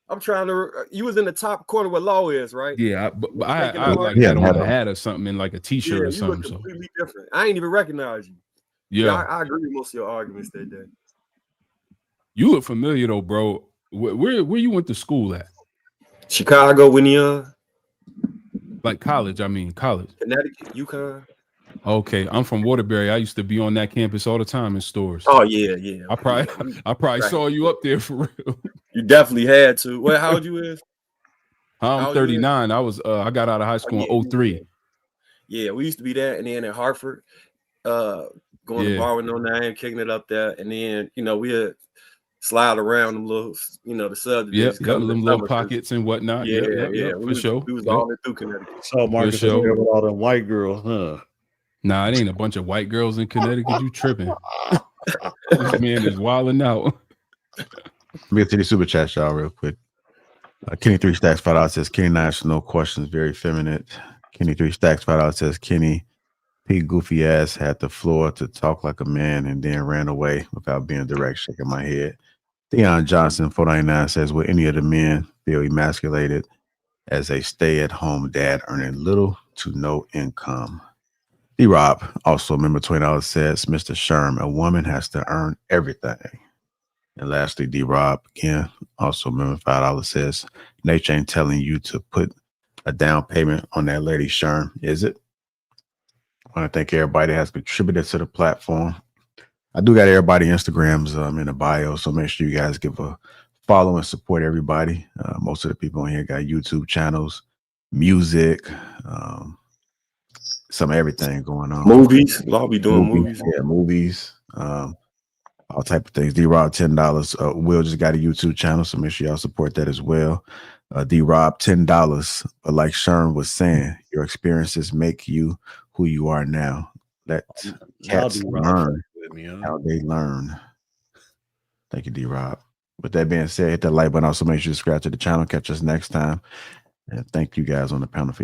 I'm trying to. You was in the top corner where Law is, right? Yeah, but I like had on a hat or something in like a t-shirt or something. You look completely different. I ain't even recognize you. Yeah, I agree with most of your arguments that day. You look familiar though, bro. Where you went to school at? Chicago, when like college. I mean college. Connecticut, UConn. Okay, I'm from Waterbury. I used to be on that campus all the time in stores. Oh yeah. I probably saw you up there for real. You definitely had to. Well, how old you is? I'm 39. I got out of high school in 03. Yeah, we used to be there, and then at Hartford, going to Bar with No Name, kicking it up there, and then we'd slide around them little, the subdivisions. Yep, them little pockets and whatnot. Yeah, for sure. We was all in through Connecticut. So Marcus is there with all them white girls, huh? Nah, it ain't a bunch of white girls in Connecticut. You tripping? This man is wilding out. Let me get to the super chat, y'all, real quick. Kenny 3 Stacks $5 says Kenny National questions very feminine. Kenny 3 Stacks $5 says Kenny P goofy ass had the floor to talk like a man and then ran away without being direct, shaking my head. Theon Johnson 499 says, will any of the men feel emasculated as a stay-at-home dad earning little to no income? D-Rob, also member $20 says, Mr. Sherm, a woman has to earn everything. And lastly, D-Rob, again, also member $5 says, nature ain't telling you to put a down payment on that lady, Sherm, is it? I want to thank everybody that has contributed to the platform. I do got everybody Instagrams in the bio, so make sure you guys give a follow and support everybody. Most of the people on here got YouTube channels, music, some everything going on. Movies. I'll be doing movies. Yeah, movies. All type of things. D-Rob $10. Will just got a YouTube channel, so make sure y'all support that as well. D-Rob $10. But like Sherm was saying, your experiences make you who you are now. Let cats learn how they learn. Thank you, D-Rob. With that being said, hit that like button. Also, make sure to subscribe to the channel. Catch us next time. And thank you guys on the panel for